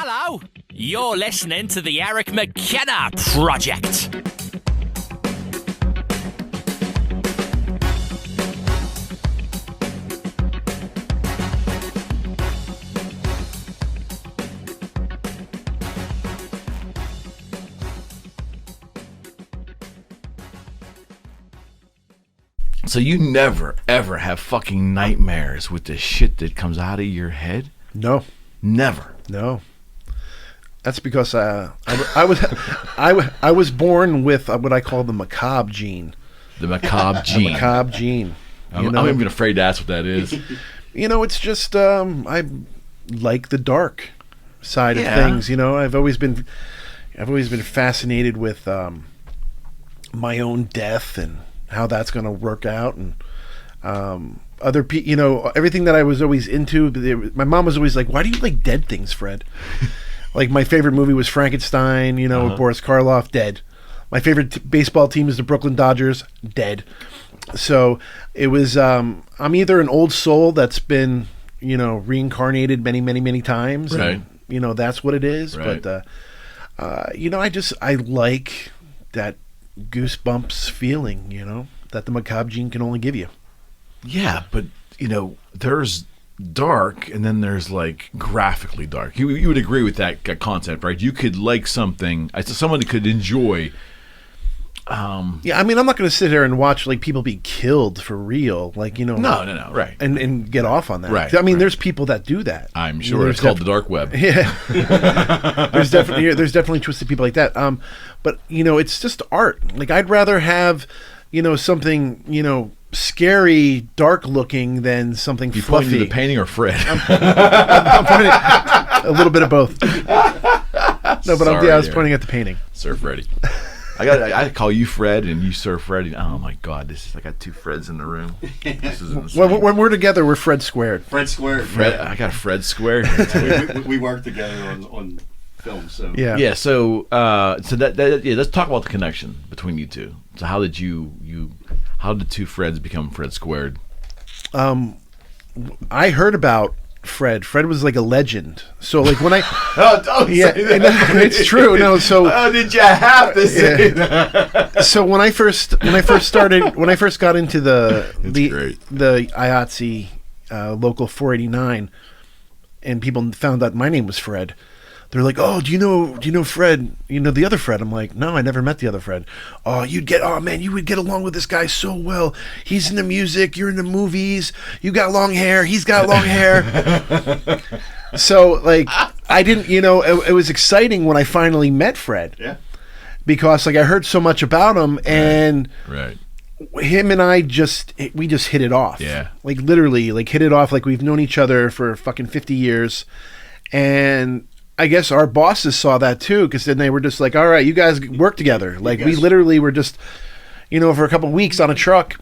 Hello, you're listening to the Eric McKenna Project. So you never, ever have fucking nightmares with the shit that comes out of your head? No. Never. No. That's because I was born with what I call the macabre gene. The macabre gene. The macabre gene. I'm even afraid to ask what that is. It's just I like the dark side of things. I've always been fascinated with my own death and how that's going to work out, and other people. Everything that I was always into. My mom was always like, "Why do you like dead things, Fred?" Like, my favorite movie was Frankenstein, with Boris Karloff, dead. My favorite baseball team is the Brooklyn Dodgers, dead. So it was, I'm either an old soul that's been, reincarnated many, many, many times. Right. And, that's what it is. Right. But, I like that goosebumps feeling, that the macabre gene can only give you. Yeah, but, there's dark, and then there's like graphically dark. You would agree with that concept, right? You could like something, someone could enjoy. Yeah, I mean, I'm not going to sit here and watch like people be killed for real, like No, right, and get off on that. Right. I mean, there's people that do that. I'm sure it's called the dark web. Yeah, there's definitely twisted people like that. But it's just art. Like, I'd rather have something scary, dark looking than something You fluffy. pointing to the painting or Fred? I'm pointing a little bit of both. No, but I was pointing at the painting. Sir Freddy. I call you Fred and you Sir Freddy. Oh my God, I got two Freds in the room. This is when we're together, we're Fred squared. Fred squared. Fred, I got a Fred squared. we work together on film, so yeah. So let's talk about the connection between you two. So how did how did two Freds become Fred squared? I heard about Fred. Fred was like a legend. So like when I don't say that. It's true. No, so how did you have to say that? So when I first got into the IATSE local 489, and people found out my name was Fred, they're like, "Oh, do you know Fred? The other Fred?" I'm like, "No, I never met the other Fred." "Oh, you would get along with this guy so well. He's into music, you're into movies. You got long hair, he's got long hair." So like, I didn't, it was exciting when I finally met Fred. Yeah. Because like I heard so much about him, and Right. him and I just hit it off. Yeah. Like literally, like hit it off like we've known each other for fucking 50 years, and I guess our bosses saw that too, because then they were just like, "All right, you guys work together." Like we literally were just, for a couple of weeks on a truck,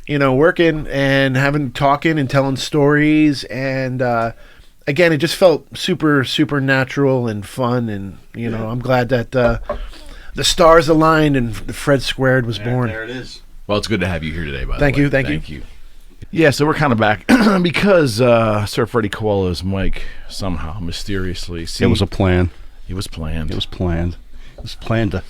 working and talking and telling stories, and again, it just felt super, super natural and fun, and I'm glad that the stars aligned and Fred Squared was born. There it is. Well, it's good to have you here today. By the Thank way, you, thank you. Yeah, so we're kind of back because Sir Freddy Kowalo's mic somehow mysteriously. It was a plan. It was planned. It was planned. It was planned to.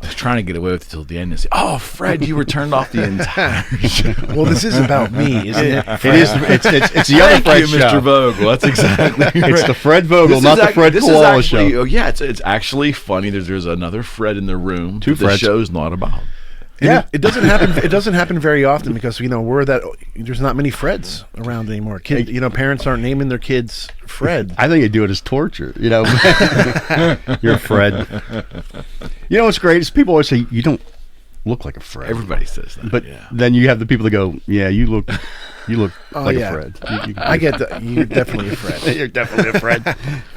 I was trying to get away with it till the end and say, "Oh, Fred, you were turned off the entire show." Well, this is about me, isn't it? It is. It's the other Thank Fred you, show. Mr. Vogel. That's exactly right. It's the Fred Vogel, This not is the Fred Kowalo show. Oh yeah, it's actually funny. There's another Fred in the room. Two that the Freds. show's not about. Yeah, it doesn't happen. It doesn't happen very often because there's not many Freds around anymore. Parents aren't naming their kids Fred. I think they do it as torture. You're a Fred. What's great is people always say you don't look like a Fred. Everybody says that. But then you have the people that go, "Yeah, you look like yeah. a Fred." I get that. You're definitely a Fred. You're definitely a Fred.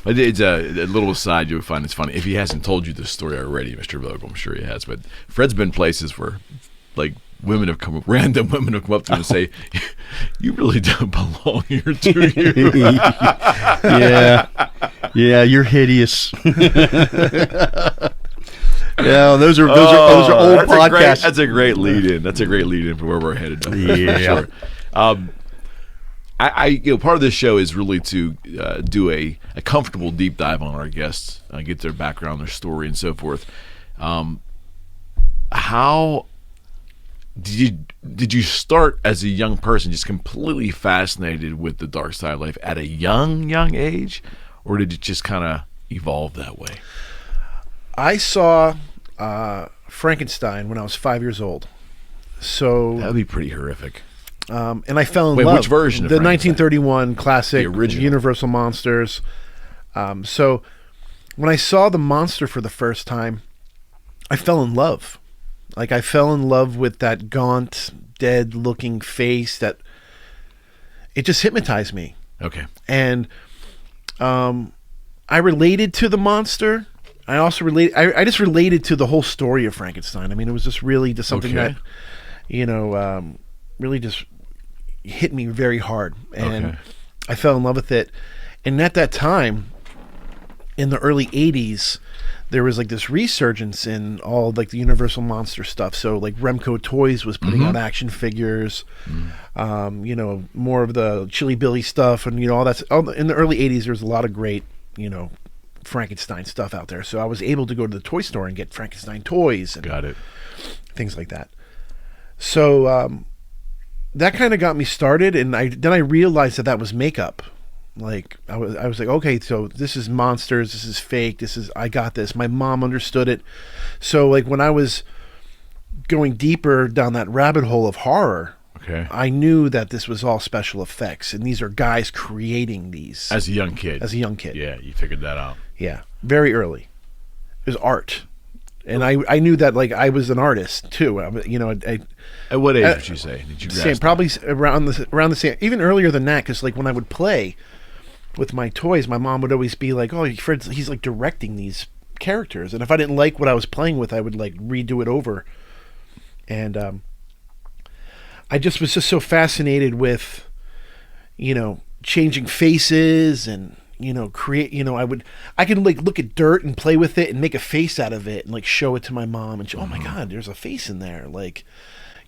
But it's a little aside. You'll find it's funny if he hasn't told you this story already, Mr. Vogel. I'm sure he has. But Fred's been places where, like, random women have come up to him and say, "You really don't belong here, do you?" Yeah, you're hideous. Yeah, those are old podcasts. That's a great lead-in. That's a great lead-in for where we're headed. Yeah. Sure. part of this show is really to do a comfortable deep dive on our guests, get their background, their story, and so forth. How did you start as a young person, just completely fascinated with the dark side of life at a young age, or did it just kind of evolve that way? I saw Frankenstein when I was 5 years old. So That'd be pretty horrific. And I fell in Wait, love. which version of the Frankenstein? 1931 classic, The original. Universal Monsters. So when I saw the monster for the first time, I fell in love. Like, I fell in love with that gaunt, dead-looking face. That it just hypnotized me. Okay. And I related to the monster. I also I just related to the whole story of Frankenstein. I mean, it was just really just something Okay. that, really just hit me very hard. And Okay. I fell in love with it. And at that time, in the early 80s, there was like this resurgence in all like the Universal Monster stuff. So like Remco Toys was putting out action figures, more of the Chili Billy stuff, and all that's in the early 80s. There was a lot of great, Frankenstein stuff out there. So I was able to go to the toy store and get Frankenstein toys and Got it. things like that. So that kind of got me started, and then I realized that was makeup. Like I was like, okay, so this is monsters, this is fake, I got this. My mom understood it. So like when I was going deeper down that rabbit hole of horror, Okay. I knew that this was all special effects, and these are guys creating these As a young kid. Yeah, you figured that out. yeah, very early. It was art, and I knew that like I was an artist too. I At what age would you say? Did you same, grasp probably around the same, even earlier than that, because like when I would play with my toys, my mom would always be like, "Oh, Fred, he's like directing these characters," and if I didn't like what I was playing with, I would like redo it over. And I just was so fascinated with, changing faces and create. I could like look at dirt and play with it and make a face out of it and like show it to my mom and oh my God, there's a face in there. Like,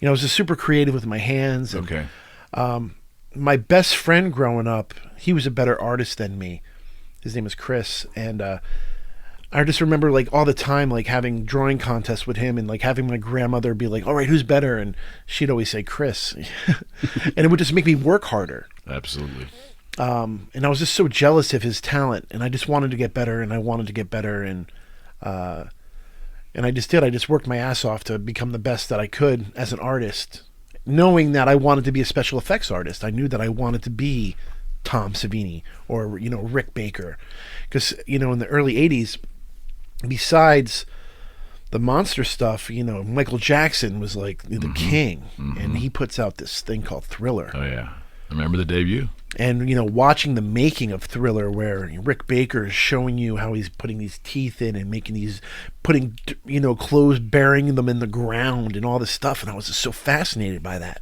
I was just super creative with my hands. And, Okay. my best friend growing up, he was a better artist than me. His name was Chris, and I just remember like all the time like having drawing contests with him and like having my grandmother be like, "All right, who's better?" And she'd always say Chris, and it would just make me work harder. Absolutely. And I was just so jealous of his talent, and I just wanted to get better, and I wanted to get better, and I just did. I just worked my ass off to become the best that I could as an artist, knowing that I wanted to be a special effects artist. I knew that I wanted to be Tom Savini or Rick Baker, because in the early 80s, besides the monster stuff, Michael Jackson was like the king, and he puts out this thing called Thriller. Oh yeah. I remember the debut. And watching the making of Thriller, where Rick Baker is showing you how he's putting these teeth in and putting clothes, burying them in the ground and all this stuff, and I was just so fascinated by that.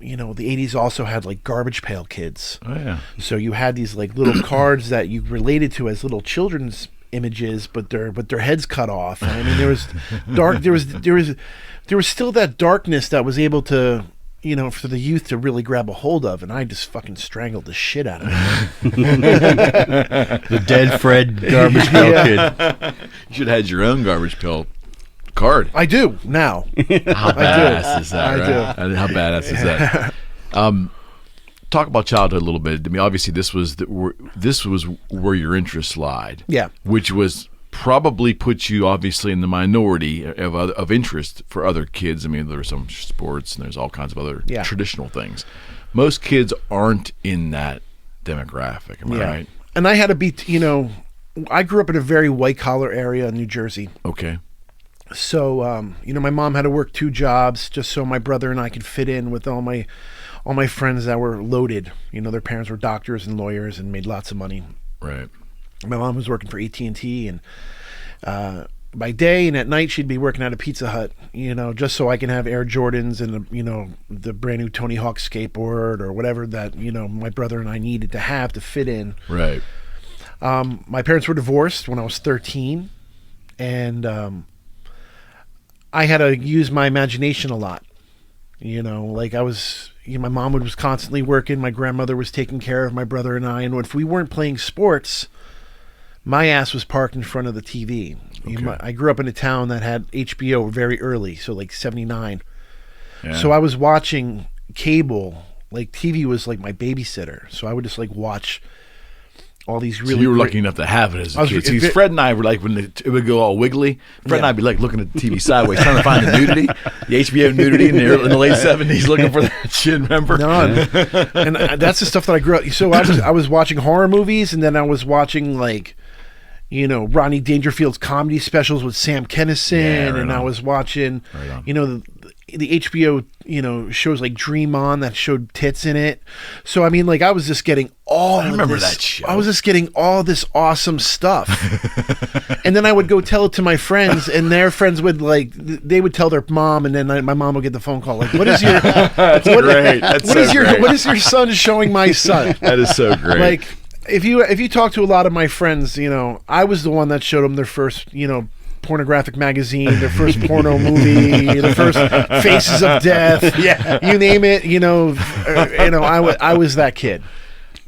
The 80s also had like Garbage Pail Kids. Oh yeah. So you had these like little cards that you related to as little children's images, but their heads cut off. And I mean, there was dark. There was still that darkness that was able to, for the youth to really grab a hold of, and I just fucking strangled the shit out of it. The dead Fred Garbage Pail Kid. You should have had your own Garbage Pail card. I do now. How badass is that? I Right? do. How badass is that? Talk about childhood a little bit. I mean, obviously, this was where your interests lied. Yeah. Which was probably put you obviously in the minority of interest for other kids. I mean, there's some sports and there's all kinds of other traditional things. Most kids aren't in that demographic. Am I right? And I had to be, I grew up in a very white collar area in New Jersey. Okay. So, my mom had to work 2 jobs just so my brother and I could fit in with all my friends that were loaded. Their parents were doctors and lawyers and made lots of money. Right. My mom was working for AT&T, and by day and at night she'd be working at a Pizza Hut, just so I can have Air Jordans and the brand new Tony Hawk skateboard or whatever that my brother and I needed to have to fit in. Right. My parents were divorced when I was 13, and I had to use my imagination a lot. Like I was, my mom was constantly working. My grandmother was taking care of my brother and I. And if we weren't playing sports, my ass was parked in front of the TV. Okay. I grew up in a town that had HBO very early, so like 79. Yeah. So I was watching cable. Like TV was like my babysitter. So I would just like watch all these really. So you were great- lucky enough to have it as a I was- kid. See, if it- Fred and I were like when it would go all wiggly. Fred and Yeah. I'd be like looking at the TV sideways, trying to find the nudity, the HBO nudity in the late '70s, looking for that shit. Remember? No, and that's the stuff that I grew up. So I was watching horror movies, and then I was watching like, Rodney Dangerfield's comedy specials with Sam Kinison, Yeah, right and I on. was watching, Right on. the HBO, shows like Dream On that showed tits in it. So I mean, like I was just getting all. I remember of this, that show. I was just getting all this awesome stuff, and then I would go tell it to my friends, and their friends would they would tell their mom, and then my mom would get the phone call like, "What is your? That's great. That's What so is your? great. What is your son showing my son?" That is so great. Like if you talk to a lot of my friends, I was the one that showed them their first, pornographic magazine, their first porno movie, their first Faces of Death. Yeah. You name it, I was that kid.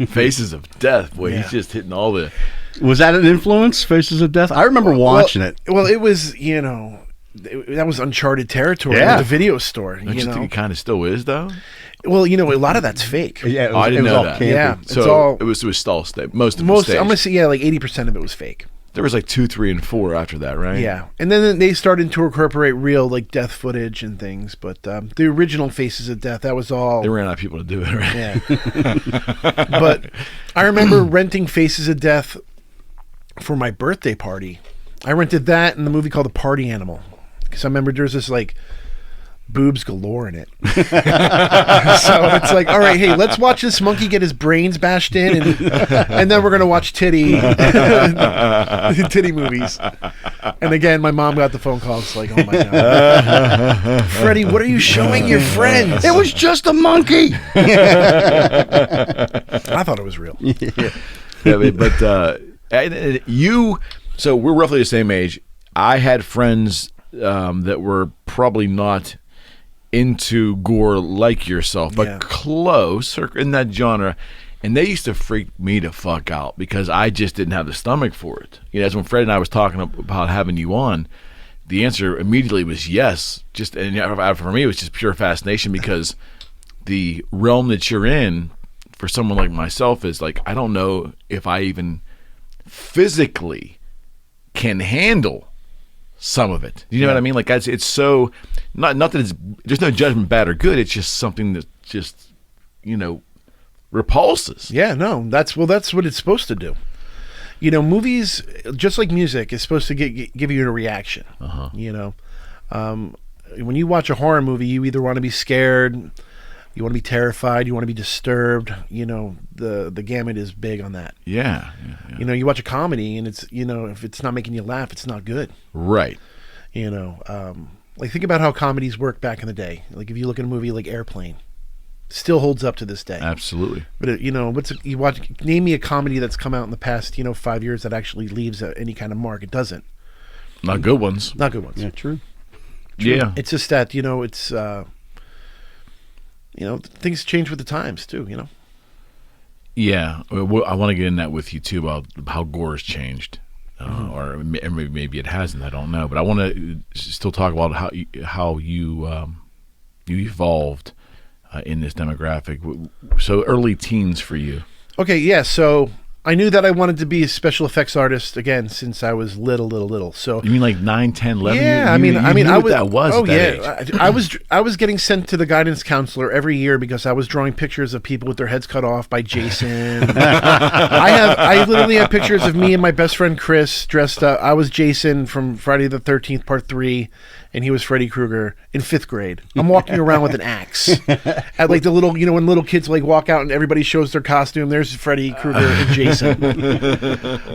Faces of Death. Boy, Yeah. he's just hitting all the. Was that an influence? Faces of Death. I remember watching it. Well, it was, that was uncharted territory Yeah. at the video store. Don't you think it kind of still is though? Well, a lot of that's fake. Yeah, it Oh, I didn't was know all that. campy. Yeah. So It's all- it was stall state. Most of it Most, was staged. I'm gonna say, like 80% of it was fake. There was like 2, 3, and 4 after that, right? Yeah, and then they started to incorporate real like death footage and things. But the original Faces of Death, that was all. They ran out of people to do it, right? Yeah. But I remember renting Faces of Death for my birthday party. I rented that and the movie called The Party Animal because I remember there's this like boobs galore in it. So it's like, all right, hey, let's watch this monkey get his brains bashed in, and then we're gonna watch titty movies. And again, my mom got the phone call. It's like, oh my god, Freddie, what are you showing your friends? It was just a monkey. I thought it was real. Yeah, but you. So we're roughly the same age. I had friends that were probably not into gore like yourself, but Yeah. close or in that genre, and they used to freak me the fuck out because I just didn't have the stomach for it. As when Fred and I was talking about having you on, the answer immediately was yes. For me, it was just pure fascination because the realm that you're in, for someone like myself, is like I don't know if I even physically can handle some of it. You know what I mean? Like it's so not that it's there's no judgment bad or good. It's just something that just repulses. Yeah, no, that's what it's supposed to do. Movies, just like music, is supposed to give you a reaction. When you watch a horror movie, you either want to be scared, you want to be terrified, you want to be disturbed. The gamut is big on that. Yeah. You watch a comedy, and it's if it's not making you laugh, it's not good. Right. Like think about how comedies worked back in the day. Like if you look at a movie like Airplane, still holds up to this day. Absolutely. But name me a comedy that's come out in the past 5 years that actually leaves any kind of mark. It doesn't. Not good ones. Not good ones. Yeah, true. Yeah. It's just that it's things change with the times too. Yeah. Well, I want to get in that with you too about how gore has changed. Or maybe it hasn't. I don't know, but I want to still talk about how you evolved in this demographic. So early teens for you. Okay, yeah. So I knew that I wanted to be a special effects artist again since I was little. So You mean like 9, 10, 11? yeah, You knew knew I what was. that was. Oh at that yeah, age. I was getting sent to the guidance counselor every year because I was drawing pictures of people with their heads cut off by Jason. I literally have pictures of me and my best friend Chris dressed up. I was Jason from Friday the 13th Part 3, and he was Freddy Krueger in 5th grade. I'm walking around with an axe at like the little, when little kids like walk out and everybody shows their costume. There's Freddy Krueger and Jason.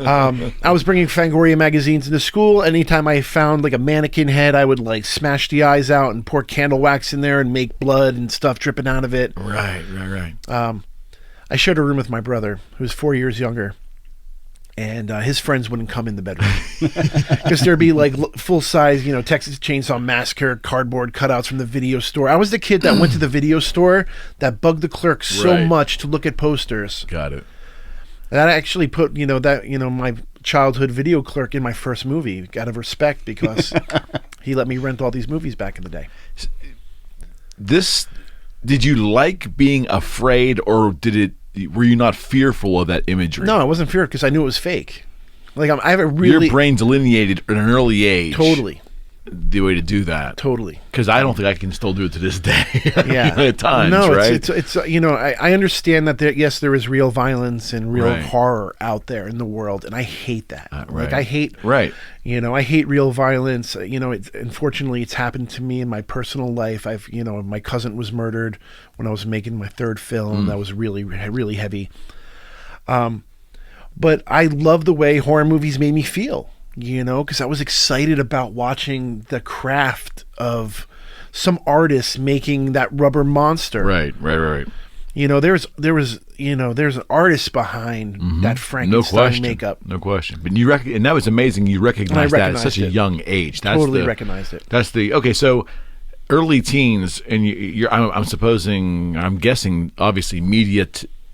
I was bringing Fangoria magazines into school. Anytime I found like a mannequin head, I would like smash the eyes out and pour candle wax in there and make blood and stuff dripping out of it. Right. I shared a room with my brother, who's 4 years younger, And his friends wouldn't come in the bedroom because there'd be like full size, Texas Chainsaw Massacre cardboard cutouts from the video store. I was the kid that went to the video store that bugged the clerk so much to look at posters. Got it. That actually put my childhood video clerk in my first movie out of respect because he let me rent all these movies back in the day. Did you like being afraid, or were you not fearful of that imagery? No, I wasn't feared because I knew it was fake. Like I have a really your brain delineated at an early age. Totally. The way to do that. Totally. Because I don't think I can still do it to this day. Yeah. At times, no, right? It's I understand that there is real violence and real horror out there in the world, and I hate that. Like I hate I hate real violence. Unfortunately it's happened to me in my personal life. My cousin was murdered when I was making my third film. That was really, really heavy. But I love the way horror movies made me feel. Because I was excited about watching the craft of some artists making that rubber monster. Right. There's an artist behind that Frankenstein makeup. No question. But and that was amazing. You recognized that at such a young age. Totally recognized it. Okay. So early teens, and I'm guessing, obviously, media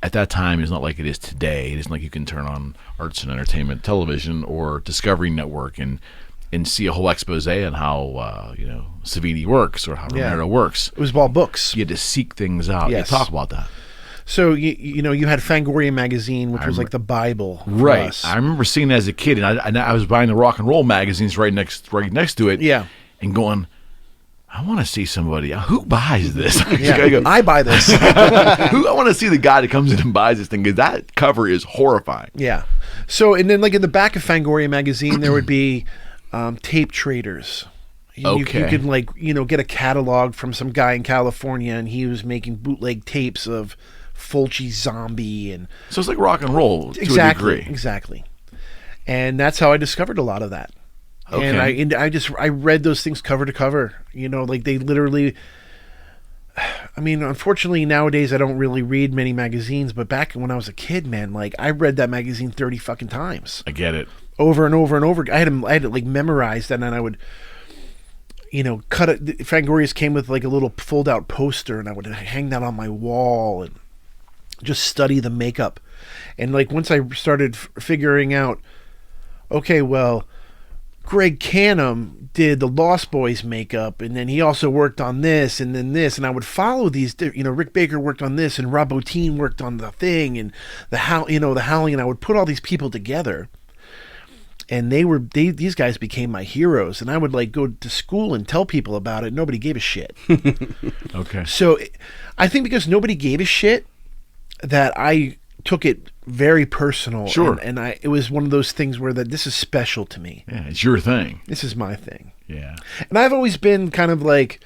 at that time is not like it is today. It isn't like you can turn on Arts and Entertainment Television or Discovery Network and see a whole expose on how Savini works or how Romero works. It was all books. You had to seek things out. Yes. Talk about that. So you had Fangoria magazine, which was like the Bible for us. I remember seeing it as a kid, and I was buying the rock and roll magazines right next to it. Yeah, and going, I want to see somebody who buys this. I buy this. I want to see the guy that comes in and buys this thing, because that cover is horrifying. Yeah. So, and then like in the back of Fangoria magazine, there would be tape traders. You could get a catalog from some guy in California, and he was making bootleg tapes of Fulci Zombie, and so it's like rock and roll to a degree. Exactly. And that's how I discovered a lot of that. Okay. And I read those things cover to cover. Like they literally. I mean, unfortunately nowadays I don't really read many magazines, but back when I was a kid, man, like I read that magazine 30 fucking times. I get it. Over and over and over. I had it like memorized, and then I would, cut it. Fangoria's came with like a little fold out poster, and I would hang that on my wall and just study the makeup. And like once I started figuring out, okay, well, Greg Canham did the Lost Boys makeup, and then he also worked on this, and then this, and I would follow these. Rick Baker worked on this, and Rob Bottin worked on the thing, and the Howling, and I would put all these people together, and these guys became my heroes, and I would like go to school and tell people about it. Nobody gave a shit. Okay. So, I think because nobody gave a shit, that I took it very personal. Sure. And it was one of those things where this is special to me. Yeah, it's your thing. This is my thing. Yeah. And I've always been kind of like,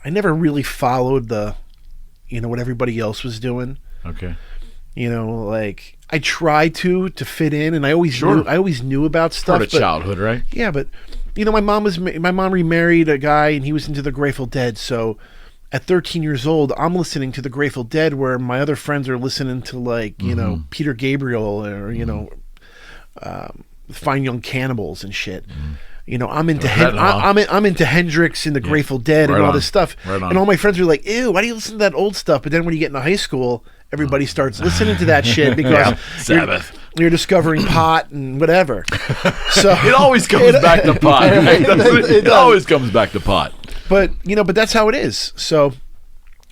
I never really followed what everybody else was doing. Okay. Like I tried to fit in, and I always knew about stuff. Part of childhood, right? Yeah, but my mom remarried a guy, and he was into the Grateful Dead, so at 13 years old, I'm listening to the Grateful Dead, where my other friends are listening to like, Peter Gabriel or, Fine Young Cannibals and shit. I'm into I'm into Hendrix and the Grateful Dead and all this stuff. Right on. And all my friends are like, ew, why do you listen to that old stuff? But then when you get into high school, everybody starts listening to that shit because Sabbath. You're discovering pot and whatever. So it always comes back to pot. It always comes back to pot. But that's how it is. So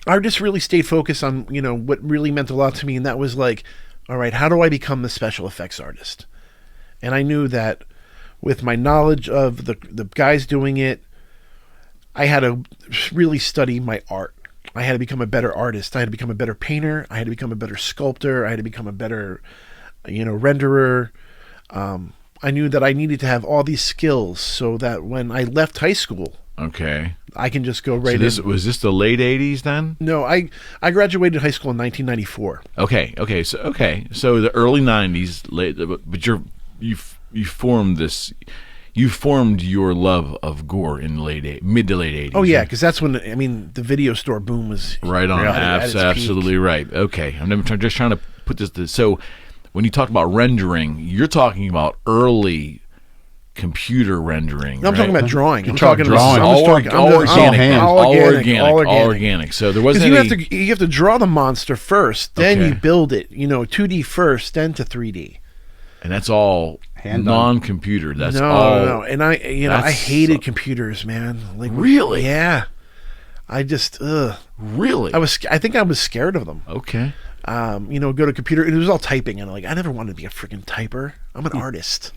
I just really stayed focused on, what really meant a lot to me. And that was like, all right, how do I become the special effects artist? And I knew that with my knowledge of the guys doing it, I had to really study my art. I had to become a better artist. I had to become a better painter. I had to become a better sculptor. I had to become a better, renderer. I knew that I needed to have all these skills so that when I left high school, okay, I can just go right in. Was this the late 80s then? No, I graduated high school in 1994. Okay. So the early 90s, but you formed this. You formed your love of gore in mid to late 80s. Oh yeah, because that's when the video store boom was right on. Absolutely right. Okay, I'm just trying to put this. So when you talk about rendering, you're talking about early computer rendering. No, I'm talking about drawing. I'm talking talking drawing. all organic. So there wasn't because you have to draw the monster first, then you build it. 2D first, then to 3D. And that's all Hand non-computer. That's no, all. no. And I hated computers, man. Like Really? Yeah. I just Really? I think I was scared of them. Okay. Go to computer. It was all typing, and I never wanted to be a freaking typer. I'm an artist.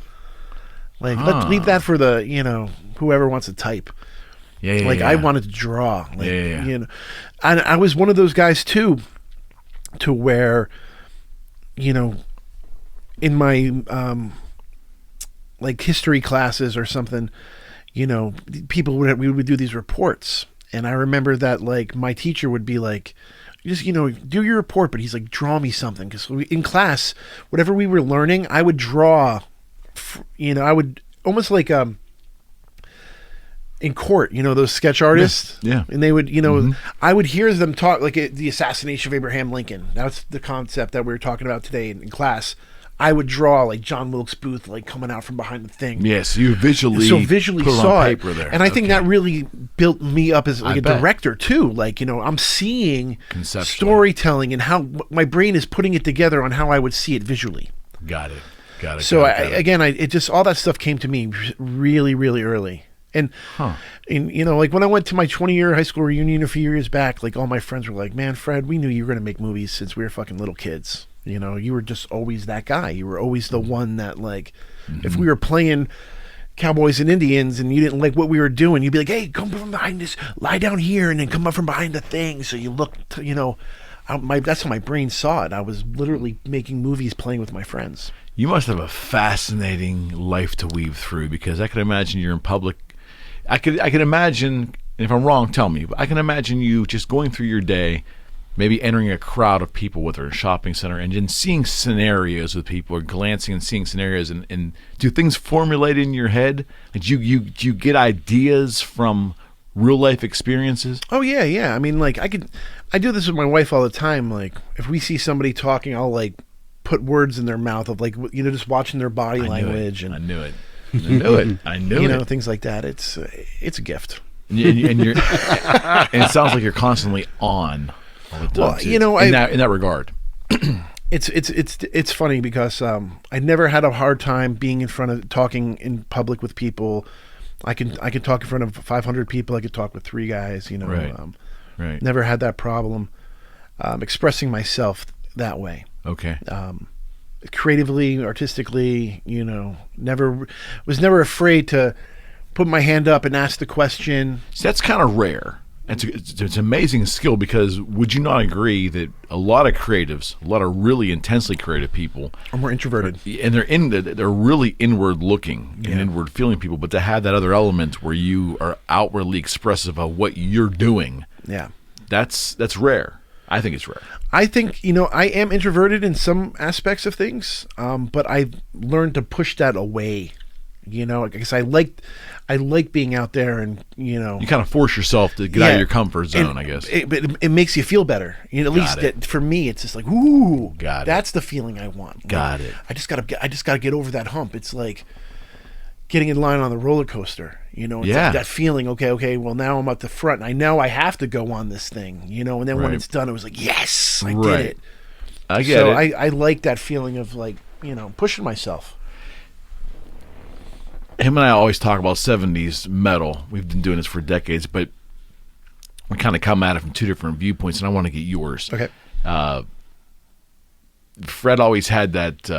Let's leave that for the whoever wants to type. Yeah. I wanted to draw. Yeah. And I was one of those guys too, to where, in my history classes or something, people we would do these reports, and I remember that my teacher would be like, just do your report, but he's like, draw me something, because in class, whatever we were learning, I would draw. I would almost like in court, those sketch artists, yeah. and they would, I would hear them talk the assassination of Abraham Lincoln. That's the concept that we were talking about today in class. I would draw John Wilkes Booth coming out from behind the thing. Yes, you visually put saw on it, paper there. and I think that really built me up as a bet. director too. I'm seeing Conceptually. storytelling and how my brain is putting it together on how I would see it visually. Got it. So it just all that stuff came to me really, really early. And when I went to my 20-year high school reunion a few years back, all my friends were like, "Man, Fred, we knew you were going to make movies since we were fucking little kids. You were just always that guy. You were always the one that if we were playing Cowboys and Indians and you didn't like what we were doing, you'd be like, hey, come from behind this, lie down here, and then come up from behind the thing." So you looked, that's how my brain saw it. I was literally making movies playing with my friends. You must have a fascinating life to weave through, because I can imagine you're in public. I can imagine, and if I'm wrong, tell me, but I can imagine you just going through your day, maybe entering a crowd of people, whether in a shopping center, and then seeing scenarios with people, or glancing and seeing scenarios, and do things formulate in your head? Do you get ideas from real life experiences? Oh yeah. I mean, I do this with my wife all the time. If we see somebody talking, I'll put words in their mouth of just watching their body language. I knew it. I knew it. Things like that. It's a gift. And you're, and it sounds like you're constantly on all the time. Well, too, in that regard. It's funny because I never had a hard time being in front of talking in public with people. I can talk in front of 500 people. I could talk with 3 guys. Right. Never had that problem expressing myself that way. Okay. Creatively, artistically, was never afraid to put my hand up and ask the question. See, that's kind of rare. It's an amazing skill, because would you not agree that a lot of creatives, a lot of really intensely creative people, are more introverted, and they're really inward looking and inward feeling people, but to have that other element where you are outwardly expressive of what you're doing, that's rare. I think it's rare. I think, I am introverted in some aspects of things, but I've learned to push that away, because I like being out there, and, You kind of force yourself to get out of your comfort zone, I guess. It makes you feel better. At least for me, it's just ooh, that's the feeling I want. Got it. I just gotta get over that hump. It's like getting in line on the roller coaster. It's that feeling. Okay. Well, now I'm at the front, and I know I have to go on this thing. And then when it's done, it was like, yes, I did it. I get it. I like that feeling of pushing myself. Him and I always talk about 70s metal. We've been doing this for decades, but we kind of come at it from 2 different viewpoints, and I want to get yours. Okay. Fred always had that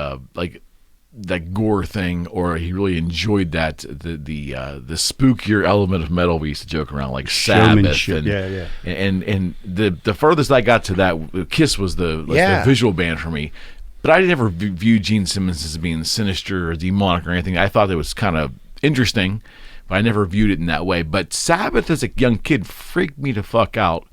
that gore thing, or he really enjoyed that the spookier element of metal. We used to joke around, like Sabbath, and the furthest I got to that, Kiss was the visual band for me. But I never viewed Gene Simmons as being sinister or demonic or anything. I thought it was kind of interesting, but I never viewed it in that way. But Sabbath, as a young kid, freaked me the fuck out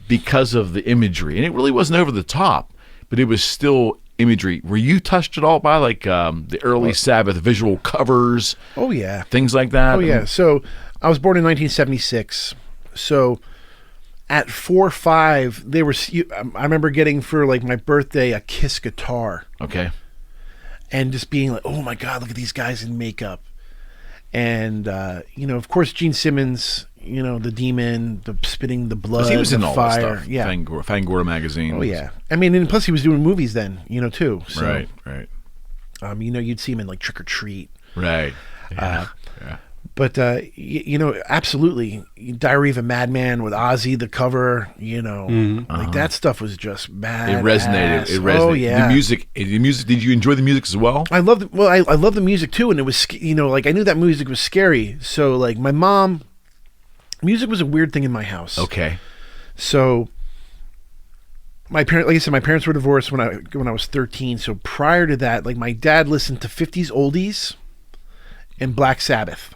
because of the imagery, and it really wasn't over the top, but it was still imagery. Were you touched at all by the early Sabbath visual covers? Oh yeah, things like that. Oh yeah. So I was born in 1976. So at 4 or 5, they were. I remember getting for like my birthday a Kiss guitar, Okay. and just being like, "Oh my God, look at these guys in makeup." And of course, Gene Simmons, the demon, the spitting the blood, He was in the all fire, that stuff. yeah. Fangora magazine. Oh yeah. I mean, and plus he was doing movies then, too. So, Right. you'd see him in like Trick or Treat. Right. Yeah. Yeah. But absolutely, Diary of a Madman with Ozzy, the cover, like that stuff was just bad. It resonated. It resonated. Oh yeah. The music. Did you enjoy the music as well? I loved. Well, I love the music too, and it was like I knew that music was scary. So like my mom, music was a weird thing in my house. Okay. So like I said, my parents were divorced when I was 13. So prior to that, like my dad listened to 50s oldies and Black Sabbath.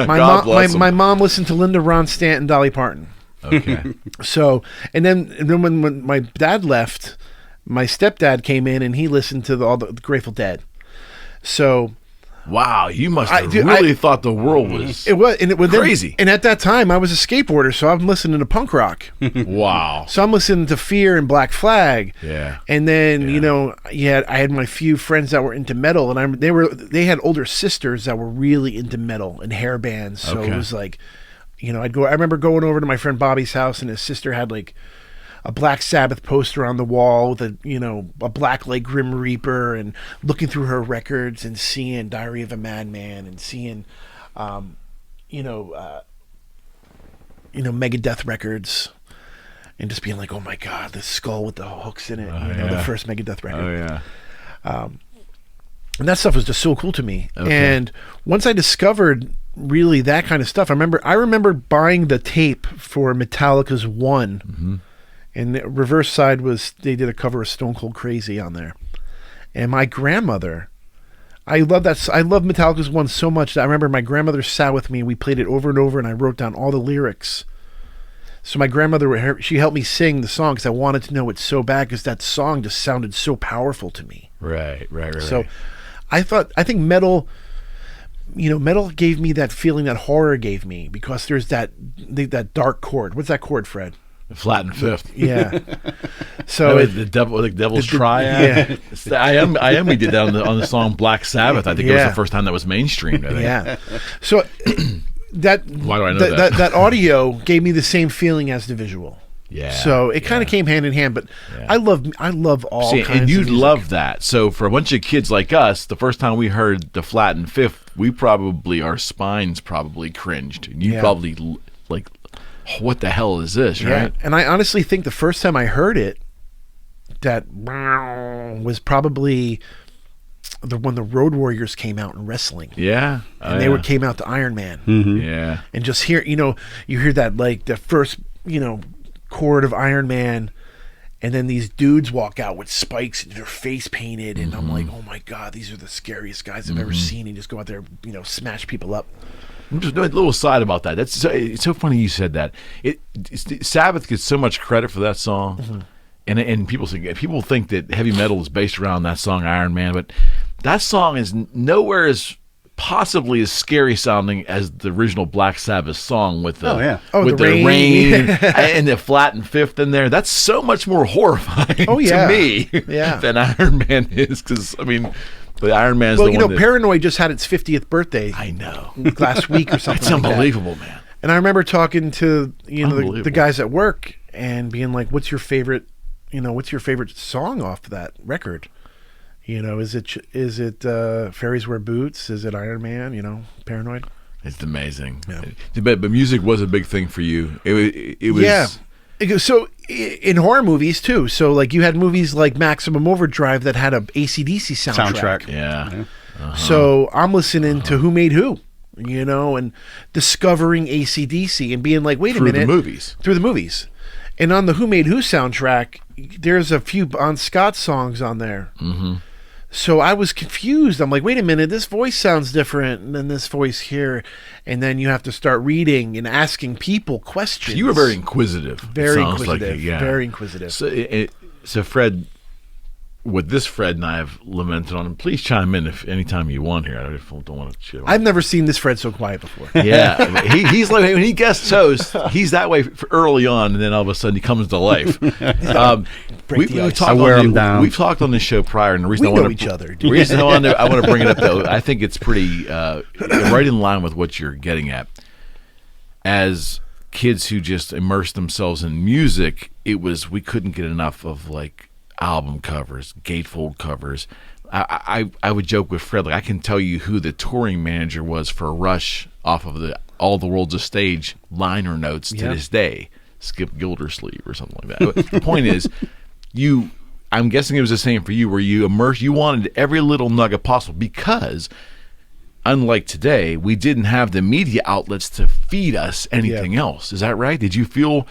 My mom listened to Linda Ronstadt and Dolly Parton. Okay. So and then when my dad left, my stepdad came in and he listened to all the Grateful Dead. So Wow, you must have really thought the world was crazy. And at that time, I was a skateboarder, so I'm listening to punk rock. Wow. So I'm listening to Fear and Black Flag. Yeah. And then I had my few friends that were into metal, and they had older sisters that were really into metal and hair bands. So it was like, I remember going over to my friend Bobby's house, and his sister had like a Black Sabbath poster on the wall with a black like Grim Reaper, and looking through her records and seeing Diary of a Madman and seeing Megadeth records, and just being like, oh my God, the skull with the hooks in it, the first Megadeth record. Oh yeah. And that stuff was just so cool to me. Okay. And once I discovered really that kind of stuff, I remember buying the tape for Metallica's One. Mm-hmm. And the reverse side was they did a cover of Stone Cold Crazy on there. And my grandmother, I love Metallica's One so much that I remember my grandmother sat with me and we played it over and over, and I wrote down all the lyrics. So my grandmother, she helped me sing the song because I wanted to know it so bad, because that song just sounded so powerful to me. Right. So I think metal, metal gave me that feeling that horror gave me, because there's that dark chord. What's that chord, Fred? Flat and fifth. Yeah. So the devil's triad. Yeah. I am. We did that on the song Black Sabbath. I think it was the first time that was mainstream. I think. Yeah. So that why do I know that? That audio gave me the same feeling as the visual. Yeah. So it kind of came hand in hand. But I love all kinds. And you'd of music. love that. So for a bunch of kids like us, the first time we heard the Flat and Fifth, our spines probably cringed, and you probably like, what the hell is this, right? And I honestly think the first time I heard it, that was probably when the Road Warriors came out in wrestling. Yeah. And they came out to Iron Man. Mm-hmm. Yeah. And just hear, you hear that, like, the first, chord of Iron Man, and then these dudes walk out with spikes and their face painted, and I'm like, oh my God, these are the scariest guys I've ever seen. And just go out there, smash people up. Just a little side about that. It's so funny you said that. Sabbath gets so much credit for that song, and people think that heavy metal is based around that song Iron Man, but that song is nowhere as possibly as scary sounding as the original Black Sabbath song with the the rain and the Flat and Fifth in there. That's so much more horrifying to me than Iron Man is, because the Iron Man's the one Paranoid just had its 50th birthday. I know. Last week or something. It's unbelievable, man. And I remember talking to the guys at work and being like, "What's your favorite song off that record? Is it Fairies Wear Boots? Is it Iron Man? Paranoid?" It's amazing. Yeah. But music was a big thing for you. It was. So in horror movies too. So like you had movies like Maximum Overdrive that had a AC/DC soundtrack. Yeah. So I'm listening to Who Made Who, and discovering AC/DC and being like, wait a minute. Through the movies. And on the Who Made Who soundtrack, there's a few Bon Scott songs on there. Mm-hmm. So I was confused. I'm like, wait a minute, this voice sounds different than this voice here. And then you have to start reading and asking people questions. So you were very inquisitive. Very inquisitive. Very inquisitive. So Fred, what this Fred and I have lamented on, and please chime in if anytime you want here. I don't want to shit on. I've never seen this Fred so quiet before. Yeah, he's like when he guest hosts, he's that way for early on, and then all of a sudden he comes to life. We've talked I wear him down. We've talked on this show prior, and the reason We I want know to each other, dude. The reason I want to bring it up though, I think it's pretty right in line with what you're getting at. As kids who just immersed themselves in music, we couldn't get enough of like album covers, gatefold covers. I would joke with Fred, like I can tell you who the touring manager was for Rush off of the All the World's a Stage liner notes to this day. Skip Gildersleeve or something like that. The point is, I'm guessing it was the same for you, where you wanted every little nugget possible because, unlike today, we didn't have the media outlets to feed us anything else. Is that right? Did you feel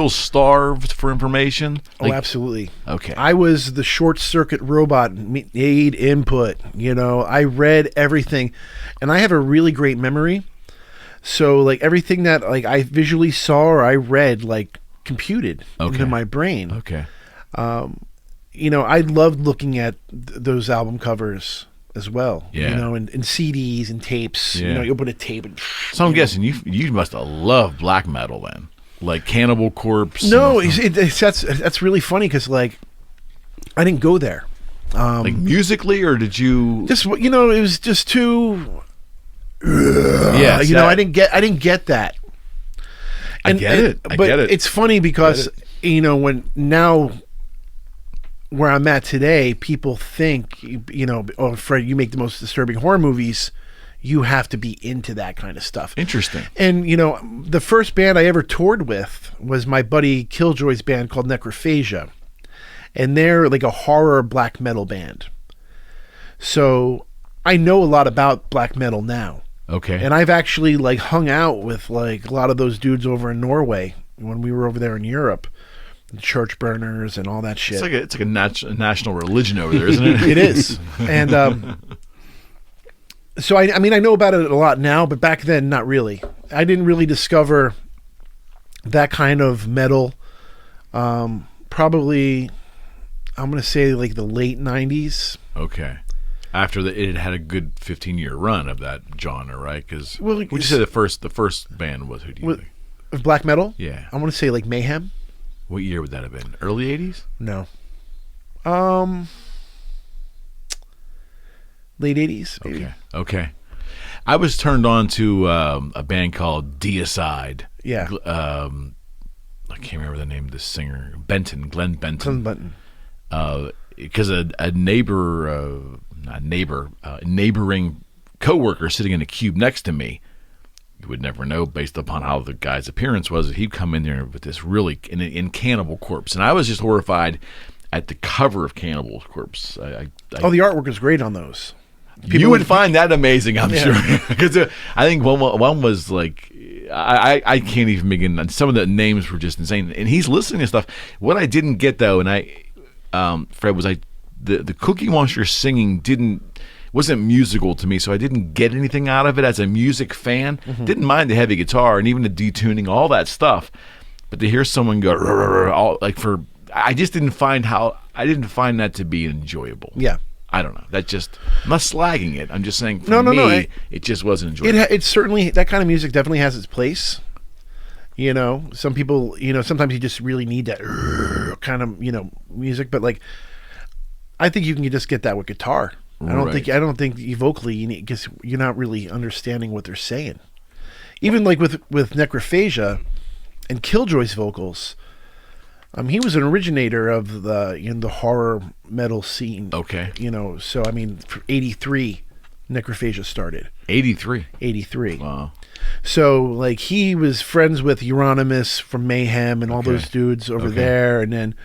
starved for information? Oh, absolutely. Okay. I was the short circuit robot, need input. I read everything, and I have a really great memory. So like everything that like I visually saw or I read like computed into my brain. Okay. I loved looking at those album covers as well. Yeah. And CDs and tapes. Yeah. You open a tape and. So I'm guessing you must have loved black metal then, like Cannibal Corpse. No, that's really funny because like I didn't go there. Like musically, or did you? Just it was just too. Yeah, I didn't get that. I get it. But it's funny because when now where I'm at today, people think oh Fred, you make the most disturbing horror movies. You have to be into that kind of stuff. Interesting. And the first band I ever toured with was my buddy Killjoy's band called Necrophagia, and they're like a horror black metal band. So I know a lot about black metal now. Okay. And I've actually like hung out with like a lot of those dudes over in Norway when we were over there in Europe, the church burners and all that shit. It's like a national religion over there, isn't it? It is. And so I know about it a lot now, but back then not really. I didn't really discover that kind of metal. Probably, I'm gonna say like the late '90s. Okay. After it had a good 15-year run of that genre, right? Because would you say the first band was? Who do you think? Of black metal? Yeah. I want to say like Mayhem. What year would that have been? Early 80s? No. Late 80s. Maybe. Okay. I was turned on to a band called Deicide. Yeah. I can't remember the name of the singer. Glenn Benton. Glenn Benton. Because a neighboring coworker sitting in a cube next to me, you would never know based upon how the guy's appearance was, that he'd come in there with this really in Cannibal Corpse, and I was just horrified at the cover of Cannibal Corpse. The artwork is great on those. You would find that amazing, I'm sure, because I think one was like I can't even begin. Some of the names were just insane, and he's listening to stuff. What I didn't get though, and Fred, was the Cookie Monster singing wasn't musical to me, so I didn't get anything out of it as a music fan. Mm-hmm. Didn't mind the heavy guitar and even the detuning, all that stuff. But to hear someone go I just didn't find that to be enjoyable. Yeah. I don't know. I'm not slagging it. I'm just saying it just wasn't enjoyable. It certainly, that kind of music definitely has its place. Some people, sometimes you just really need that kind of, music, but like, I think you can just get that with guitar. I don't think vocally you need, because you're not really understanding what they're saying. Even like with Necrophagia and Killjoy's vocals, he was an originator of the horror metal scene. Okay. So I mean, for 83, Necrophagia started. 83. Wow. So like he was friends with Euronymous from Mayhem and all those dudes over there, and then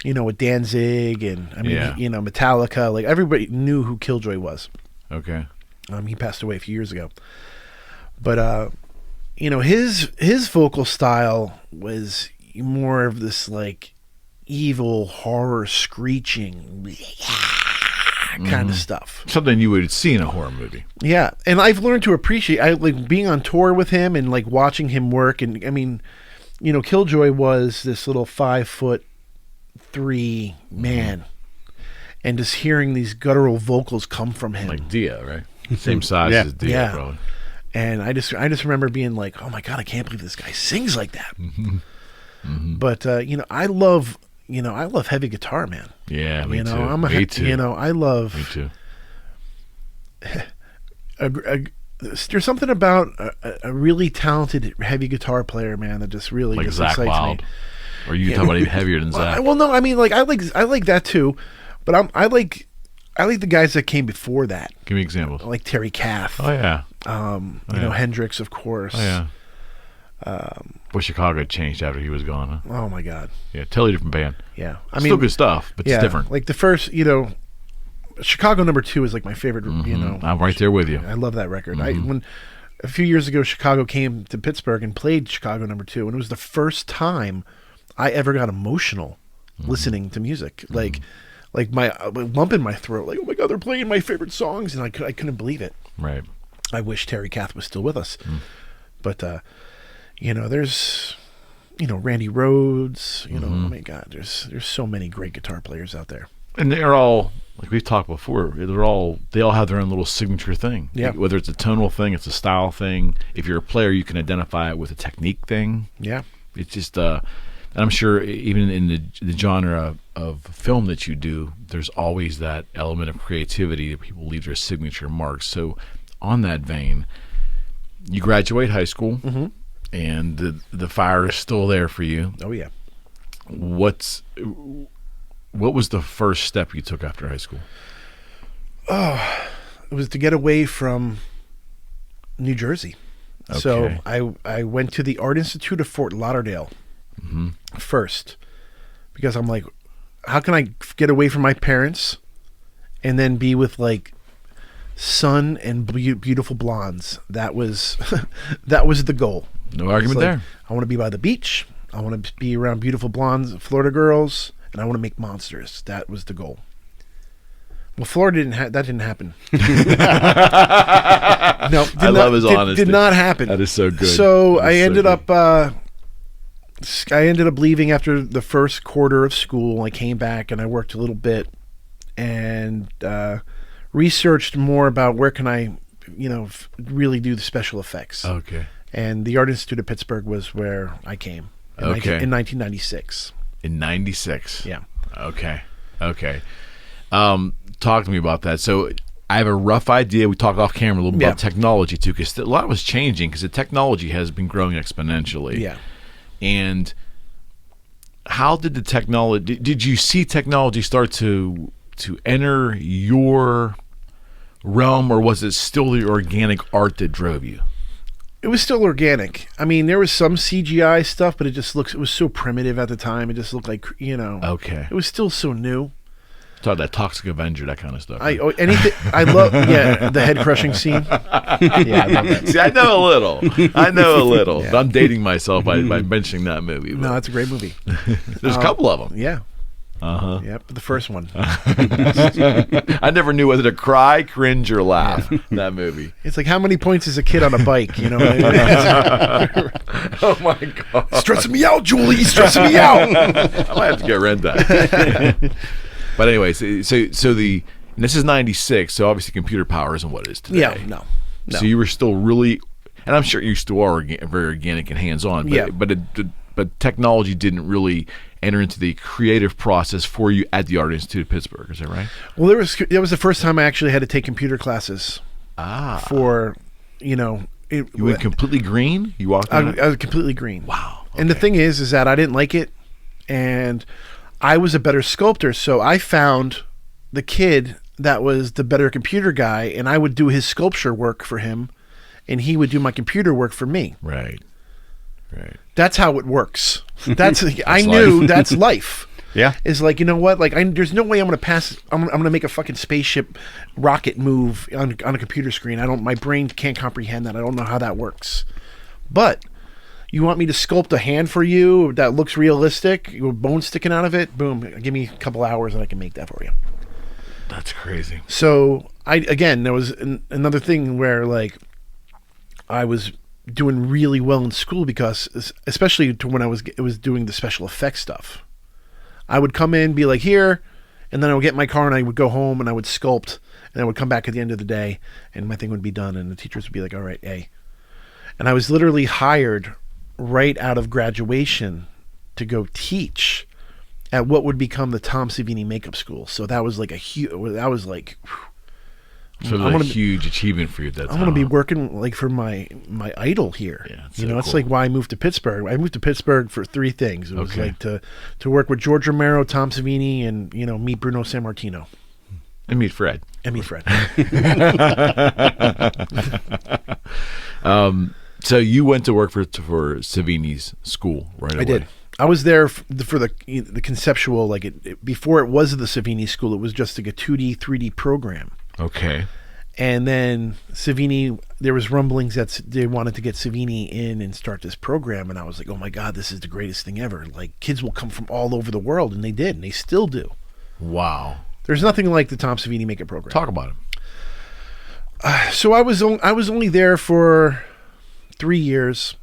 with Danzig and Metallica. Like everybody knew who Killjoy was. Okay. He passed away a few years ago, but his vocal style was more of this like evil horror screeching kind of stuff. Something you would see in a horror movie. Yeah, and I've learned to appreciate. I like being on tour with him and like watching him work. And I mean, Killjoy was this little 5'3" man, and just hearing these guttural vocals come from him. Like Dia, right? Same size Yeah. as Dia, Yeah. probably. And I just remember being like, oh my God, I can't believe this guy sings like that. But I love heavy guitar, man. Yeah, me too. Me too. I love. Me too. There's something about a really talented heavy guitar player, man, that just really Like just Zakk excites Wylde. me. Or you talking about even heavier than Zakk? Well, no, I mean, like I like that too, but I like the guys that came before that, Give me examples. like Terry Kath. Oh yeah. Hendrix, of course. Oh yeah. Boy, Chicago changed after he was gone. Huh? Oh my God. Yeah, totally different band. Yeah, Still good stuff, but it's different. Like the first, Chicago #2 is like my favorite. I'm right there with you. I love that record. When a few years ago, Chicago came to Pittsburgh and played Chicago #2, and it was the first time I ever got emotional listening to music. Like my lump in my throat. Like, oh my God, they're playing my favorite songs, and I couldn't believe it. Right. I wish Terry Kath was still with us, but there's Randy Rhoads. Oh my God, there's so many great guitar players out there. And they're all, like we've talked before, they all have their own little signature thing. Yeah. Whether it's a tonal thing, it's a style thing. If you're a player, you can identify it with a technique thing. Yeah. It's just, and I'm sure even in the genre of film that you do, there's always that element of creativity that people leave their signature marks. So on that vein, you graduate high school, and the fire is still there for you. Oh yeah. What was the first step you took after high school? It was to get away from New Jersey. Okay. So I went to the Art Institute of Fort Lauderdale first, because I'm like, how can I get away from my parents and then be with like sun and beautiful blondes? That was the goal. No argument there. I want to be by the beach. I want to be around beautiful blondes, Florida girls, and I want to make monsters. That was the goal. Well, Florida that didn't happen. No, I love his honesty. Did not happen. That is so good. So I ended up leaving after the first quarter of school. I came back and I worked a little bit and researched more about where can I, really do the special effects. Okay. And the Art Institute of Pittsburgh was where I came. In 1996. In 96. Yeah. Okay. Talk to me about that. So I have a rough idea. We talked off camera a little bit about technology too, because a lot was changing because the technology has been growing exponentially. Yeah. And how did the technology? Did you see technology start to enter your realm, or was it still the organic art that drove you? It was still organic. I mean, there was some CGI stuff, but it was so primitive at the time. It just looked like, Okay. It was still so new. Talk that Toxic Avenger, that kind of stuff. I love, the head crushing scene. Yeah, I love that. See, I know a little. Yeah. But I'm dating myself by mentioning that movie. No, it's a great movie. There's a couple of them. Yeah. Yep, the first one. I never knew whether to cry, cringe, or laugh. That movie. It's like, how many points is a kid on a bike? Oh my God! Stressing me out, Julie. Stressing me out. I might have to get rent that. But anyway, so and this is 96. So obviously, computer power isn't what it is today. Yeah, no. So you were still really, and I'm sure you still are very organic and hands-on. But but technology didn't really enter into the creative process for you at the Art Institute of Pittsburgh. Is that right? Well, that was the first time I actually had to take computer classes. For, You went completely green? You walked in? I was completely green. Wow. Okay. And the thing is that I didn't like it, and I was a better sculptor, so I found the kid that was the better computer guy, and I would do his sculpture work for him, and he would do my computer work for me. Right. That's how it works. I knew that's life. Yeah. Is like, you know what? Like, there's no way I'm going to I'm going to make a fucking spaceship rocket move on a computer screen. My brain can't comprehend that. I don't know how that works. But you want me to sculpt a hand for you that looks realistic, with bone sticking out of it? Boom. Give me a couple hours and I can make that for you. That's crazy. So there was another thing where like I was doing really well in school because, especially to when I was doing the special effects stuff, I would come in, be like, here, And then I would get in my car and I would go home and I would sculpt, and I would come back at the end of the day and my thing would be done, and the teachers would be like, all right, A. And I was literally hired right out of graduation to go teach at what would become the Tom Savini makeup school. So that was like that was like, so it was a huge achievement for you at that time. I'm going to be working like for my idol here. Yeah, it's you so know, it's cool. like why I moved to Pittsburgh. I moved to Pittsburgh for 3 things. It was Okay. like to work with George Romero, Tom Savini, and, you know, meet Bruno Sammartino. And meet Fred. And meet Fred. So you went to work for Savini's school right away. I did. I was there for the conceptual, like before it was the Savini school, it was just like a 2D, 3D program. Okay. And then Savini, there was rumblings that they wanted to get Savini in and start this program. And I was like, oh my God, this is the greatest thing ever. Like, kids will come from all over the world. And they did. And they still do. Wow. There's nothing like the Tom Savini makeup program. Talk about him. So I was only there for 3 years.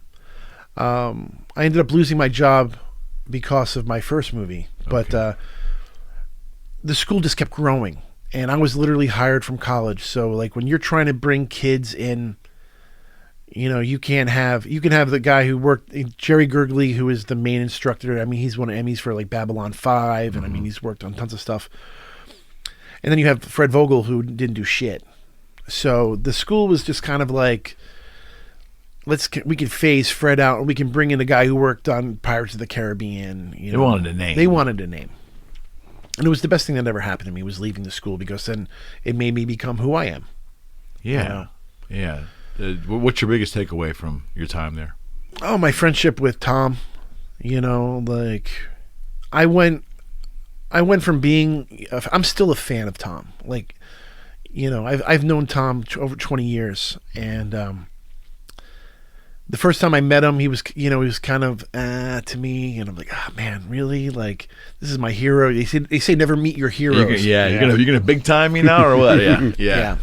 I ended up losing my job because of my first movie. But the school just kept growing. And I was literally hired from college. So like when you're trying to bring kids in, you know, you can have the guy who worked, Jerry Gergley, who is the main instructor. I mean, he's won Emmys for like Babylon 5. And I mean, he's worked on tons of stuff. And then you have Fred Vogel, who didn't do shit. So the school was just kind of like, we can phase Fred out, and we can bring in a guy who worked on Pirates of the Caribbean. You know. They wanted a name. They wanted a name. And it was the best thing that ever happened to me, was leaving the school, because then it made me become who I am. Yeah. You know? Yeah. What's your biggest takeaway from your time there? Oh, my friendship with Tom. You know, like I went from being, I'm still a fan of Tom. Like, you know, I've known Tom over 20 years, and the first time I met him, he was kind of to me, and I'm like, oh man, really? Like, this is my hero. They say never meet your heroes. You're gonna big time me now or what? Yeah.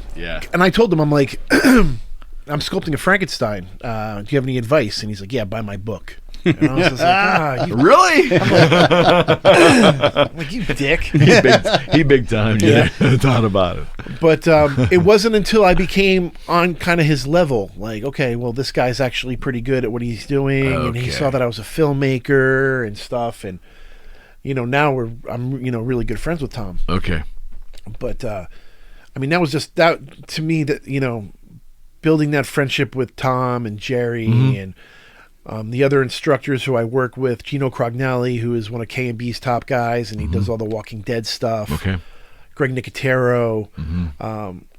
And I told him, I'm like, I'm sculpting a Frankenstein. Do you have any advice? And he's like, yeah, buy my book. And I was just like, Really? I'm like, you dick. he big time. Yeah, thought about it. But it wasn't until I became on kind of his level, like, okay, well, this guy's actually pretty good at what he's doing, and he saw that I was a filmmaker and stuff, and you know, now I'm really good friends with Tom. Okay. But I mean, that was just that to me, that, you know, building that friendship with Tom and Jerry and the other instructors who I work with, Gino Crognelli, who is one of K&B's top guys, and he does all the Walking Dead stuff. Okay. Greg Nicotero.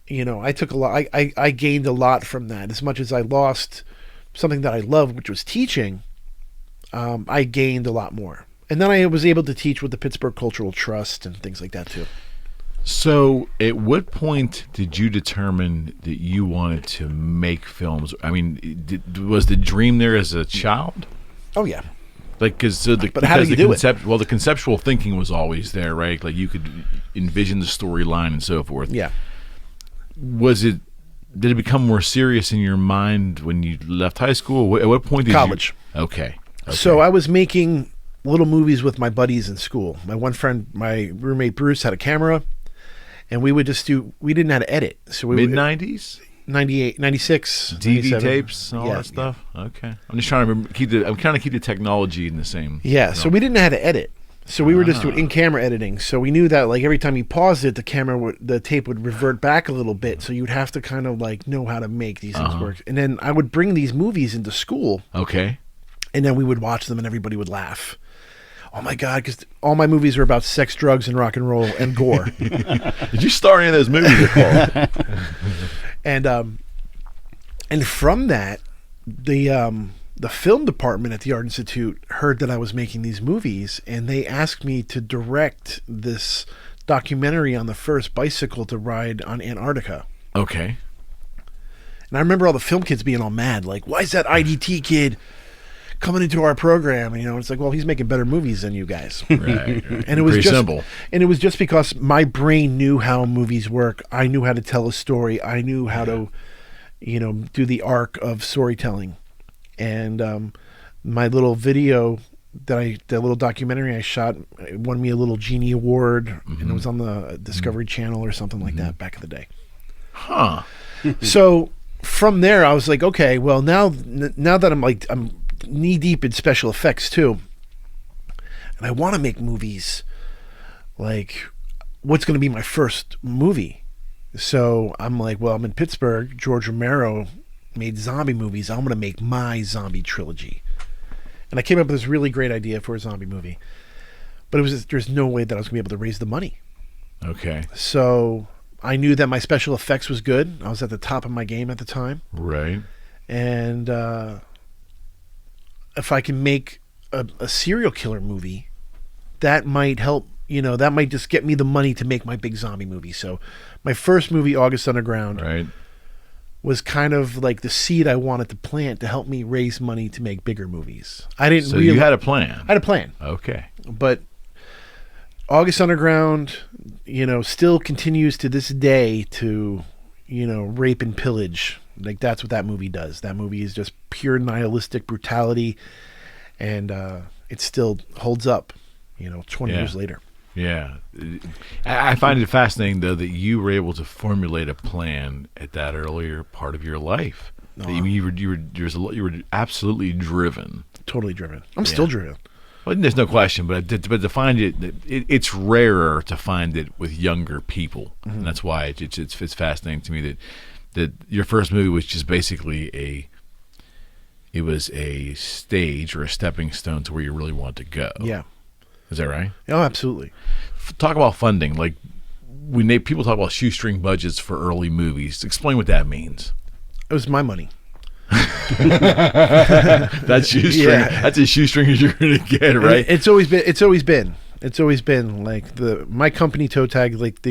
You know, I took a lot. I gained a lot from that. As much as I lost something that I loved, which was teaching, I gained a lot more. And then I was able to teach with the Pittsburgh Cultural Trust and things like that too. So, at what point did you determine that you wanted to make films? I mean, was the dream there as a child? Oh yeah. Like, But how do you do it? Well, the conceptual thinking was always there, right? Like, you could envision the storyline and so forth. Yeah. Did it become more serious in your mind when you left high school? At what point did College. Okay. So I was making little movies with my buddies in school. My one friend, my roommate Bruce, had a camera, and we would just we didn't know how to edit. So we Mid-90s? 98, 96, DV 97. tapes and all that stuff? Okay. I'm just trying to remember, I'm trying to keep the technology in the same. Yeah, so we didn't know how to edit. So we were just doing in-camera editing. So we knew that, like, every time you paused it, the tape would revert back a little bit. So you'd have to kind of like know how to make these things work. And then I would bring these movies into school. Okay. And then we would watch them, and everybody would laugh. Oh my God! Because all my movies were about sex, drugs, and rock and roll and gore. Did you star in any of those movies? And from that, the film department at the Art Institute heard that I was making these movies, and they asked me to direct this documentary on the first bicycle to ride on Antarctica. Okay. And I remember all the film kids being all mad, like, "Why is that IDT kid coming into our program?" You know, it's like, well, he's making better movies than you guys. Right. And it was pretty just simple. And it was just because my brain knew how movies work. I knew how to tell a story. I knew how to, you know, do the arc of storytelling. And my little video that little documentary I shot, it won me a little Genie Award, and it was on the Discovery Channel or something like that back in the day. Huh. So from there, I was like, okay, well now that I'm knee deep in special effects too, and I want to make movies. Like, what's going to be my first movie? So I'm like, well, I'm in Pittsburgh. George Romero made zombie movies. I'm going to make my zombie trilogy. And I came up with this really great idea for a zombie movie. But there's no way that I was going to be able to raise the money. Okay. So I knew that my special effects was good. I was at the top of my game at the time. Right. And if I can make a serial killer movie, that might help. That might just get me the money to make my big zombie movie. So my first movie, August Underground, Right. was kind of like the seed I wanted to plant to help me raise money to make bigger movies. I didn't So really... you had a plan. I had a plan. Okay. But August Underground, still continues to this day to, rape and pillage. Like, that's what that movie does. That movie is just pure nihilistic brutality, and it still holds up, 20 years later. Yeah. I find it fascinating, though, that you were able to formulate a plan at that earlier part of your life. You were absolutely driven. Totally driven. I'm still driven. Well, there's no question, but to find it's rarer to find it with younger people, and that's why it's fascinating to me that your first movie was just basically it was a stage or a stepping stone to where you really want to go. Yeah. Is that right? Oh, absolutely. Talk about funding. Like, people talk about shoestring budgets for early movies. Explain what that means. It was my money. That's shoestring. Yeah. That's as shoestring as you're going to get, right? It's always been like my company toe tag, like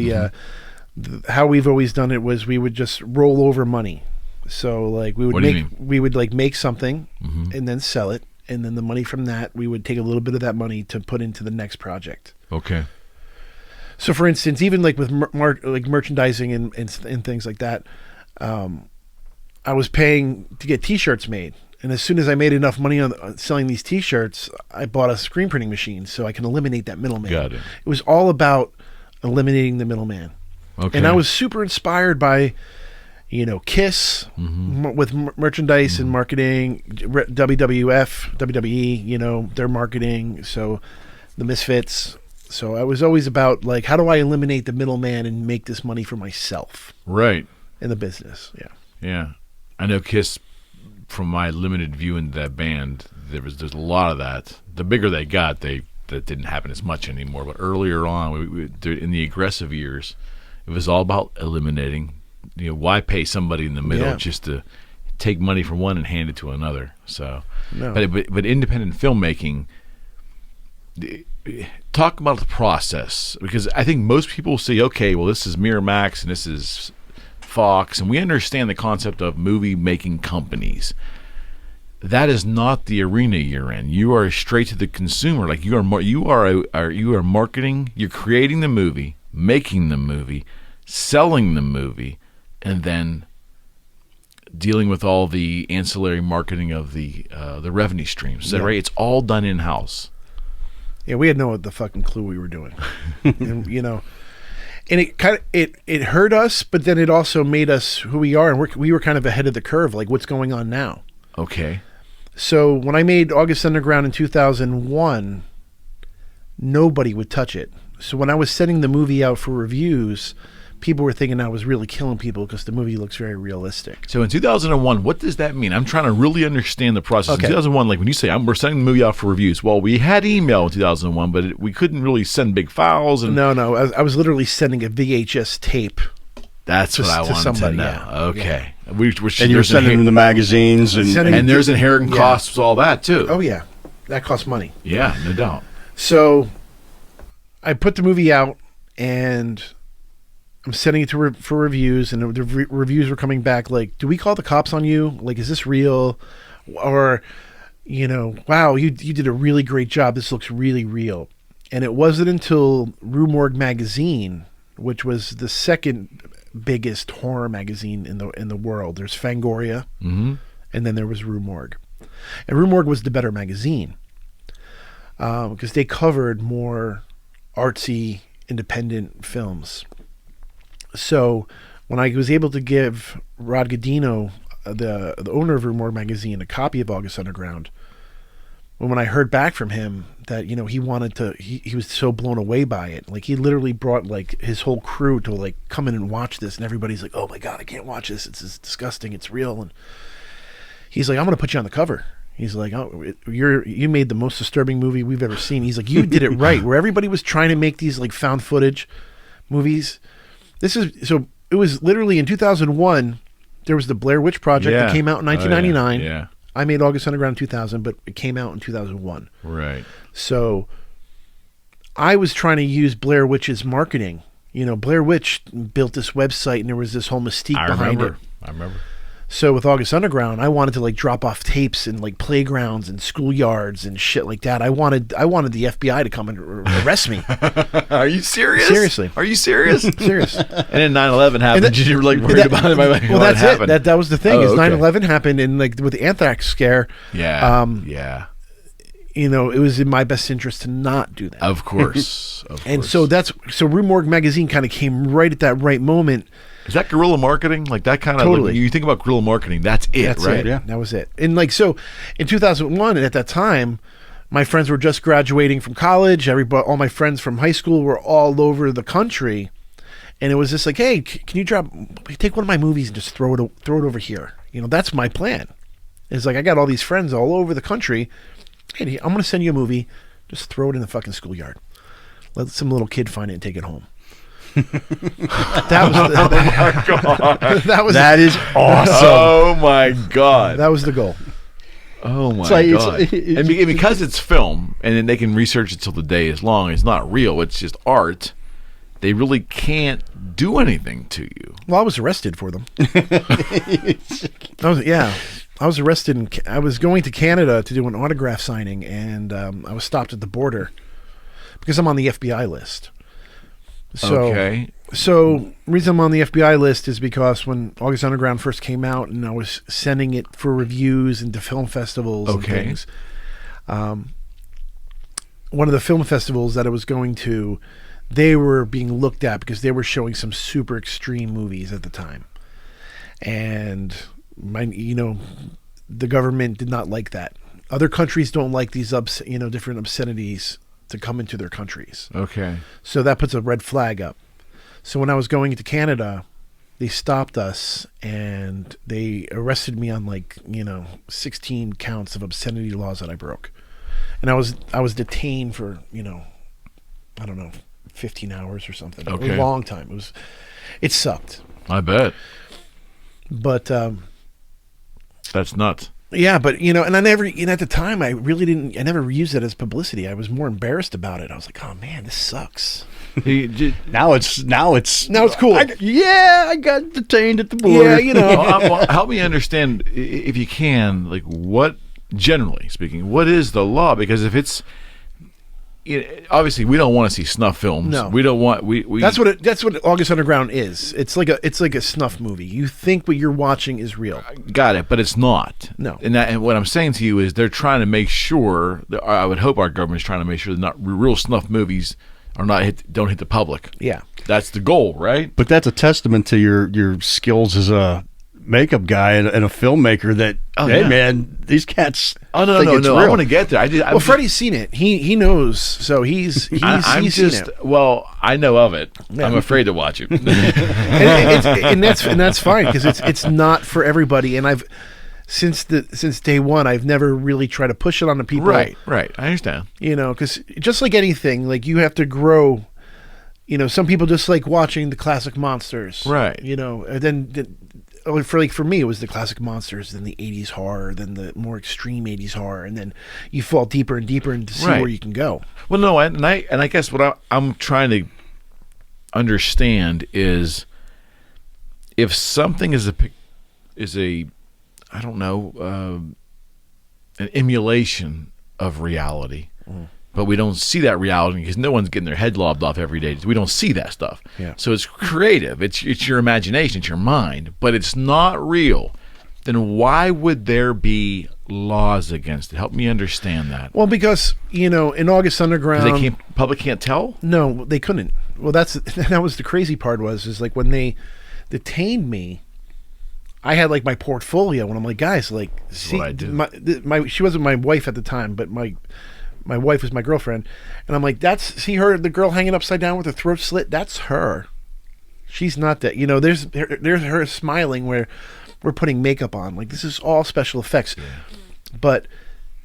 how we've always done it was we would just roll over money. So like we would like make something and then sell it. And then the money from that, we would take a little bit of that money to put into the next project. Okay. So, for instance, even like with like merchandising and things like that, I was paying to get T-shirts made. And as soon as I made enough money on selling these T-shirts, I bought a screen printing machine so I can eliminate that middleman. Got it. It was all about eliminating the middleman. Okay. And I was super inspired by... Kiss with merchandise and marketing, WWF, WWE, their marketing. So the Misfits. So I was always about like, how do I eliminate the middleman and make this money for myself? Right. In the business. Yeah. Yeah. I know Kiss, from my limited view into that band, there's a lot of that. The bigger they got, that didn't happen as much anymore. But earlier on, in the aggressive years, it was all about eliminating. Why pay somebody in the middle just to take money from one and hand it to another? So, No. but independent filmmaking, talk about the process, because I think most people say, okay, well, this is Miramax and this is Fox, and we understand the concept of movie making companies. That is not the arena you're in. You are straight to the consumer. Like you are marketing. You're creating the movie, making the movie, selling the movie, and then dealing with all the ancillary marketing of the revenue streams. Is that right? It's all done in house. Yeah, we had no the fucking clue we were doing, and and it hurt us, but then it also made us who we are, and we were kind of ahead of the curve. Like, what's going on now? Okay. So when I made August Underground in 2001, nobody would touch it. So when I was sending the movie out for reviews, people were thinking I was really killing people because the movie looks very realistic. So in 2001, what does that mean? I'm trying to really understand the process. Okay. In 2001, like when you say we're sending the movie out for reviews, well, we had email in 2001, but we couldn't really send big files. And No, I was literally sending a VHS tape. That's what I wanted somebody, to know. yeah. Okay. And you're sending them the magazines And there's inherent costs, all that too. Oh yeah, that costs money. Yeah, no doubt. So I put the movie out, and I'm sending it for reviews, and the reviews were coming back like, do we call the cops on you? Like, is this real? Or, wow, you did a really great job. This looks really real. And it wasn't until Rue Morgue magazine, which was the second biggest horror magazine in the world. There's Fangoria, and then there was Rue Morgue. And Rue Morgue was the better magazine. because they covered more artsy, independent films. So when I was able to give Rod Godino, the owner of Rue Morgue magazine, a copy of August Underground, when I heard back from him that, you know, he wanted to, he was so blown away by it. Like, he literally brought like his whole crew to like come in and watch this, and everybody's like, oh my God, I can't watch this. It's disgusting. It's real. And he's like, I'm going to put you on the cover. He's like, oh, you made the most disturbing movie we've ever seen. He's like, you did it right. Where everybody was trying to make these like found footage movies. So it was literally in 2001, there was the Blair Witch Project that came out in 1999. Yeah. I made August Underground in 2000, but it came out in 2001. Right. So I was trying to use Blair Witch's marketing. You know, Blair Witch built this website, and there was this whole mystique behind it. I remember. So with August Underground, I wanted to like drop off tapes in like playgrounds and schoolyards and shit like that. I wanted the FBI to come and arrest me. Are you serious? Seriously. Are you serious? Serious. And then 9/11 happened. You were like worried about it. Well, that's happened? it. That was the thing. Oh, Is okay. 9/11 happened, and like with the anthrax scare. Yeah. Yeah. You know, it was in my best interest to not do that. Of course. And so Rue Morgue magazine kind of came right at that right moment. Is that guerrilla marketing? Like that kind of Totally. like, you think about guerrilla marketing, that's it, That's right? it. Yeah, that was it. And like, so in 2001, and at that time, my friends were just graduating from college. All my friends from high school were all over the country, and it was just like, hey, can you take one of my movies and just throw it over here? You know, that's my plan. It's like, I got all these friends all over the country. Hey, I'm going to send you a movie. Just throw it in the fucking schoolyard. Let some little kid find it and take it home. That is awesome. Oh my God. That was the goal. Oh my God. And because it's film, and then they can research it till the day is long, it's not real, it's just art, they really can't do anything to you. Well, I was arrested for them. I was arrested. I was going to Canada to do an autograph signing, and I was stopped at the border because I'm on the FBI list. So the reason I'm on the FBI list is because when August Underground first came out, and I was sending it for reviews and to film festivals and things, one of the film festivals that I was going to, they were being looked at because they were showing some super extreme movies at the time, and the government did not like that. Other countries don't like these different obscenities to come into their countries. Okay. So that puts a red flag up. So when I was going to Canada, they stopped us and they arrested me on 16 counts of obscenity laws that I broke. And I was detained for, 15 hours or something. Okay. It was a long time. It sucked. I bet. But that's nuts. Yeah, but and I never, at the time, I never used it as publicity. I was more embarrassed about it. I was like, oh man, this sucks. Now it's cool. I got detained at the border. Yeah, Help me understand, if you can, like, what, generally speaking, what is the law? Because if it's, obviously we don't want to see snuff films. No, we don't want. That's what August Underground is. It's like a snuff movie. You think what you're watching is real. Got it, but it's not. No. And what I'm saying to you is they're trying to make sure. I would hope our government's trying to make sure that not real snuff movies don't hit the public. Yeah, that's the goal, right? But that's a testament to your skills as a makeup guy and a filmmaker. That man, these cats. Oh no, real. I want to get there. Freddie's seen it. He knows. So he's seen it. Well, I know of it. Yeah. I'm afraid to watch it. and that's fine because it's not for everybody. And I've since day one, I've never really tried to push it on the people. Right. I understand. Because just like anything, like you have to grow. Some people just like watching the classic monsters. Right. And then for me, it was the classic monsters, then the 80s horror, then the more extreme 80s horror, and then you fall deeper and deeper to see where you can go. Well, no, and I guess what I'm trying to understand is if something is a I don't know, an emulation of reality, but we don't see that reality because no one's getting their head lobbed off every day. We don't see that stuff. Yeah. So it's creative. It's your imagination. It's your mind, but it's not real. Then why would there be laws against it? Help me understand that. Well, because in August Underground, Because public can't tell. no, they couldn't. Well, that was the crazy part is like when they detained me, I had like my portfolio, and I'm like, guys, like, see, what I do. she wasn't my wife at the time, but my wife was my girlfriend, and I'm like, see her, the girl hanging upside down with her throat slit, that's her. She's not that. There's her smiling where we're putting makeup on. Like, this is all special effects. Yeah. But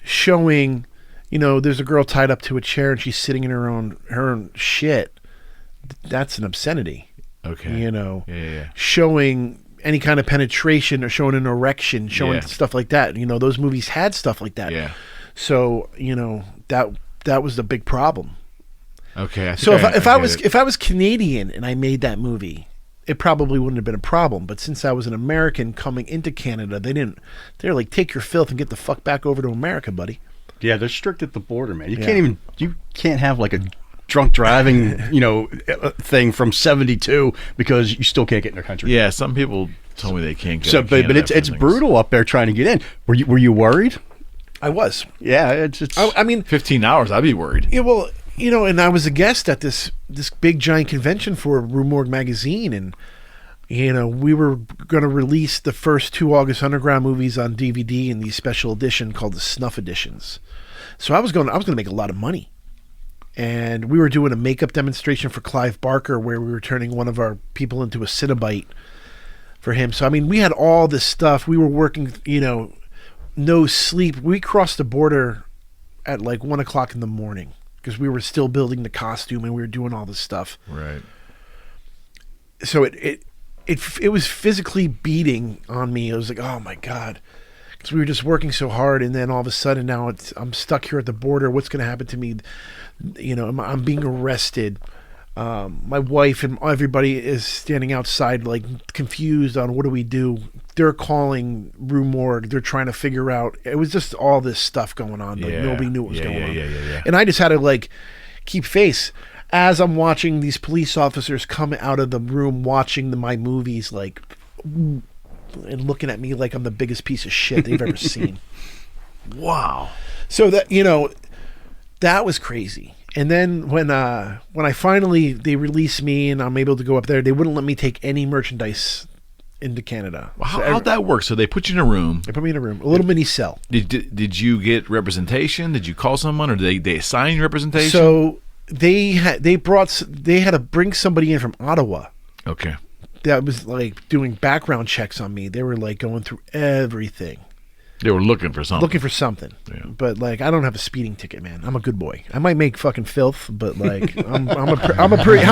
showing, there's a girl tied up to a chair and she's sitting in her own shit. That's an obscenity. Okay. Yeah. Showing any kind of penetration or showing an erection, showing stuff like that. Those movies had stuff like that. Yeah. So, that was the big problem. Okay. So if I was Canadian and I made that movie, it probably wouldn't have been a problem. But since I was an American coming into Canada, they're like, take your filth and get the fuck back over to America, buddy. Yeah, they're strict at the border, man. You can't have like a drunk driving, thing from 72 because you still can't get in their country. Yeah, some people told me they can't get. So, but it's brutal up there trying to get in. Were you worried? I was. Yeah, it's. I mean, 15 hours, I'd be worried. Yeah, well, and I was a guest at this big giant convention for Rue Morgue magazine, and we were going to release the first 2 August Underground movies on DVD in these special edition called the Snuff Editions. So I was going to make a lot of money. And we were doing a makeup demonstration for Clive Barker where we were turning one of our people into a Cenobite for him. So, I mean, we had all this stuff. We were working, no sleep. We crossed the border at like 1 o'clock in the morning because we were still building the costume and we were doing all this stuff. Right. So it was physically beating on me. I was like, oh my God. Because we were just working so hard, and then all of a sudden now I'm stuck here at the border. What's going to happen to me? I'm being arrested. My wife and everybody is standing outside, like, confused on what do we do. They're calling Rue Morgue. They're trying to figure out. It was just all this stuff going on. Like, nobody knew what was going on. Yeah. And I just had to, like, keep face. As I'm watching these police officers come out of the room watching my movies, like, and looking at me like I'm the biggest piece of shit they've ever seen. Wow. So that, that was crazy. And then when I finally, they released me and I'm able to go up there, they wouldn't let me take any merchandise into Canada. Well, how'd that work? So they put you in a room. They put me in a room, a little mini cell. Did you get representation? Did you call someone, or did they assign representation? So they had to bring somebody in from Ottawa. Okay. That was like doing background checks on me. They were like going through everything. They were looking for something. Yeah. But like, I don't have a speeding ticket, man. I'm a good boy. I might make fucking filth, but like, I'm a pretty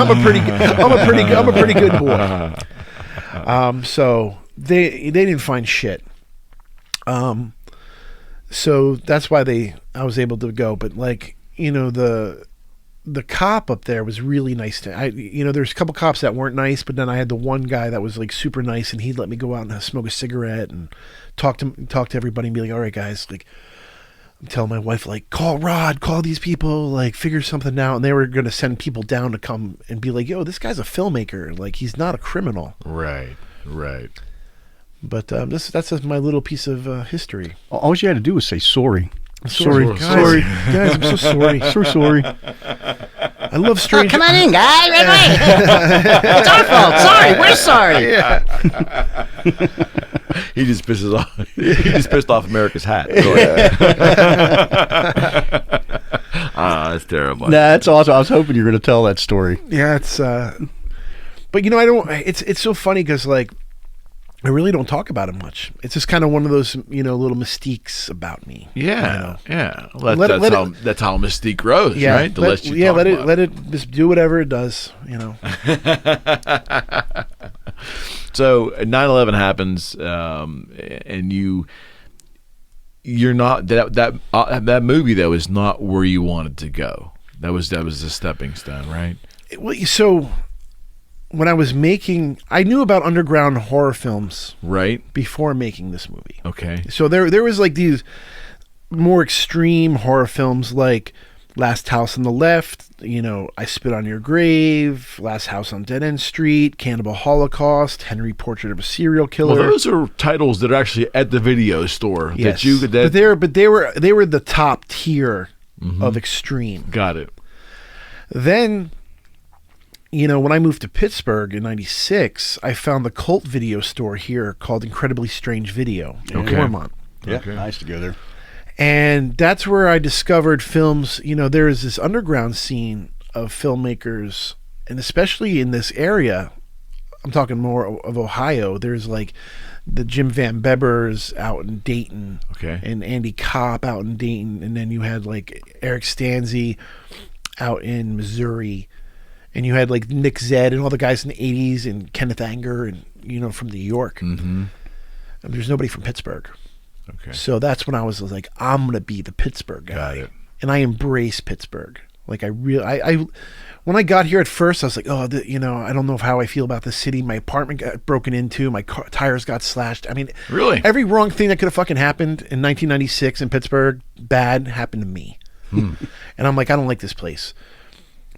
good boy. So they didn't find shit. So that's why I was able to go. But like, the cop up there was really nice there's a couple cops that weren't nice, but then I had the one guy that was like super nice, and he'd let me go out and smoke a cigarette and talk to everybody and be like, all right guys, like, I'm telling my wife, like, call Rod, call these people, like, figure something out. And they were going to send people down to come and be like, yo, this guy's a filmmaker, like, he's not a criminal. Right. But that's just my little piece of history. All you had to do was say sorry. Sorry, guys, I'm so sorry. So sorry. I love strange. Come on in, guys. Right away. It's our fault. Sorry, we're sorry. Yeah. He just pisses off. He just pissed off America's hat. Go ahead. That's terrible. Nah, that's awesome. I was hoping you were going to tell that story. Yeah, it's. But I don't. It's so funny because like, I really don't talk about it much. It's just kind of one of those, little mystiques about me. Yeah, yeah. Well, that's how mystique grows, right? The less you talk about let it just do whatever it does, So 9/11 happens, and you're not that movie though is not where you wanted to go. That was a stepping stone, right? So when I was I knew about underground horror films right before making this movie. Okay. So there was like these more extreme horror films like Last House on the Left, I Spit on Your Grave, Last House on Dead End Street, Cannibal Holocaust, Henry Portrait of a Serial Killer. Well, those are titles that are actually at the video store. Yes. That but they were the top tier of extreme. Got it. Then, when I moved to Pittsburgh in '96, I found the cult video store here called Incredibly Strange Video in Dormont. Yeah, Okay. I used to go there. And that's where I discovered films. There is this underground scene of filmmakers, and especially in this area, I'm talking more of Ohio. There's like the Jim Van Bebbers out in Dayton, and Andy Kopp out in Dayton, and then you had like Eric Stanzi out in Missouri, and you had like Nick Zed and all the guys in the '80s, and Kenneth Anger, and from New York. Mm-hmm. And there's nobody from Pittsburgh. Okay. So that's when I was like, I'm gonna be the Pittsburgh guy. Got it. And I embrace Pittsburgh. Like I when I got here at first, I was like, I don't know how I feel about the city. My apartment got broken into. My tires got slashed. I mean, really, every wrong thing that could have fucking happened in 1996 in Pittsburgh, bad, happened to me. And I'm like, I don't like this place.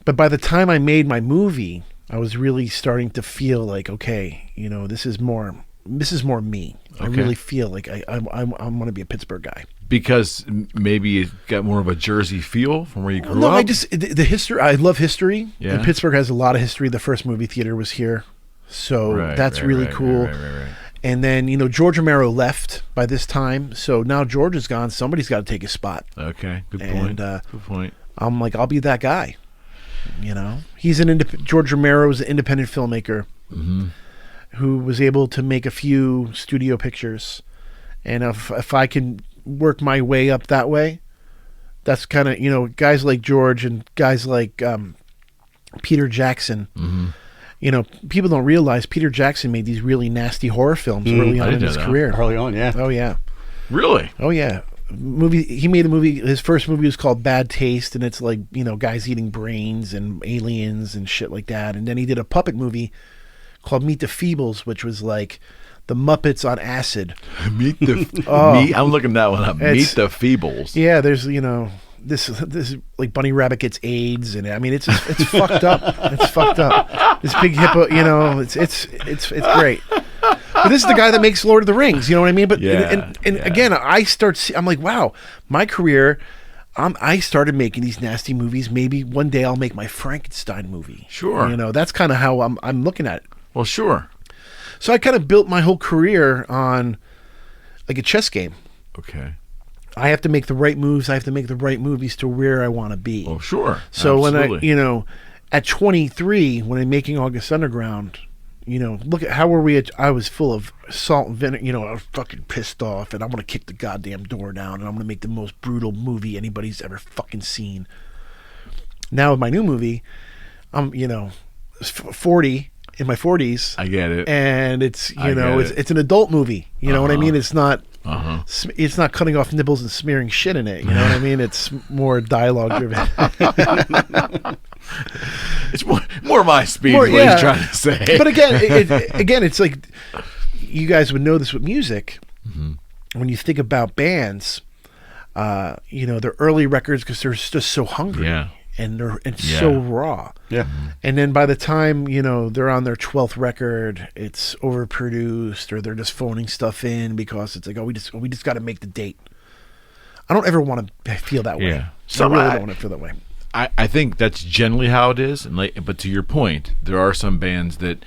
But by the time I made my movie, I was really starting to feel like, okay, this is more me. I really feel like I'm going to be a Pittsburgh guy. Because maybe you got more of a Jersey feel from where you grew up? No, the history, I love history. Yeah. And Pittsburgh has a lot of history. The first movie theater was here. So that's really cool. Right. And then, George Romero left by this time. So now George is gone. Somebody's got to take his spot. Okay, good point. Good point. I'm like, I'll be that guy. He's George Romero is an independent filmmaker. Mm-hmm. Who was able to make a few studio pictures, and if I can work my way up that way, that's kind of guys like George and guys like Peter Jackson. Mm-hmm. People don't realize Peter Jackson made these really nasty horror films early on in his career. Early on, yeah. Oh yeah. Really? Oh yeah. He made a movie. His first movie was called Bad Taste, and it's like guys eating brains and aliens and shit like that. And then he did a puppet movie called Meet the Feebles, which was like the Muppets on acid. I'm looking that one up. Meet the Feebles. Yeah, there's this like bunny rabbit gets AIDS, and I mean it's fucked up. It's fucked up. This big hippo, it's great. But this is the guy that makes Lord of the Rings. You know what I mean? But again, I'm like, wow, my career. I started making these nasty movies. Maybe one day I'll make my Frankenstein movie. Sure. That's kind of how I'm looking at it. Well, sure. So I kind of built my whole career on like a chess game. Okay. I have to make the right moves. I have to make the right movies to where I want to be. Oh, sure. So absolutely. when I, at 23, when I'm making August Underground, look at how were we? I was full of salt and vinegar. I was fucking pissed off, and I'm gonna kick the goddamn door down, and I'm gonna make the most brutal movie anybody's ever fucking seen. Now with my new movie, I'm 40 in my 40s. I get it, and it's it's an adult movie. You know what I mean? It's not. It's not cutting off nipples and smearing shit in it. You know what I mean? It's more dialogue driven. It's more my speed. What he's trying to say. But again, it's like you guys would know this with music. Mm-hmm. When you think about bands, their early records because they're just so hungry. Yeah. And so raw. Yeah. And then by the time, they're on their 12th record, it's overproduced or they're just phoning stuff in because it's like, we just got to make the date. I don't ever want to feel that way. Yeah. I really don't want to feel that way. I think that's generally how it is. But to your point, there are some bands that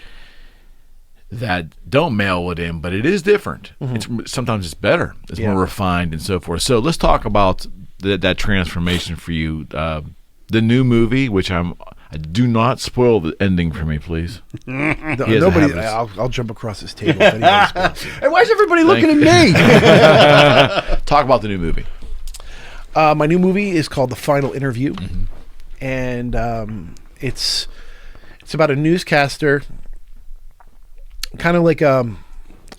don't mail it in, but it is different. Mm-hmm. Sometimes it's better. It's more refined and so forth. So let's talk about that transformation for you. The new movie, which I do not spoil the ending for me, please. Nobody. I'll jump across this table. If anybody spoils it. Hey, why is everybody looking at me? Talk about the new movie. My new movie is called The Final Interview, and it's about a newscaster, kind of like a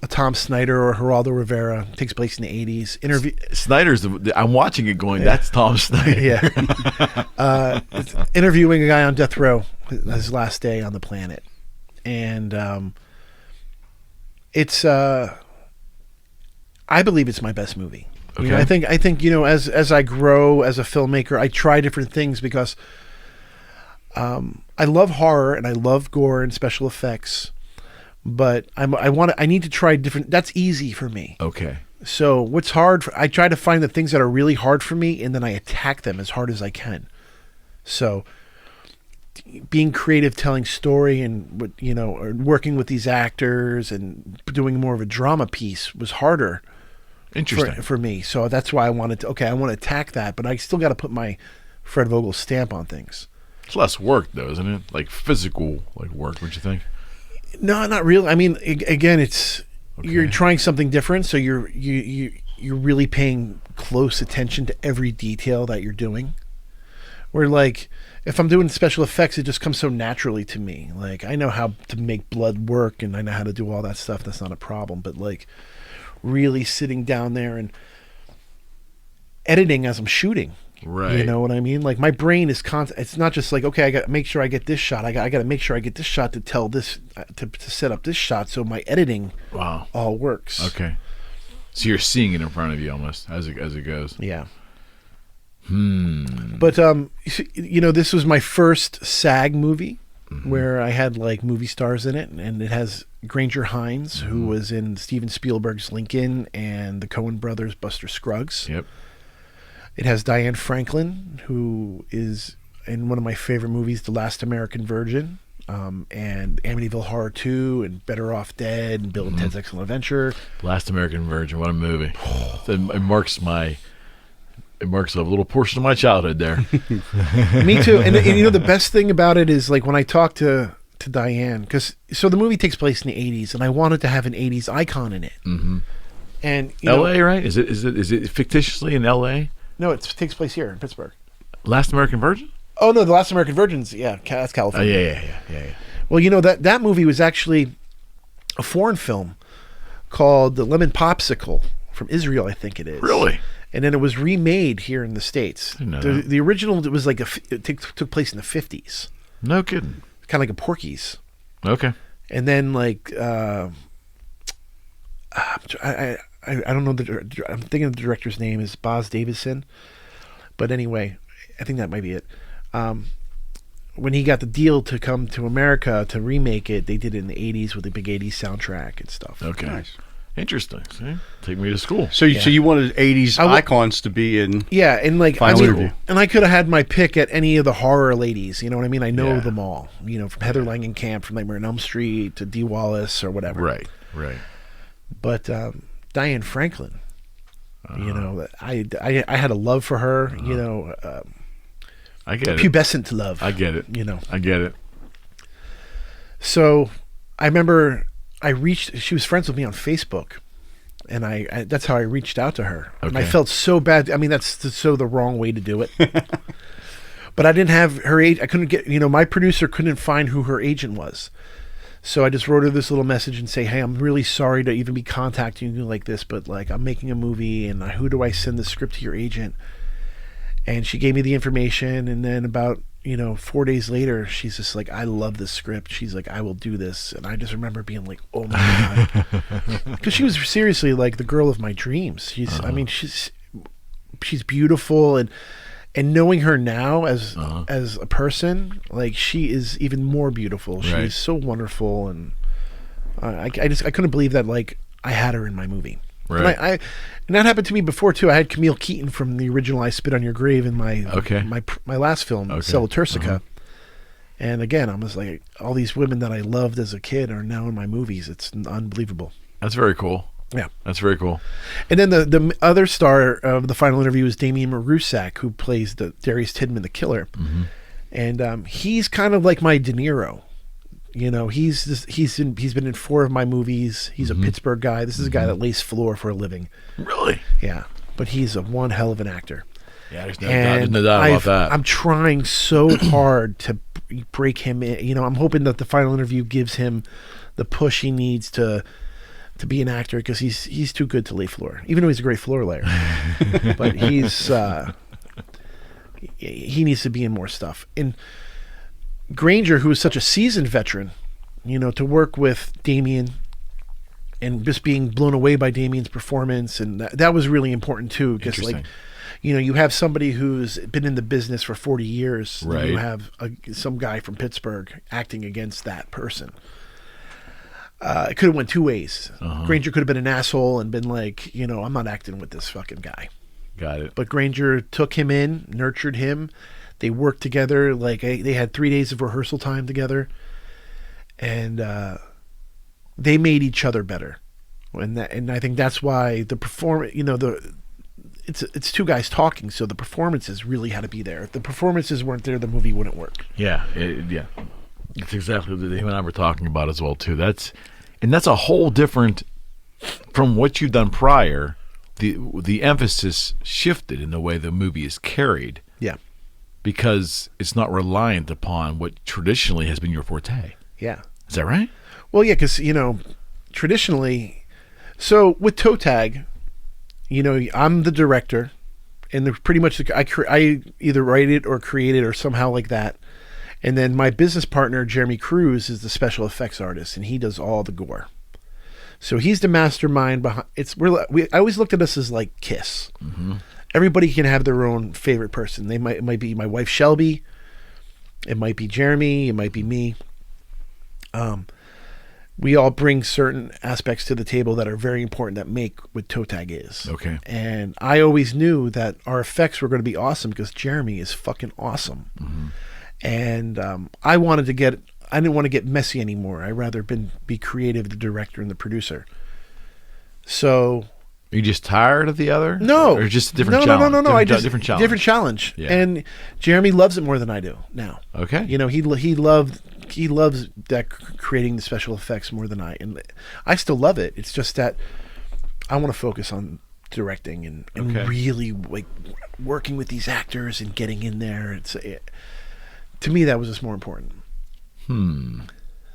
Tom Snyder or Geraldo Rivera. It takes place in the 80s. Snyder's I'm watching it going, that's Tom Snyder. Yeah. Interviewing a guy on death row, his last day on the planet. And it's I believe it's my best movie. You know, I think as I grow as a filmmaker, I try different things because I love horror and I love gore and special effects, but I need to try different. That's easy for me. Okay. So what's hard? I try to find the things that are really hard for me, and then I attack them as hard as I can. So being creative, telling story, and or working with these actors and doing more of a drama piece was harder. Interesting for me. So that's why I want to attack that, but I still got to put my Fred Vogel stamp on things. It's less work, though, isn't it? Like physical, work. What you think? No, not really. I mean, again, it's you're trying something different, so you're really paying close attention to every detail that you're doing. Where if I'm doing special effects, it just comes so naturally to me. Like I know how to make blood work, and I know how to do all that stuff. That's not a problem. But really sitting down there and editing as I'm shooting. Right. You know what I mean? Like my brain is constant. It's not just okay, I got to make sure I get this shot. I got to make sure I get this shot to tell this to set up this shot. So my editing all works. Okay. So you're seeing it in front of you almost as it goes. Yeah. But this was my first SAG movie where I had movie stars in it, and it has Granger Hines, who was in Steven Spielberg's Lincoln and the Coen brothers' Buster Scruggs. Yep. It has Diane Franklin, who is in one of my favorite movies, The Last American Virgin, and Amityville Horror 2, and Better Off Dead, and Bill and Ted's Excellent Adventure. Last American Virgin, what a movie! It marks a little portion of my childhood there. Me too. And the best thing about it is when I talk to Diane, so the movie takes place in the 80s, and I wanted to have an 80s icon in it. Mm-hmm. And L.A., right? Is it fictitiously in L.A.? No, it takes place here in Pittsburgh. Last American Virgin? Oh no, The Last American Virgin's that's California. Oh, yeah. Well, that movie was actually a foreign film called The Lemon Popsicle from Israel, I think it is. Really? And then it was remade here in the States. The original, it was it took place in the 50s. No kidding. Kind of like a Porky's. Okay. And then I don't know I'm thinking the director's name is Boz Davidson, but anyway, I think that might be it. When he got the deal to come to America to remake it, they did it in the 80s with a big 80s soundtrack and stuff. Okay. Nice. Interesting. See? Take me to school. So you wanted 80s icons to be in Final Interview. And I could have had my pick at any of the horror ladies, you know what I mean? I know them all, from Heather Langenkamp from Nightmare on Elm Street to Dee Wallace or whatever. Right. But Diane Franklin, I had a love for her, I get it. Pubescent love. I get it. I get it. So I remember she was friends with me on Facebook, and I that's how I reached out to her. Okay. And I felt so bad. I mean, that's so the wrong way to do it. But I didn't have her age. I couldn't get, my producer couldn't find who her agent was. So I just wrote her this little message and say, hey, I'm really sorry to even be contacting you like this, but I'm making a movie, and who do I send the script to your agent? And she gave me the information, and then about 4 days later, she's just I love this script. She's I will do this. And I just remember being oh my God. Because she was seriously the girl of my dreams. She's, I mean, she's beautiful, and knowing her now as a person, she is even more beautiful. Right. She's so wonderful, and I couldn't believe that I had her in my movie. Right. And that happened to me before too. I had Camille Keaton from the original I Spit on Your Grave in my last film, Cella Turcica. And again, I was all these women that I loved as a kid are now in my movies. It's unbelievable. That's very cool. Yeah, that's very cool. And then the other star of the Final Interview is Damien Marusak, who plays Darius Tidman, the killer. Mm-hmm. And he's kind of like my De Niro. He's been in 4 of my movies. He's a Pittsburgh guy. This is a guy that lays floor for a living. Really? Yeah, but he's one hell of an actor. Yeah, there's no doubt about that. I'm trying so hard to break him in. I'm hoping that the Final Interview gives him the push he needs to be an actor, because he's too good to lay floor, even though he's a great floor layer. But he needs to be in more stuff. And Granger, who is such a seasoned veteran, to work with Damien and just being blown away by Damien's performance, and that was really important too. Just like, Interesting. you have somebody who's been in the business for 40 years. Right. And you have some guy from Pittsburgh acting against that person. It could have went two ways. Granger could have been an asshole and been like, I'm not acting with this fucking guy. Got it. But Granger took him in, nurtured him. They worked together. Like they had 3 days of rehearsal time together, and they made each other better. And I think that's why the it's two guys talking, so the performances really had to be there. If the performances weren't there, the movie wouldn't work. Yeah, yeah. That's exactly what him and I were talking about as well too. That's a whole different from what you've done prior. The emphasis shifted in the way the movie is carried. Yeah. Because it's not reliant upon what traditionally has been your forte. Yeah. Is that right? Well, yeah, because, traditionally, so with Toe Tag, I'm the director, and pretty much I either write it or create it or somehow like that. And then my business partner, Jeremy Cruz, is the special effects artist, and he does all the gore. So he's the mastermind behind I always looked at us as like Kiss. Mm-hmm. Everybody can have their own favorite person. It might be my wife Shelby, it might be Jeremy, it might be me. We all bring certain aspects to the table that are very important that make what Toe Tag is. Okay. And I always knew that our effects were going to be awesome because Jeremy is fucking awesome. Mm-hmm. And I didn't want to get messy anymore. I'd rather be creative, the director and the producer. So, are you just tired of the other? No, or just a different challenge? No. Different challenge. Different challenge. Yeah. And Jeremy loves it more than I do now. Okay. He loves that creating the special effects more than I, and I still love it. It's just that I want to focus on directing and really like working with these actors and getting in there. To me, that was just more important.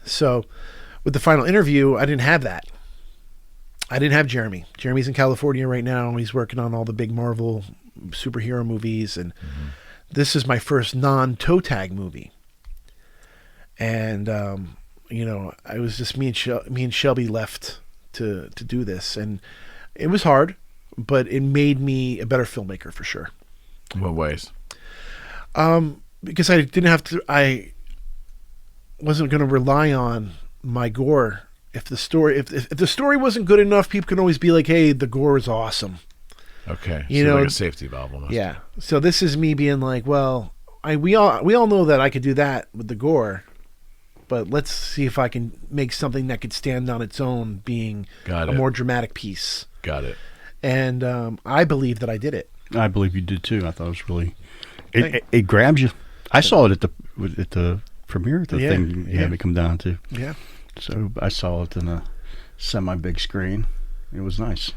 So with the final interview, I didn't have that. I didn't have Jeremy. Jeremy's in California right now. He's working on all the big Marvel superhero movies, and this is my first non-Toe Tag movie. And I was just me and Shelby left to do this, and it was hard, but it made me a better filmmaker for sure. In what ways? Because I wasn't going to rely on my gore. If the story wasn't good enough, people can always be like, "Hey, the gore is awesome." Okay, like a safety valve almost. Yeah. So this is me being like, well, we all know that I could do that with the gore, but let's see if I can make something that could stand on its own, being a more dramatic piece. Got it. And I believe that I did it. I believe you did too. I thought it was really. It grabs you. I saw it at the premiere, thing you had me come down to. Yeah. So I saw it in a semi-big screen. It was nice.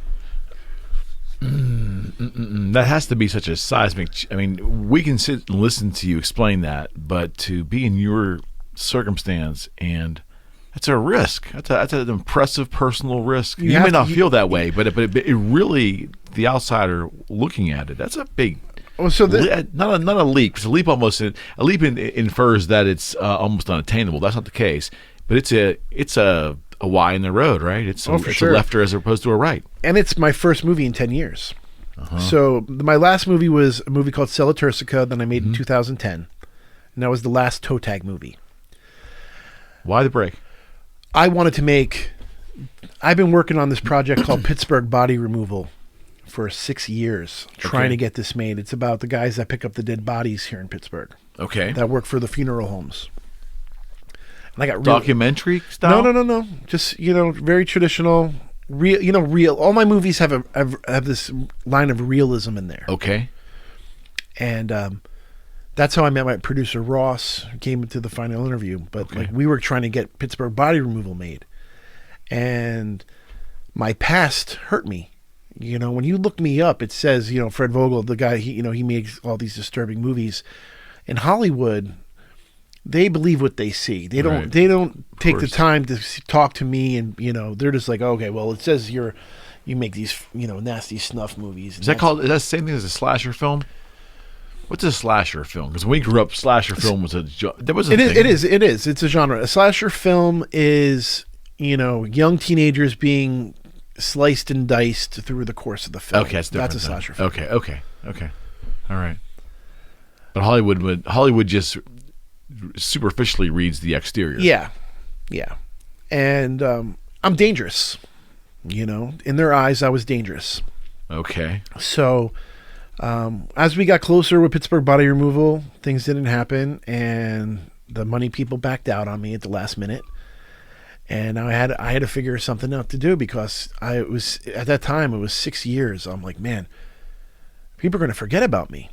That has to be such a seismic. I mean, we can sit and listen to you explain that, but to be in your circumstance, and that's a risk. That's an impressive personal risk. You may not feel that way, but it really, the outsider looking at it, that's a big. Well, so not a leap. Because a leap infers that it's almost unattainable. That's not the case. But it's a Y in the road, right? It's a lefter as opposed to a right. And it's my first movie in 10 years. So my last movie was a movie called Cella Turcica that I made in 2010. And that was the last Toe Tag movie. Why the break? I've been working on this project called Pittsburgh Body Removal for 6 years, trying to get this made. It's about the guys that pick up the dead bodies here in Pittsburgh. Okay. That work for the funeral homes. And I got documentary style? No. Just, very traditional, real. All my movies have this line of realism in there. Okay. And that's how I met my producer Ross, who came into the final interview. But we were trying to get Pittsburgh Body Removal made. And my past hurt me. When you look me up, it says, Fred Vogel, the guy, he makes all these disturbing movies. In Hollywood, they believe what they see. They don't take the time to talk to me, and they're just like, okay, well, it says you make these nasty snuff movies. Is that the same thing as a slasher film? What's a slasher film? Because when we grew up, slasher film was a thing. It is. It's a genre. A slasher film is young teenagers being sliced and diced through the course of the film. Okay, that's a slasher film. Okay. All right. But Hollywood just superficially reads the exterior. Yeah. And I'm dangerous. In their eyes, I was dangerous. Okay. So, as we got closer with Pittsburgh Body Removal, things didn't happen, and the money people backed out on me at the last minute. And I had to figure something out to do, because at that time it was 6 years. I'm like, man, people are going to forget about me,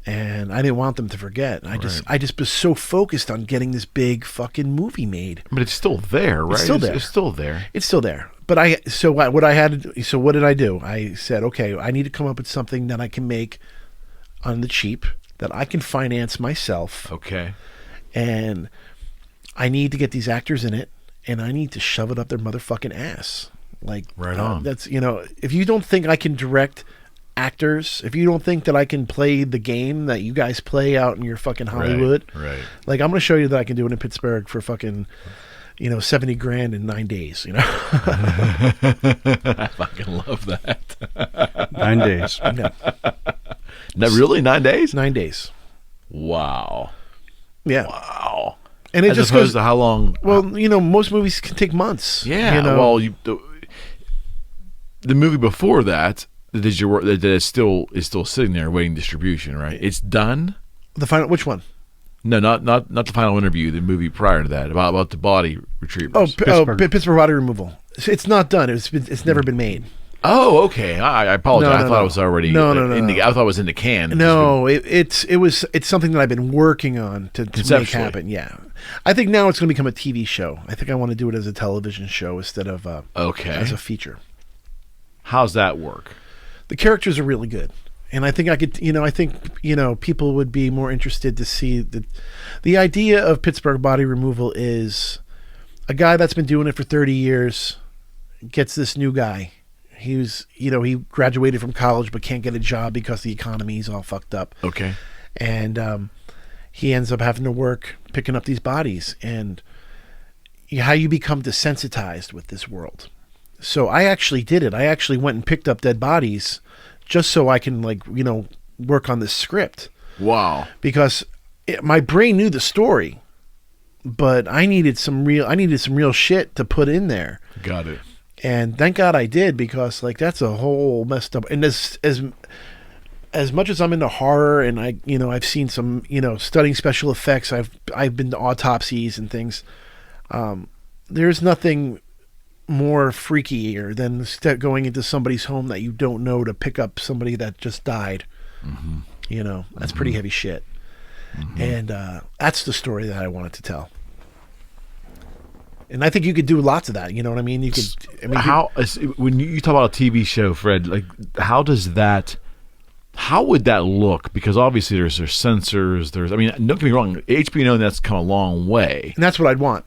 and I didn't want them to forget. I just was so focused on getting this big fucking movie made. But it's still there, right? It's still there. It's still there. It's still there. But so what did I do? I said, okay, I need to come up with something that I can make on the cheap, that I can finance myself. Okay. And I need to get these actors in it, and I need to shove it up their motherfucking ass. Like, right on. That's, if you don't think I can direct actors, if you don't think that I can play the game that you guys play out in your fucking Hollywood, right. Like, I'm going to show you that I can do it in Pittsburgh for fucking, $70,000 in 9 days, I fucking love that. 9 days. Yeah. No, really? 9 days? 9 days. Wow. Yeah. Wow. And it As just opposed goes to how long? Well, most movies can take months. Yeah. Well, the movie before that, that is still sitting there waiting distribution, right? It's done. The final, which one? No, not the final interview. The movie prior to that about the body retrievers. Pittsburgh Body Removal. It's not done. It's never been made. Oh, okay. I apologize. No, I thought it was already. No. I thought it was in the can. No, it's something that I've been working on to make happen. Yeah, I think now it's going to become a TV show. I think I want to do it as a television show instead of as a feature. How's that work? The characters are really good, and I think I could. I think people would be more interested to see the idea of Pittsburgh Body Removal is a guy that's been doing it for 30 years gets this new guy. He graduated from college but can't get a job because the economy is all fucked up. Okay. And he ends up having to work picking up these bodies, and how you become desensitized with this world. So I actually did it. I actually went and picked up dead bodies just so I can work on this script. Wow. Because my brain knew the story, but I needed some real shit to put in there. Got it. And thank God I did, because that's a whole messed up. And as much as I'm into horror, and I've seen some studying special effects, I've been to autopsies and things. There's nothing more freakier than going into somebody's home that you don't know to pick up somebody that just died. Mm-hmm. That's pretty heavy shit. Mm-hmm. And that's the story that I wanted to tell. And I think you could do lots of that. You know what I mean? When you talk about a TV show, Fred, like how would that look? Because obviously there's censors. Don't get me wrong, HBO that's come a long way. And that's what I'd want.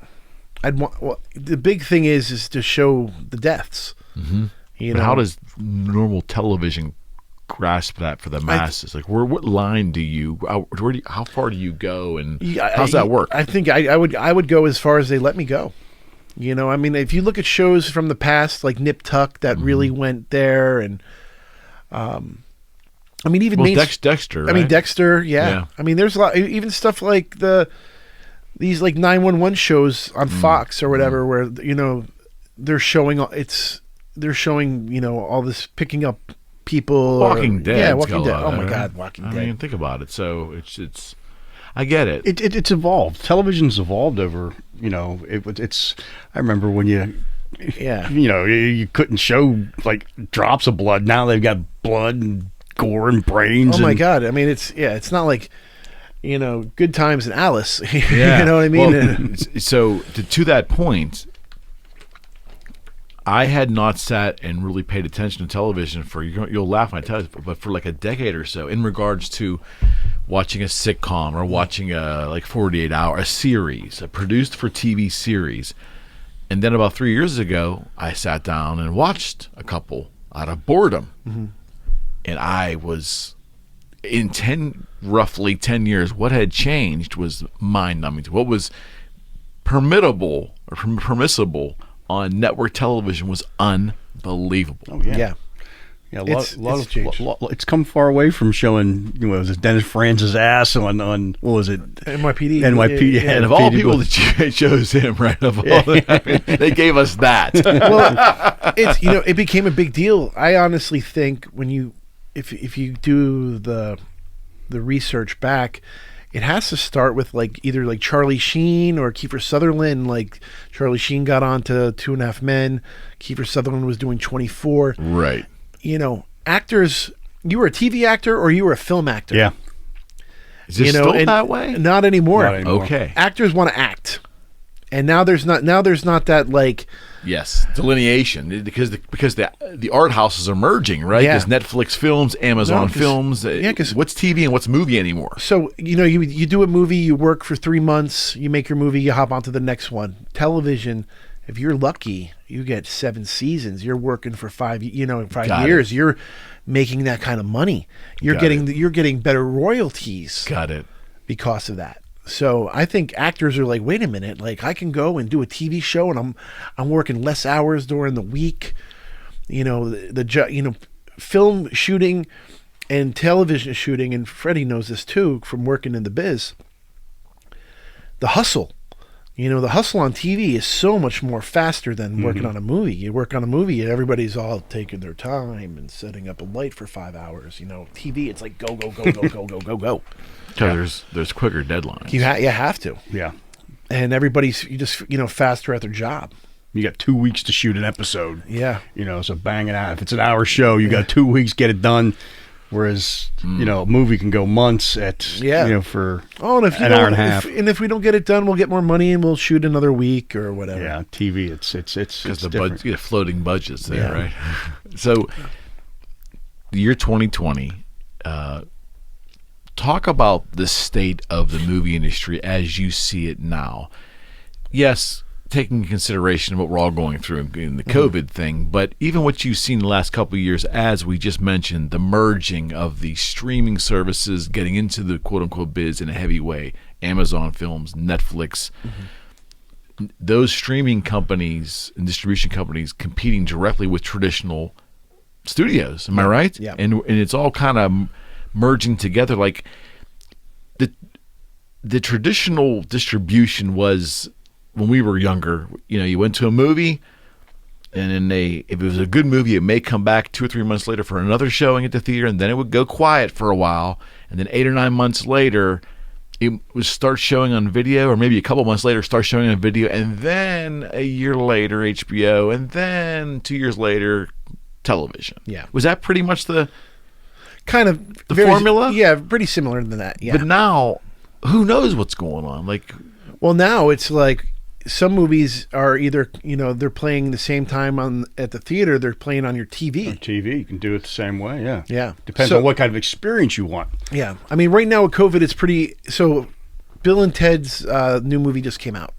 The big thing is to show the deaths. Mm-hmm. But how does normal television grasp that for the masses? What line do you? How far do you go? And how's that work? I think I would go as far as they let me go. If you look at shows from the past like Nip Tuck that really went there, and even Dexter. Right? Dexter, yeah. There's a lot, even stuff like these like 911 shows on Fox or whatever, where they're showing all this picking up people. Walking Dead. Yeah, Walking Dead. Oh my God, Walking Dead. Think about it. So it's. I get it. It's evolved. Television's evolved over. It's. I remember when you couldn't show like drops of blood. Now they've got blood and gore and brains. Oh my God. It's not like Good Times and Alice. Yeah. You know what I mean? Well, so to that point, I had not sat and really paid attention to television for, you'll laugh when I tell you, but for like a decade or so, in regards to watching a sitcom or watching a 48 hour, a series, a produced for TV series. And then about 3 years ago, I sat down and watched a couple out of boredom. Mm-hmm. And I was, in roughly 10 years, what had changed was mind-numbing. What was permissible on network television was unbelievable. Oh yeah. Yeah. Yeah, It's changed. it's come far away from showing, was it Dennis Franz's ass on what was it? NYPD. NYPD. Yeah. And of all people that you chose him, right? Of all, I mean, they gave us that. Well, it's it became a big deal. I honestly think if you do the research back, it has to start with either Charlie Sheen or Kiefer Sutherland. Like Charlie Sheen got on to 2.5 Men. Kiefer Sutherland was doing 24. Right. Actors, you were a TV actor or you were a film actor. Yeah. Is it still that way? Not anymore. Not anymore. Okay. Actors want to act. And now there's not that Yes, delineation because the art houses are merging, right? Yeah. Because Netflix films, Amazon films. Yeah, 'cause what's TV and what's movie anymore? So, you do a movie, you work for 3 months, you make your movie, you hop onto the next one. Television, if you're lucky, you get 7 seasons. You're working for 5 Got years. it. You're making that kind of money. You're getting better royalties Got it. because of that. So I think actors are like, wait a minute, I can go and do a TV show and I'm working less hours during the week. Film shooting and television shooting, and Freddie knows this too from working in the biz. The hustle. The hustle on TV is so much more faster than working on a movie. You work on a movie, everybody's all taking their time and setting up a light for 5 hours. TV, it's like go, go, go, go, go, go, go, go. Because there's quicker deadlines. You have to. Yeah. And everybody's faster at their job. You got 2 weeks to shoot an episode. Yeah. So bang it out. If it's an hour show, you got 2 weeks, get it done. Whereas, a movie can go months at, for and if an hour and a half. If we don't get it done, we'll get more money and we'll shoot another week or whatever. Yeah, TV, it's because the different. you get floating budgets there, right? So, the year 2020. Talk about the state of the movie industry as you see it now. Yes, taking into consideration what we're all going through in the COVID thing, but even what you've seen the last couple of years, as we just mentioned, the merging of the streaming services, getting into the quote-unquote biz in a heavy way, Amazon Films, Netflix, those streaming companies and distribution companies competing directly with traditional studios. Am I right? Yeah. And it's all kind of merging together. Like the traditional distribution was when we were younger. You went to a movie, and then if it was a good movie, it may come back 2 or 3 months later for another showing at the theater, and then it would go quiet for a while, and then 8 or 9 months later, it would start showing on video, or maybe a couple months later, start showing on video, and then a year later, HBO, and then 2 years later, television. Yeah. Was that pretty much the Kind of formula? Yeah, pretty similar than that. Yeah. But now, who knows what's going on? Well, now it's like some movies are either they're playing the same time at the theater, they're playing on your TV. On TV, you can do it the same way. Yeah. Yeah. Depends on what kind of experience you want. Yeah. I mean, right now with COVID, it's pretty. So, Bill and Ted's new movie just came out.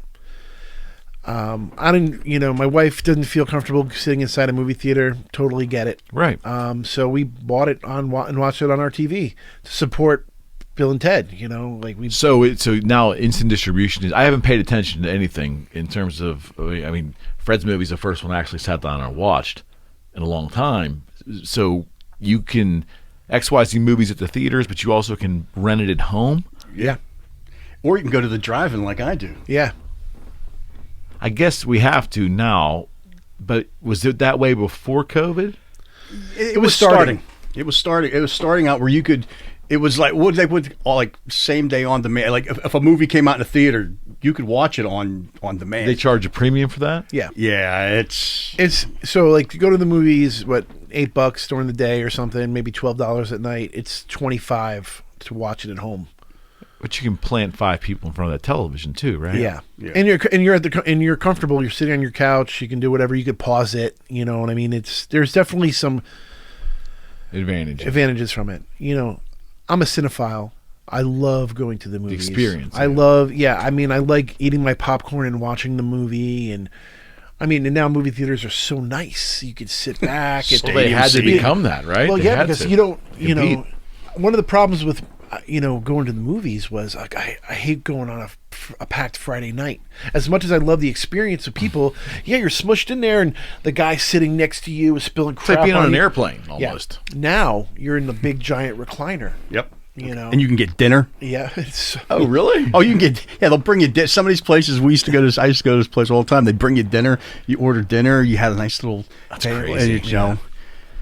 I didn't. My wife didn't feel comfortable sitting inside a movie theater. Totally get it. Right. So we bought it and watched it on our TV to support Bill and Ted. So now instant distribution is. I haven't paid attention to anything in terms of. I mean, Fred's movie is the first one I actually sat down and watched in a long time. So you can XYZ movies at the theaters, but you also can rent it at home. Yeah. Or you can go to the drive-in like I do. Yeah. I guess we have to now, but was it that way before COVID? It was starting. It was starting out where you could. It was like what they would like same day on demand. Like if a movie came out in the theater, you could watch it on demand. They charge a premium for that? Yeah. Yeah, it's so like to go to the movies, $8 during the day or something, maybe $12 at night. It's $25 to watch it at home. But you can plant 5 people in front of that television too, right? Yeah. And you're comfortable. You're sitting on your couch. You can do whatever. You could pause it. You know what I mean? There's definitely some advantages from it. I'm a cinephile. I love going to the movies. The experience. I like eating my popcorn and watching the movie, and now movie theaters are so nice. You could sit back. Well, they had to become that, right? Well, They yeah, had because to compete. one of the problems with going to the movies was like I hate going on a a packed Friday night. As much as I love the experience of people, yeah, you're smushed in there, and the guy sitting next to you is spilling It's crap like being on an you. airplane almost. Yeah. Now you're in the big giant recliner. Yep. You know, And you can get dinner. yeah, it's Oh, really? Oh, you can get, yeah, they'll bring you some of these places I used to go to this place all the time. They bring you dinner. You order dinner. You have a nice little table, crazy. and you know.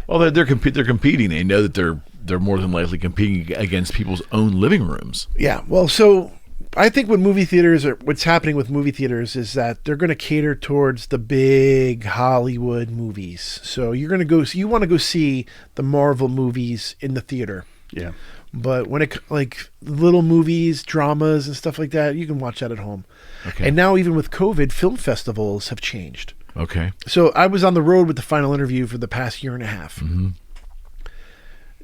Well, they're competing. They know that they're more than likely competing against people's own living rooms. yeah. Well, so I think what's happening with movie theaters is that they're going to cater towards the big Hollywood movies. So you want to go see the Marvel movies in the theater. Yeah. But when it like little movies, dramas, and stuff like that, you can watch that at home. Okay. And now, even with COVID, film festivals have changed. Okay. So I was on the road with the Final Interview for the past year and a half. Mm-hmm.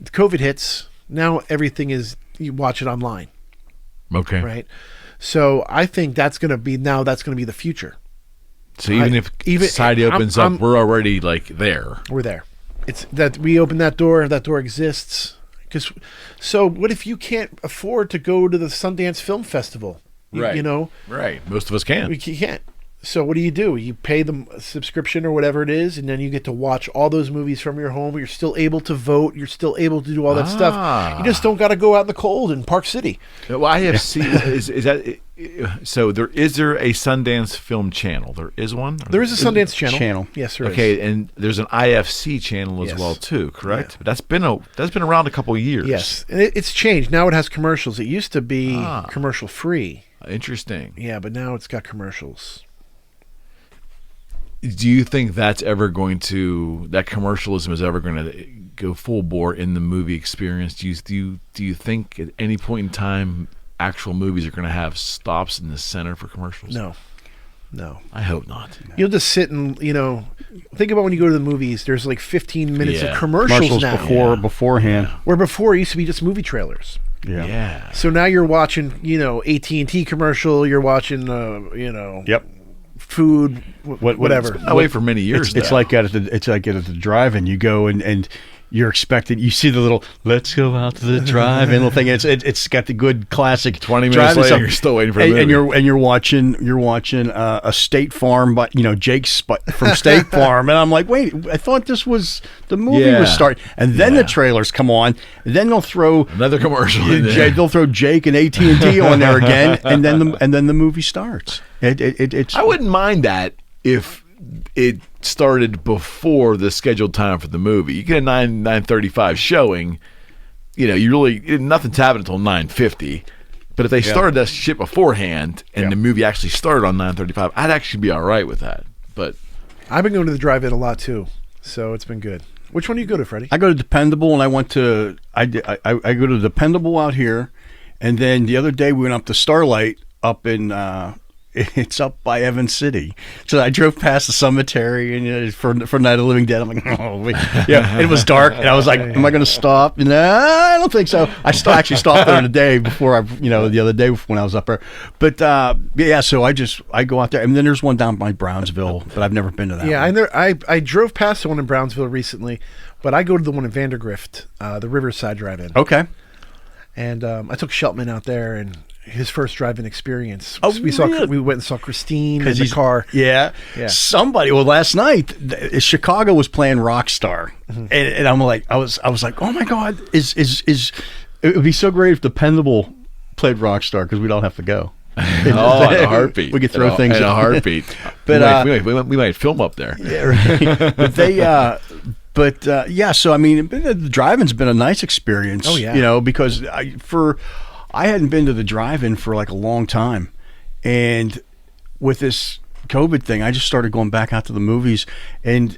COVID hits. Now everything is, you watch it online, Okay. right? So I think that's going to be the future. So even society opens up, we're already like there. We're there. It's that we open that door exists. So what if you can't afford to go to the Sundance Film Festival? You know, Right. Most of us can. you can't. So what do? You pay the subscription or whatever it is, and then you get to watch all those movies from your home. You're still able to vote. You're still able to do all that stuff. You just don't got to go out in the cold in Park City. Well, IFC is that. So is there a Sundance Film Channel? There is one. There is a Sundance channel. Yes, there is. Okay, and there's an IFC channel as Yes. well too, correct? Yeah. But that's been around a couple of years. Yes, and it's changed. Now it has commercials. It used to be commercial free. Interesting. Yeah, but now it's got commercials. Do you think that commercialism is ever going to go full bore in the movie experience? Do you think at any point in time actual movies are going to have stops in the center for commercials? No. I hope not. You'll just sit and, think about when you go to the movies, there's like 15 minutes of commercials now. beforehand. Where before it used to be just movie trailers. Yeah. So now you're watching, AT&T commercial, you're watching, Yep. food, whatever. That way for many years. It's like at the drive-in. You go and you're expected. You see the little "Let's go out to the drive-in" little thing. It's got the good classic 20 minutes later, you're still waiting for the movie. and you're watching a State Farm, but Jake's from State Farm, and I'm like, wait, I thought this was the movie was starting, and then the trailers come on, and then they'll throw another commercial. They'll throw Jake and AT&T on there again, and then the movie starts. It's I wouldn't mind that if it started before the scheduled time for the movie. You get a 9:35 showing, nothing's happening until 9:50. But if they started that shit beforehand and the movie actually started on 9:35, I'd actually be all right with that. But I've been going to the drive-in a lot too, so it's been good. Which one do you go to, Freddie? I go to Dependable, and I went to I go to Dependable out here, and then the other day we went up to Starlight up in it's up by Evans City. So I drove past the cemetery and for Night of the Living Dead. I'm like, oh, wait. Yeah, it was dark, and I was like, am I going to stop? And I don't think so. I actually stopped there today before the other day when I was up there. But so I go out there, and then there's one down by Brownsville, but I've never been to that. Yeah, one. I drove past the one in Brownsville recently, but I go to the one in Vandergrift, the Riverside Drive-In. Okay. And I took Sheltman out there, and his first drive-in experience. Oh, We went and saw Christine in the car. Yeah. Somebody. Well, last night Chicago was playing Rockstar, and I'm like, I was like, oh my God, is it would be so great if Dependable played Rockstar because we don't have to go. in a heartbeat. We could throw things in in a heartbeat. But we might film up there. Yeah, right. But they. So I mean, the drive-in's been a nice experience. Oh yeah. Because I hadn't been to the drive-in for like a long time, and with this COVID thing, I just started going back out to the movies, and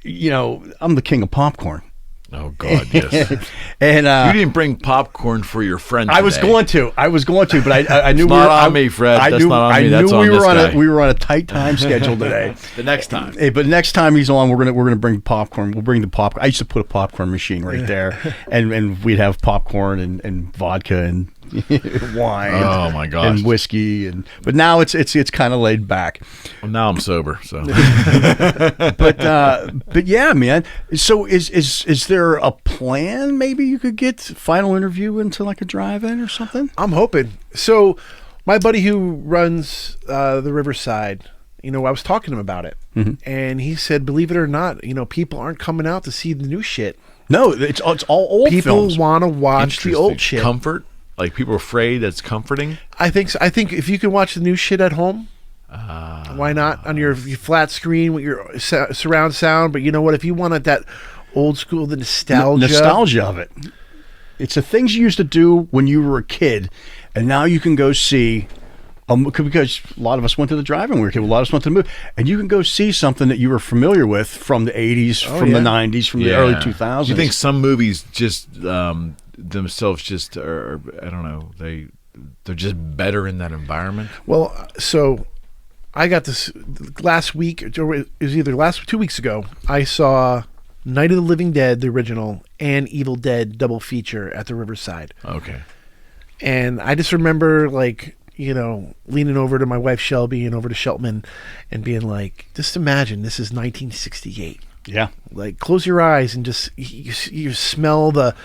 I'm the king of popcorn. Oh God, yes. And you didn't bring popcorn for your friend today. I was going to, but I knew it's we not were on me, Fred. That's not on me. That's on this guy. We were on a tight time schedule today. The next time. But next time he's on, we're gonna bring popcorn. We'll bring the popcorn. I used to put a popcorn machine right there, and we'd have popcorn and vodka and wine. Oh my gosh. And whiskey but now it's kind of laid back. Well, now I'm sober, so. But yeah, man. So is there a plan? Maybe you could get Final Interview into like a drive-in or something. I'm hoping. So My buddy who runs the Riverside, I was talking to him about it, and he said, believe it or not, people aren't coming out to see the new shit. No, it's all old People films. want to watch the old shit. Comfort? Like people are afraid that's comforting? I think so. I think if you can watch the new shit at home, why not on your flat screen with your surround sound? But you know what? If you wanted that old school, the nostalgia of it. It's the things you used to do when you were a kid, and now you can go see. Because a lot of us went to the drive-in when we were kids. A lot of us went to the movie, and you can go see something that you were familiar with from the 80s, from the 90s, from the early 2000s. Do you think some movies just themselves just are, I don't know, they're just better in that environment? Well, so I got this last week, or it was either 2 weeks ago, I saw Night of the Living Dead, the original, and Evil Dead double feature at the Riverside. Okay. And I just remember, leaning over to my wife Shelby and over to Sheltman and being like, just imagine this is 1968. Yeah. Like, close your eyes and just you smell the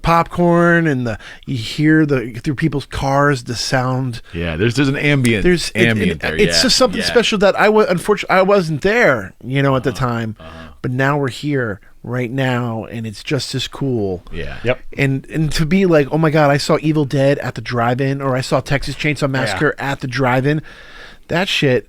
popcorn and you hear through people's cars the sound. Yeah, there's an ambient. There's ambient there. It's just something special that unfortunately I wasn't there, at the time. But now we're here right now, and it's just as cool. Yeah. Yep. And to be like, oh my God, I saw Evil Dead at the drive-in, or I saw Texas Chainsaw Massacre at the drive-in. That shit,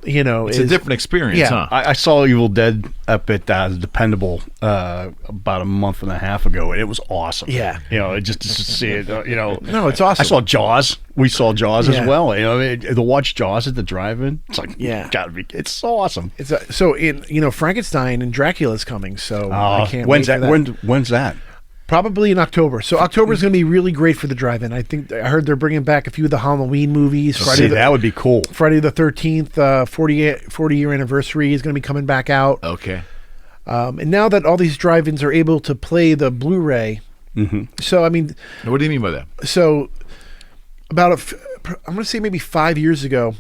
it's a different experience, huh? I saw Evil Dead up at Dependable about a month and a half ago, and it was awesome. Yeah. Just to see it, No, it's awesome. I saw Jaws. We saw Jaws as well. To watch Jaws at the drive-in, it's like, it's so awesome. It's so in Frankenstein and Dracula is coming, so I can't wait for that. When's that? Probably in October. So October is going to be really great for the drive-in. I heard they're bringing back a few of the Halloween movies. That would be cool. Friday the 13th, 40-year anniversary is going to be coming back out. Okay. And now that all these drive-ins are able to play the Blu-ray, so I mean, what do you mean by that? So about I'm going to say maybe 5 years ago,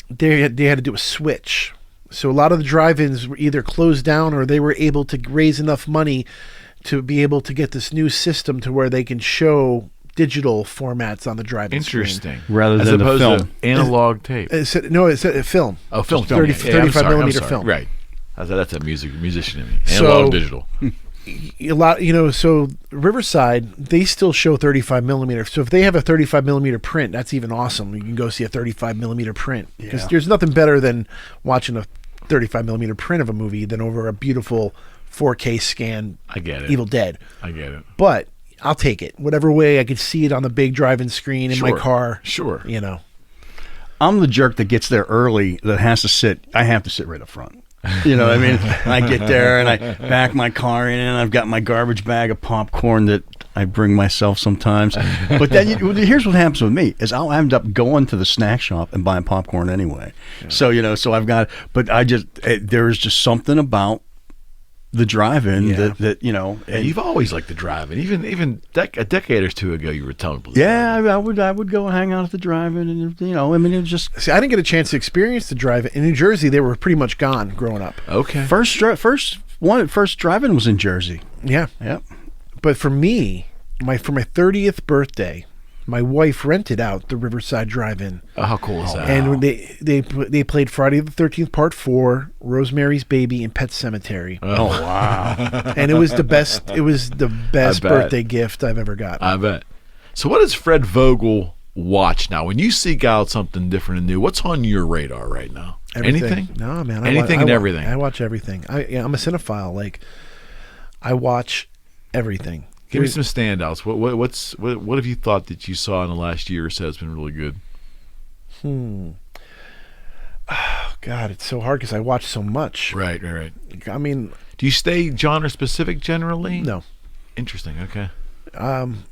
they had to do a switch. So a lot of the drive-ins were either closed down or they were able to raise enough money to be able to get this new system to where they can show digital formats on the drive-in Interesting. screen. Rather As than the opposed film. to analog tape. It's a film. Oh, film. 35 millimeter film. Right. That's a musician in me. Analog, digital. A lot, so Riverside, they still show 35 millimeter. So if they have a 35 millimeter print, that's even awesome. You can go see a 35 millimeter print because there's nothing better than watching a 35 millimeter print of a movie than over a beautiful 4K scan. I get it. Evil Dead. I get it. But I'll take it. Whatever way I could see it on the big drive-in screen in my car. Sure. I'm the jerk that gets there early that has to sit. I have to sit right up front. You know what I mean? I get there and I back my car in and I've got my garbage bag of popcorn that I bring myself sometimes. But then here's what happens with me is I'll end up going to the snack shop and buying popcorn anyway. Yeah. So I've got, but there's just something about the drive-in that and you've always liked the drive-in. Even a decade or two ago, you were telling me. Yeah, I would go and hang out at the drive-in, and it was just. See, I didn't get a chance to experience the drive-in in New Jersey. They were pretty much gone growing up. Okay. First drive-in was in Jersey. Yeah. Yep. But for me, for my 30th birthday, my wife rented out the Riverside Drive-In. Oh, how cool is that? And they played Friday the 13th Part 4, Rosemary's Baby, and Pet Sematary. Oh wow! And it was the best. It was the best birthday gift I've ever got. I bet. So, what does Fred Vogel watch now? When you seek out something different and new, what's on your radar right now? Everything. Anything? No, man. Anything and everything. I watch everything. I'm a cinephile. Like, I watch everything. Give me some standouts. What have you thought that you saw in the last year or so has been really good? Oh, God, it's so hard because I watch so much. Right. I mean, do you stay genre specific generally? No. Interesting. Okay. One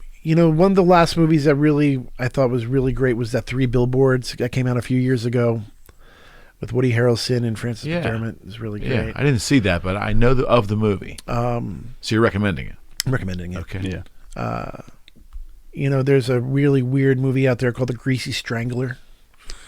of the last movies that I thought was really great was that 3 Billboards that came out a few years ago with Woody Harrelson and Frances McDormand. It was really great. Yeah, I didn't see that, but I know of the movie. So you're recommending it? I'm recommending it. Okay. Yeah. There's a really weird movie out there called The Greasy Strangler.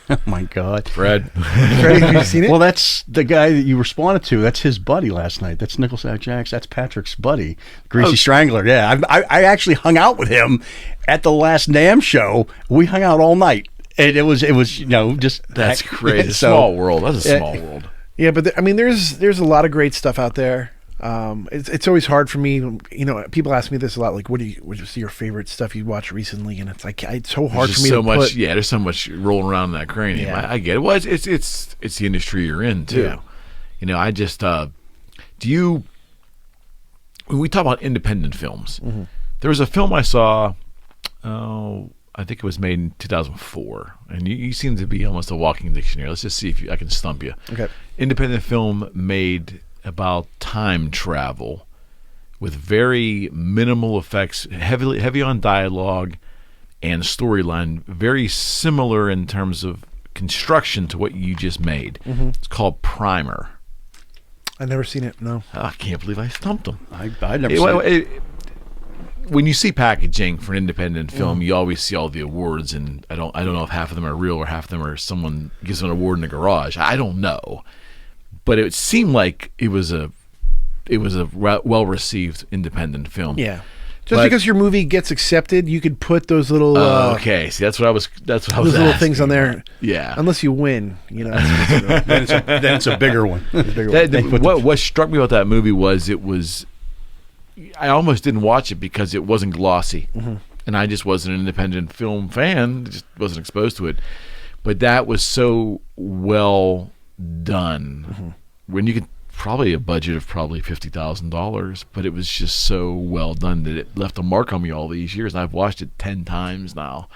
Oh my God, Fred. Freddie, have you seen it? Well, that's the guy that you responded to. That's his buddy last night. That's Nicholas Jacks. That's Patrick's buddy, Greasy Strangler. Yeah, I actually hung out with him at the last NAMM show. We hung out all night, and it was just That's crazy. So, Small world. That's a small world. Yeah, but there's a lot of great stuff out there. It's always hard for me. People ask me this a lot. Like, what's your favorite stuff you watched recently? And it's like it's so hard There's for me so to much. put. Yeah, there's so much rolling around in that cranium. Yeah. I get it. Well, it's the industry you're in too. Yeah. I just do you. When we talk about independent films, there was a film I saw. I think it was made in 2004, and you seem to be almost a walking dictionary. Let's just see if I can stump you. Okay. Independent film made about time travel with very minimal effects, heavy on dialogue and storyline, very similar in terms of construction to what you just made. It's called Primer. I've never seen it. No. I can't believe I stumped him. I never seen it. When you see packaging for an independent film, you always see all the awards, and I don't know if half of them are real or half of them are someone gives an award in a garage. I don't know, but it seemed like it was a well received independent film. Yeah. Just because your movie gets accepted, you could put those little okay. See, that's what I was. Those little things on there. Yeah. Unless you win, Then it's a bigger one. What struck me about that movie was I almost didn't watch it because it wasn't glossy, and I just wasn't an independent film fan. Just wasn't exposed to it. But that was so well done. When you could probably a budget of probably $50,000, but it was just so well done that it left a mark on me all these years. And I've watched it 10 times now.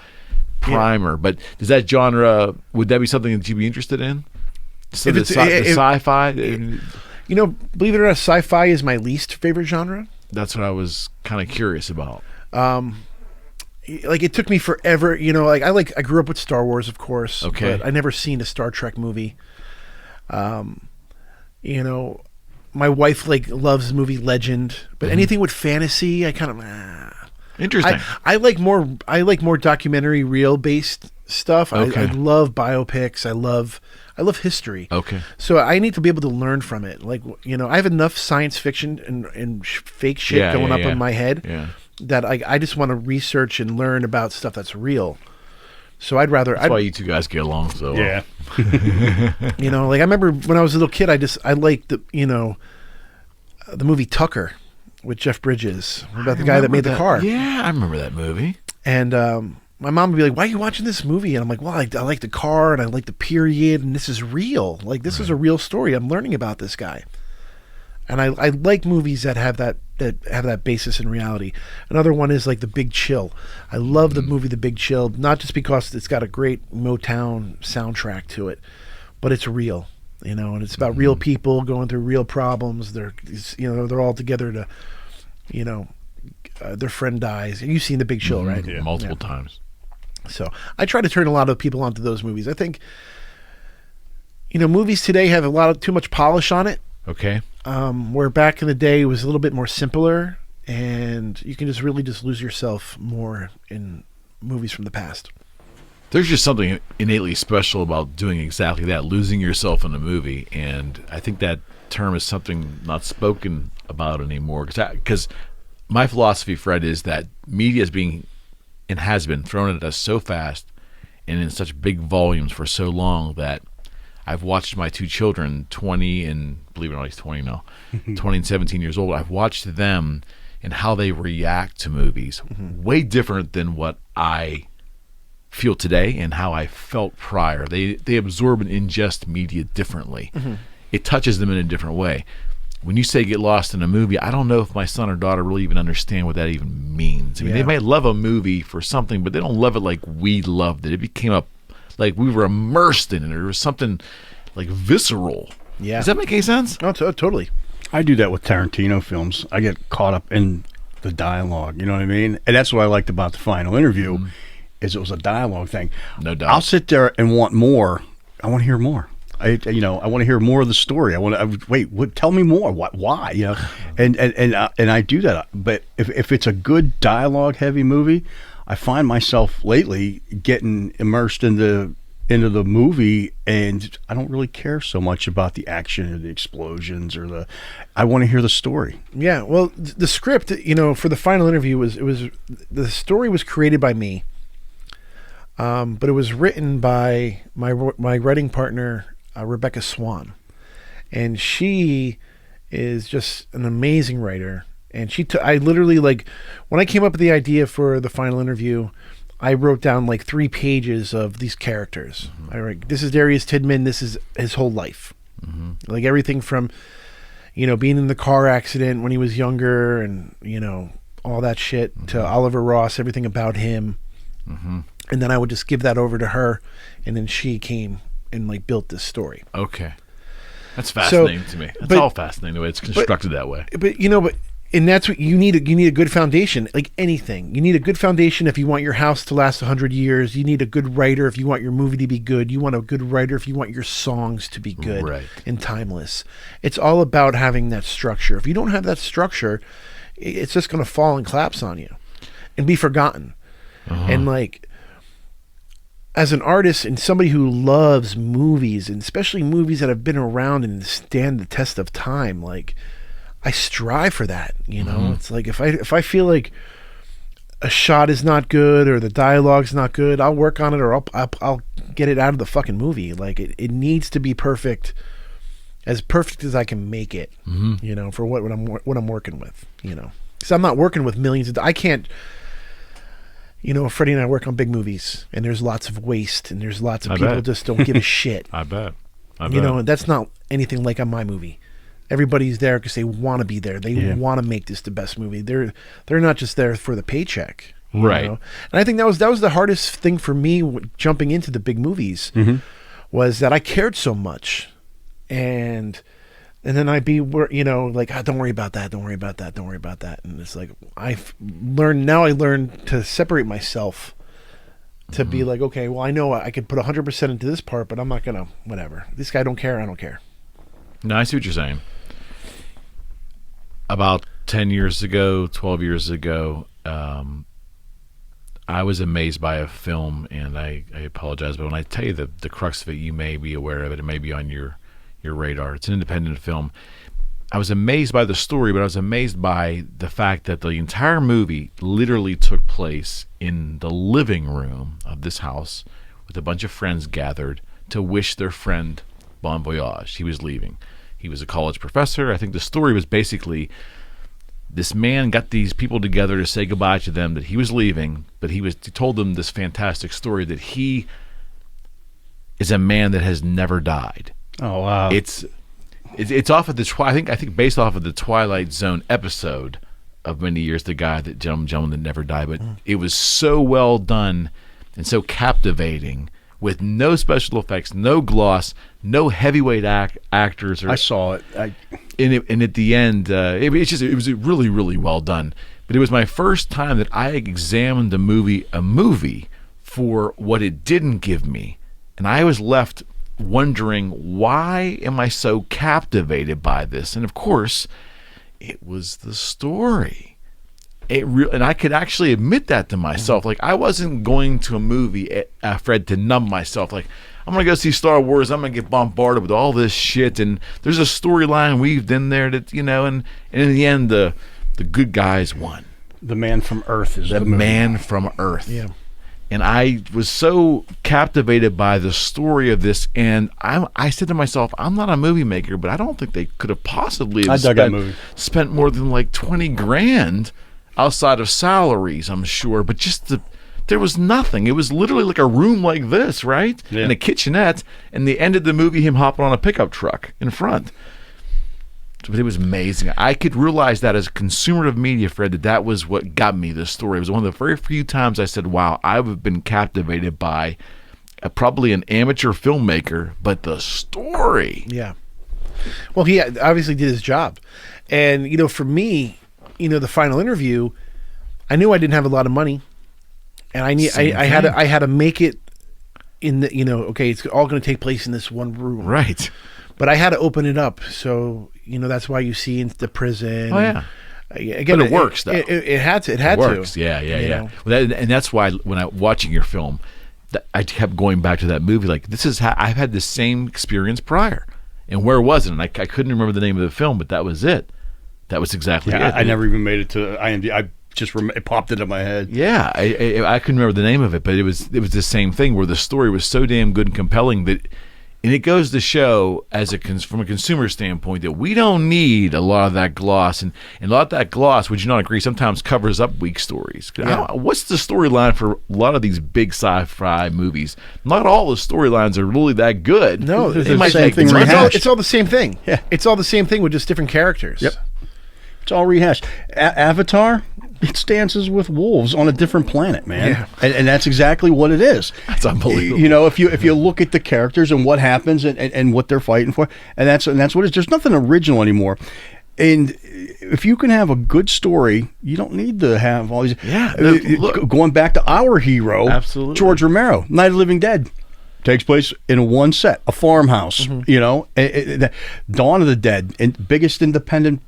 Primer, but does that genre? Would that be something that you'd be interested in? So the sci-fi. Believe it or not, sci-fi is my least favorite genre. That's what I was kind of curious about. Like it took me forever. I grew up with Star Wars, of course. Okay. But I never seen a Star Trek movie. My wife loves the movie Legend, but anything with fantasy, I kind of Interesting. I like more documentary, reel based stuff. Okay. I love biopics. I love history. Okay. So I need to be able to learn from it. I have enough science fiction and fake shit going up in my head that I just want to research and learn about stuff that's real. So I'd rather. That's why you two guys get along so well. Yeah. I remember when I was a little kid, I liked the movie Tucker with Jeff Bridges about the guy that made the car. Yeah, I remember that movie. And my mom would be like, "Why are you watching this movie?" And I'm like, "Well, I like the car and I like the period, and this is real. This is a real story. I'm learning about this guy." And I like movies that have that basis in reality. Another one is like The Big Chill. I love the movie The Big Chill, not just because it's got a great Motown soundtrack to it, but it's real, and it's about real people going through real problems. They're all together to, their friend dies. You've seen The Big Chill, right? Yeah, multiple times. So I try to turn a lot of people onto those movies. I think, movies today have too much polish on it. Okay. Where back in the day it was a little bit more simpler, and you can just lose yourself more in movies from the past. There's just something innately special about doing exactly that, losing yourself in a movie, and I think that term is something not spoken about anymore. Because my philosophy, Fred, is that media is being and has been thrown at us so fast and in such big volumes for so long that I've watched my two children, 20 and, believe it or not, he's 20 now, 20 and 17 years old. I've watched them and how they react to movies way different than what I feel today and how I felt prior. They absorb and ingest media differently. It touches them in a different way. When you say get lost in a movie, I don't know if my son or daughter really even understand what that even means. I mean, they might love a movie for something, but they don't love it like we loved it. It became like we were immersed in it. There was something like visceral. Yeah. Does that make any sense? No, totally. I do that with Tarantino films. I get caught up in the dialogue. You know what I mean? And that's what I liked about the final interview, is it was a dialogue thing. No doubt. I'll sit there and want more. I want to hear more. I want to hear more of the story. Tell me more. Why? And I do that. But if it's a good dialogue heavy movie, I find myself lately getting immersed in the into the movie, and I don't really care so much about the action or the explosions or I want to hear the story. Yeah, well, the script, for the final interview the story was created by me, but it was written by my writing partner, Rebecca Swan, and she is just an amazing writer. And I literally, when I came up with the idea for the final interview, I wrote down 3 pages of these characters. Mm-hmm. This is Darius Tidman. This is his whole life. Mm-hmm. Everything from, being in the car accident when he was younger and, all that shit, mm-hmm. to Oliver Ross, everything about him. Mm-hmm. And then I would just give that over to her. And then she came and built this story. Okay. That's fascinating to me. That's all fascinating the way it's constructed that way. And that's what you need. You need a good foundation, like anything. You need a good foundation if you want your house to last 100 years. You need a good writer if you want your movie to be good. You want a good writer if you want your songs to be good and timeless. It's all about having that structure. If you don't have that structure, it's just going to fall and collapse on you and be forgotten. Uh-huh. And as an artist and somebody who loves movies, and especially movies that have been around and stand the test of time, I strive for that, Mm-hmm. It's if I feel like a shot is not good or the dialogue's not good, I'll work on it, or I'll get it out of the fucking movie. It needs to be perfect as I can make it, mm-hmm. For what I'm working with, because I'm not working with millions I can't. Freddie and I work on big movies, and there's lots of waste, and there's lots of people who just don't give a shit. I bet. And that's not anything like on my movie. Everybody's there because they want to be there. They want to make this the best movie. They're not just there for the paycheck, right? And I think that was the hardest thing for me jumping into the big movies, mm-hmm. was that I cared so much, and then I'd be don't worry about that, don't worry about that, don't worry about that, and it's I learned to separate myself. To mm-hmm. be okay, well, I know I could put 100% into this part, but I'm not gonna whatever. This guy don't care, I don't care. No, I see what you're saying. About 10 years ago, 12 years ago, I was amazed by a film, and I apologize, but when I tell you the crux of it, you may be aware of it. It may be on your radar. It's an independent film. I was amazed by the story, but I was amazed by the fact that the entire movie literally took place in the living room of this house with a bunch of friends gathered to wish their friend bon voyage. He was leaving. He was a college professor. I think the story was basically this man got these people together to say goodbye to them, that he was leaving, but he told them this fantastic story that he is a man that has never died. Oh wow! It's off of the I think based off of the Twilight Zone episode of many years, the guy that gentleman that never died, but it was so well done and so captivating. With no special effects, no gloss, no heavyweight actors. I saw it. And at the end, it was really, really well done. But it was my first time that I examined a movie for what it didn't give me. And I was left wondering, why am I so captivated by this? And of course, it was the story. And I could actually admit that to myself. I wasn't going to a movie, Fred, to numb myself. I'm going to go see Star Wars. I'm going to get bombarded with all this shit. And there's a storyline weaved in there that, and in the end, the good guys won. The Man from Earth is the movie. Man from Earth. Yeah. And I was so captivated by the story of this. And I said to myself, I'm not a movie maker, but I don't think they could have possibly spent more than $20,000 outside of salaries, I'm sure, but there was nothing. It was literally like a room like this, right? Yeah. And a kitchenette, and they ended the movie him hopping on a pickup truck in front. But it was amazing. I could realize that as a consumer of media, Fred, that was what got me this story. It was one of the very few times I said, wow, I've been captivated by probably an amateur filmmaker, but the story. Yeah. Well, he obviously did his job. And, for me, the final interview, I knew I didn't have a lot of money, and I had to make it in the, okay, it's all going to take place in this one room, right? But I had to open it up, so that's why you see in the prison. Oh yeah. Again, but it works though. It had to. It works. Yeah. Well, and that's why when I watching your film, I kept going back to that movie. Like, this is how I've had the same experience prior. And where was it? And I couldn't remember the name of the film, but that was it. That was exactly it. I never even made it to IMDb. I just it popped into my head. Yeah, I couldn't remember the name of it, but it was the same thing where the story was so damn good and compelling that, and it goes to show from a consumer standpoint that we don't need a lot of that gloss, and a lot of that gloss, would you not agree, sometimes covers up weak stories. What's the storyline for a lot of these big sci-fi movies? Not all the storylines are really that good. No, They might same thing rehashed. It's all the same thing. Yeah. It's all the same thing with just different characters. Yep. It's all rehashed. Avatar, it's Dances with Wolves on a different planet, man. Yeah. And that's exactly what it is. That's unbelievable. You know, if you look at the characters and what happens and what they're fighting for, and that's what it is. There's nothing original anymore. And if you can have a good story, you don't need to have all these. Yeah. Look, Going back to our hero, absolutely, George Romero, Night of the Living Dead. Takes place in one set, a farmhouse. Mm-hmm. You know, Dawn of the Dead, and biggest independent,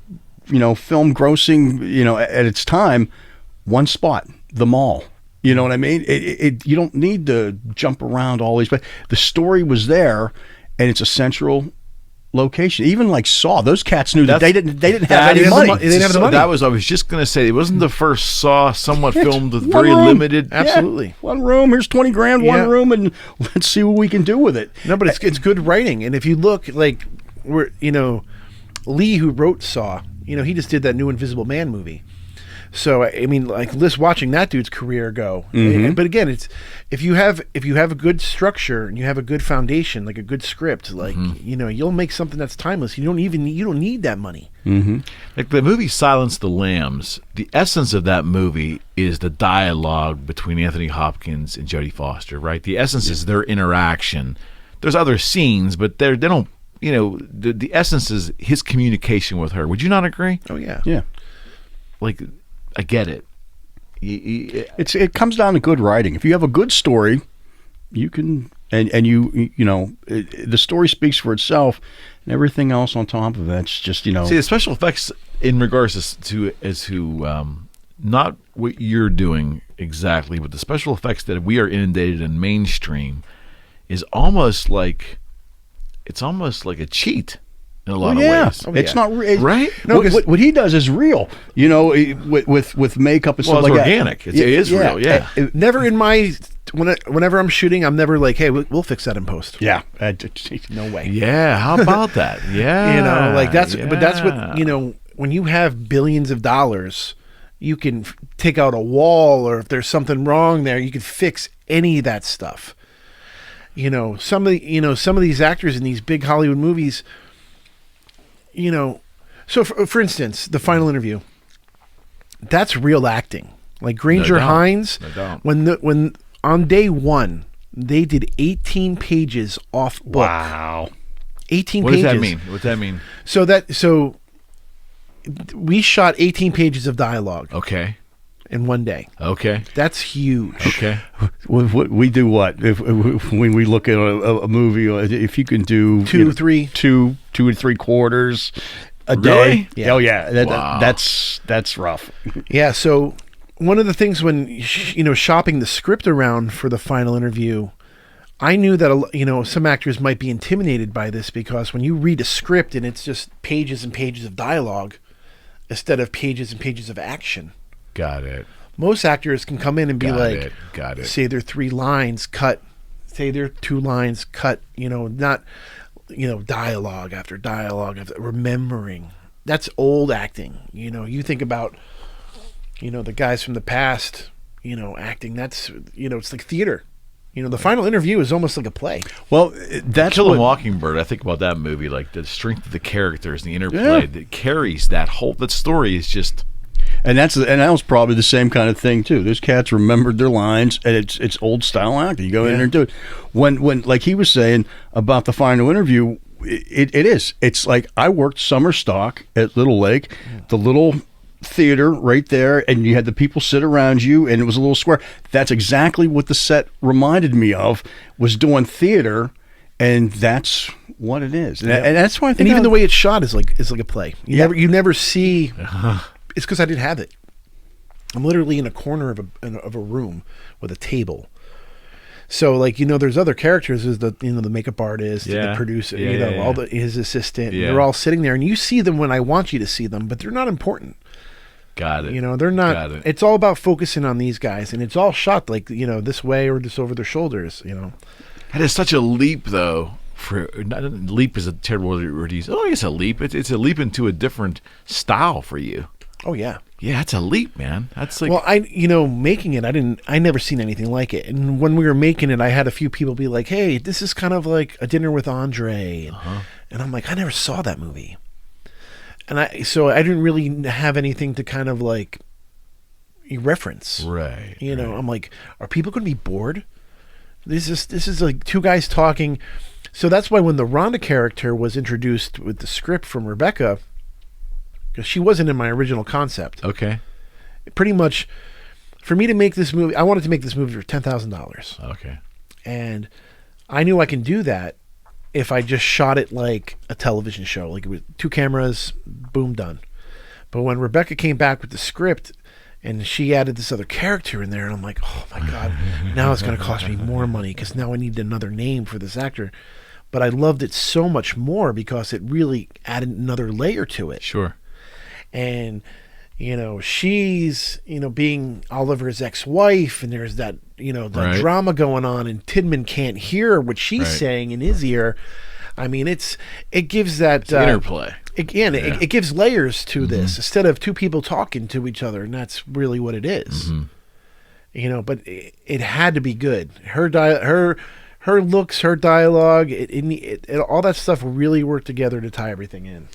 film grossing, at its time, one spot, the mall. You know what I mean? You don't need to jump around all these, but the story was there, and it's a central location. Even like Saw, those cats knew that they didn't have any money. They didn't have the money. I was just going to say, it wasn't the first Saw somewhat filmed with One very room. limited. Absolutely. Yeah, one room. Here's $20,000. Yeah. One room, and let's see what we can do with it. No, but it's good writing. And if you look, like, Lee, who wrote Saw, he just did that new Invisible Man movie. So I mean, like, just watching that dude's career go. Mm-hmm. But again, it's if you have a good structure and you have a good foundation, like a good script, like you'll make something that's timeless. You don't need that money. Mm-hmm. Like the movie Silence the Lambs, the essence of that movie is the dialogue between Anthony Hopkins and Jodie Foster, right? The essence is their interaction. There's other scenes, but they don't. The essence is his communication with her. Would you not agree? Oh yeah, Yeah. Like, I get it. It comes down to good writing. If you have a good story, you can the story speaks for itself, and everything else on top of that's just See, the special effects in regards to not what you're doing exactly, but the special effects that we are inundated in mainstream is almost like a cheat in a lot of ways. Oh, It's yeah. not Right? No, what he does is real. With makeup and Well, stuff it's like organic. that. It is real. Yeah. Never in my whenever I'm shooting, I'm never like, hey, we'll fix that in post. Yeah. No way. Yeah, how about that? Yeah. But that's what, when you have billions of dollars, you can take out a wall, or if there's something wrong there, you can fix any of that stuff. Some of these actors in these big Hollywood movies, so for instance, The Final Interview, that's real acting. Like Granger Hines, when on day one, they did 18 pages off book. Wow. 18 What pages. does that mean? What does that mean? So we shot 18 pages of dialogue Okay. in one day. Okay. That's huge. Okay. We do what if when we look at a movie, if you can do Two or three quarters a Really? day. Yeah. Oh yeah, Wow. that's rough. Yeah, so one of the things when shopping the script around for The Final Interview, I knew that some actors might be intimidated by this, because when you read a script and it's just pages and pages of dialogue instead of pages and pages of action, Got it. most actors can come in and be Got it. say their 3 lines, cut, say their 2 lines, cut, not dialogue after dialogue, remembering. That's old acting. You think about the guys from the past, acting, that's it's like theater. The Final Interview is almost like a play. Well, that's Kill a what Mockingbird. I think about that movie, like the strength of the characters, the interplay that carries that story is just. And that was probably the same kind of thing too. Those cats remembered their lines, and it's old style acting. You go in there and do it. When like he was saying about The Final Interview, it is. It's like I worked summer stock at Little Lake, the little theater right there, and you had the people sit around you, and it was a little square. That's exactly what the set reminded me of, was doing theater, and that's what it is. And that's why I think. And even the way it's shot is like a play. You never see. It's because I didn't have it. I'm literally in a corner of a room with a table. So like, there's other characters, is the the makeup artist, the producer, all his assistant. Yeah. They're all sitting there, and you see them when I want you to see them, but they're not important. Got it. They're not. Got it. It's all about focusing on these guys, and it's all shot like this way or just over their shoulders. That is such a leap, though. Leap is a terrible word to use. Oh, I guess a leap. It's a leap into a different style for you. Oh yeah. Yeah, that's a leap, man. That's like. Well, making it, I never seen anything like it. And when we were making it, I had a few people be like, "Hey, this is kind of like A Dinner with Andre," and I'm like, I never saw that movie, and so I didn't really have anything to kind of like reference. Right. I'm like, are people going to be bored? This is like two guys talking. So that's why when the Rhonda character was introduced with the script from Rebecca, because she wasn't in my original concept. Okay. Pretty much, for me to make this movie, I wanted to make this movie for $10,000. Okay. And I knew I can do that if I just shot it like a television show, like with 2 cameras, boom, done. But when Rebecca came back with the script and she added this other character in there, and I'm like, oh my God, now it's going to cost me more money because now I need another name for this actor. But I loved it so much more because it really added another layer to it. Sure. And she's being Oliver's ex-wife, and there's that the drama going on, and Tidman can't hear what she's saying in his ear. I mean, it gives that interplay again. It gives layers to this instead of 2 people talking to each other, and that's really what it is. But it had to be good. Her looks, her dialogue, all that stuff really worked together to tie everything in.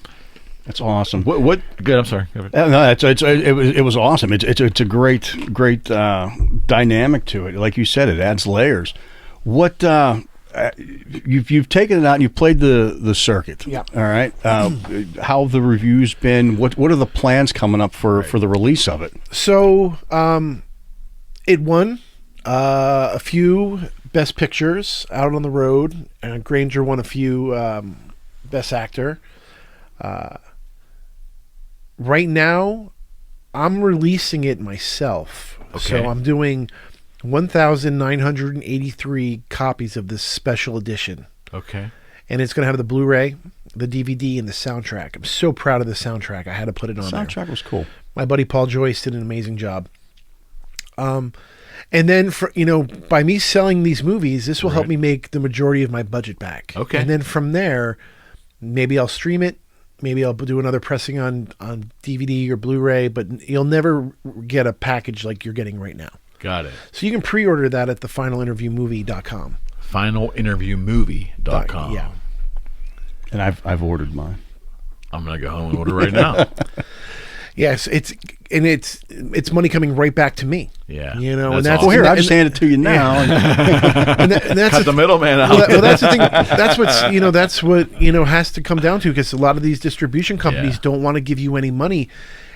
That's awesome. What? Good. I'm sorry. No, it was awesome. It's a great dynamic to it. Like you said, it adds layers. What you've taken it out and you've played the circuit. Yeah. All right. How have the reviews been? What are the plans coming up for the release of it? So it won a few Best Pictures out on the road. Granger won a few Best Actor. Right now, I'm releasing it myself. Okay. So I'm doing 1,983 copies of this special edition. Okay. And it's going to have the Blu-ray, the DVD, and the soundtrack. I'm so proud of the soundtrack. I had to put it on there. The soundtrack was cool. My buddy Paul Joyce did an amazing job. And then, by me selling these movies, this will help me make the majority of my budget back. Okay. And then from there, maybe I'll stream it. Maybe I'll do another pressing on DVD or Blu-ray, but you'll never get a package like you're getting right now. Got it. So you can pre-order that at thefinalinterviewmovie.com. Finalinterviewmovie.com. Yeah. And I've ordered mine. I'm gonna go home and order right now. Yes, it's money coming right back to me. Yeah. And that's Well, here, I'll just hand it to you now. and that's Cut the middleman out. Well, that's the thing. That's that's what has to come down to, because a lot of these distribution companies don't want to give you any money,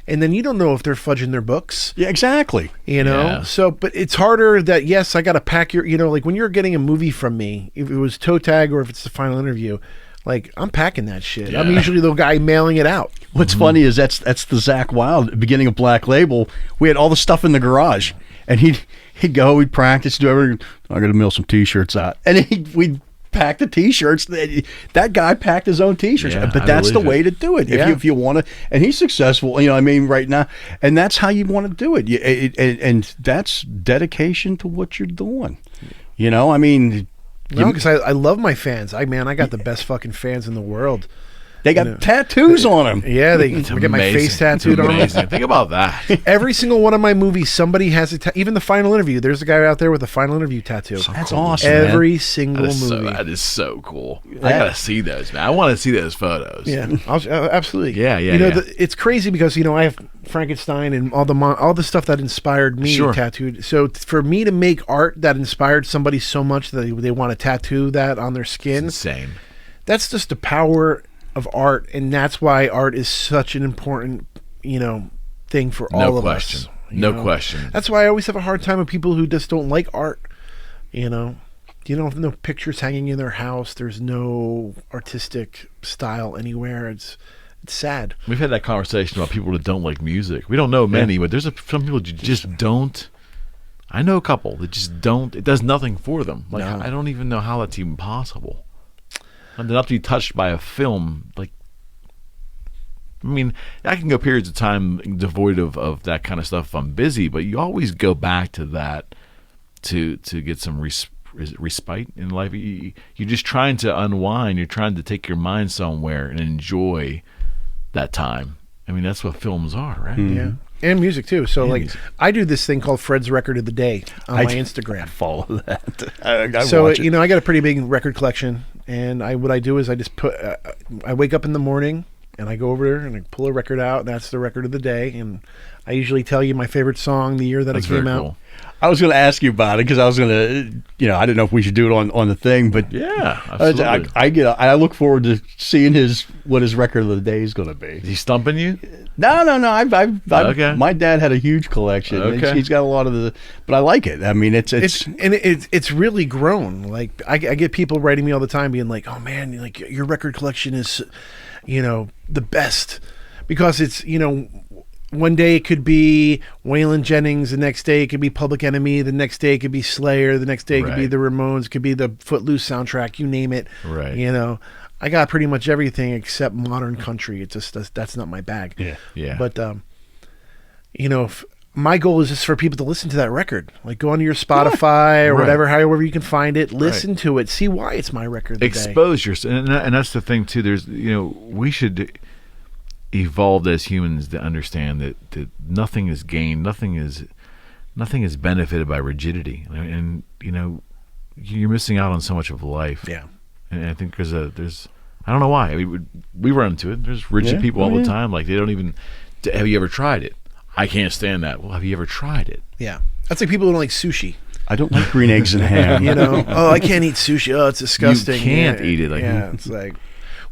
and then you don't know if they're fudging their books. Yeah, exactly. Yeah. So, but it's harder that, yes, I got to pack your, like when you're getting a movie from me, if it was toe tag or if it's the final interview, like, I'm packing that shit. Yeah. I'm usually the guy mailing it out. What's funny is that's the Zach Wilde beginning of Black Label. We had all the stuff in the garage, and he'd he'd practice, do everything. I'm gonna mail some T-shirts out, and we'd pack the T-shirts. That guy packed his own T-shirts, but that's the way to do it. If you want to, and he's successful. Right now, and that's how you want to do it. And that's dedication to what you're doing. No, because I love my fans. I got the best fucking fans in the world. They got tattoos on them. Yeah, they get my face tattooed on them. Think about that. Every single one of my movies, somebody has even the final interview. There's a guy out there with a final interview tattoo. That's awesome. Every single movie. That is so cool. I gotta see those, man. I want to see those photos. Yeah, absolutely. Yeah. It's crazy because I have Frankenstein and all the stuff that inspired me tattooed. So for me to make art that inspired somebody so much that they want to tattoo that on their skin, it's insane. That's just the power of art, and that's why art is such an important thing for all of us. No question. That's why I always have a hard time with people who just don't like art. You don't have no pictures hanging in their house. There's no artistic style anywhere. It's sad. We've had that conversation about people that don't like music. We don't know many, but there's some people who just don't I know a couple that just don't. It does nothing for them. Like No. I don't even know how that's even possible. And not to be touched by a film, like I mean, I can go periods of time devoid of that kind of stuff if I'm busy, but you always go back to that to get some respite in life. You're just trying to unwind. You're trying to take your mind somewhere and enjoy that time. I mean, that's what films are, right? Yeah. And music too. So And like music. I do this thing called Fred's Record of the Day on my Instagram. Follow that. I So watch it. you know, I got a pretty big record collection, and what I do is I just put. I wake up in the morning and I go over there and I pull a record out, and that's the record of the day. And I usually tell you my favorite song, the year that That's it came very out. cool. I was going to ask you about it because I was going to, I didn't know if we should do it on the thing, but Yeah, absolutely. I look forward to seeing what his record of the day is going to be. Is he stumping you? No. Okay. My dad had a huge collection. Okay. He's got a lot of but I like it. I mean, it's It's really grown. Like I get people writing me all the time, being like, "Oh man, like your record collection is, the best," because it's one day it could be Waylon Jennings, the next day it could be Public Enemy, the next day it could be Slayer, the next day it could be Right. the Ramones, it could be the Footloose soundtrack, you name it. Right. I got pretty much everything except modern country. It's just that's not my bag. Yeah. But my goal is just for people to listen to that record. Like go onto your Spotify or Right. whatever, however you can find it. Listen to it. See why it's my record of the day. Expose yourself, and that's the thing too. There's we should evolve as humans to understand that nothing is gained, nothing is benefited by rigidity, and you're missing out on so much of life. Yeah. And I think there's I don't know why. I mean, we run into it. There's rigid Yeah. people all Oh, the yeah. time. Like they don't even. Have you ever tried it? I can't stand that. Well, have you ever tried it? Yeah. That's like people who don't like sushi. I don't like green eggs and ham. Oh, I can't eat sushi. Oh, it's disgusting. can't eat it, like- yeah, it's like,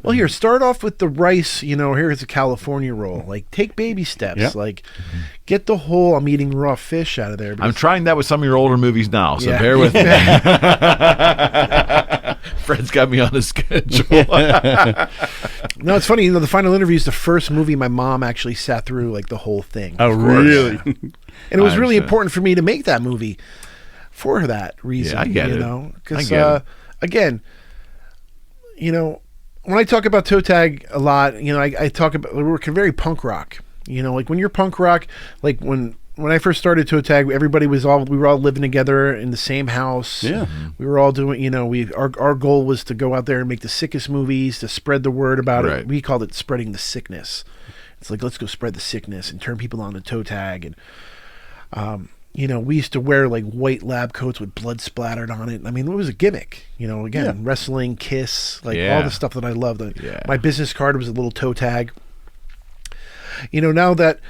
well, here, start off with the rice. Here's a California roll. Like, take baby steps. Yep. Like, get the whole I'm eating raw fish out of there. I'm because- trying that with some of your older movies now, so Yeah. bear with me. Fred's got me on his schedule. No, it's funny. The Final Interview is the first movie my mom actually sat through, like, the whole thing. Oh, course. really? And it was I really understand. important for me to make that movie for that reason. Yeah, I get it. Because, I get it. again, when I talk about toe tag a lot, I talk about we're very punk rock. Like when you're punk rock, like when I first started toe tag, we were all living together in the same house. Yeah. We were all doing, our goal was to go out there and make the sickest movies, to spread the word about Right. it. We called it spreading the sickness. It's like, let's go spread the sickness and turn people on to toe tag. And, we used to wear like white lab coats with blood splattered on it. I mean, it was a gimmick, again, wrestling, Kiss, like Yeah. all the stuff that I loved. Yeah. My business card was a little toe tag. Now that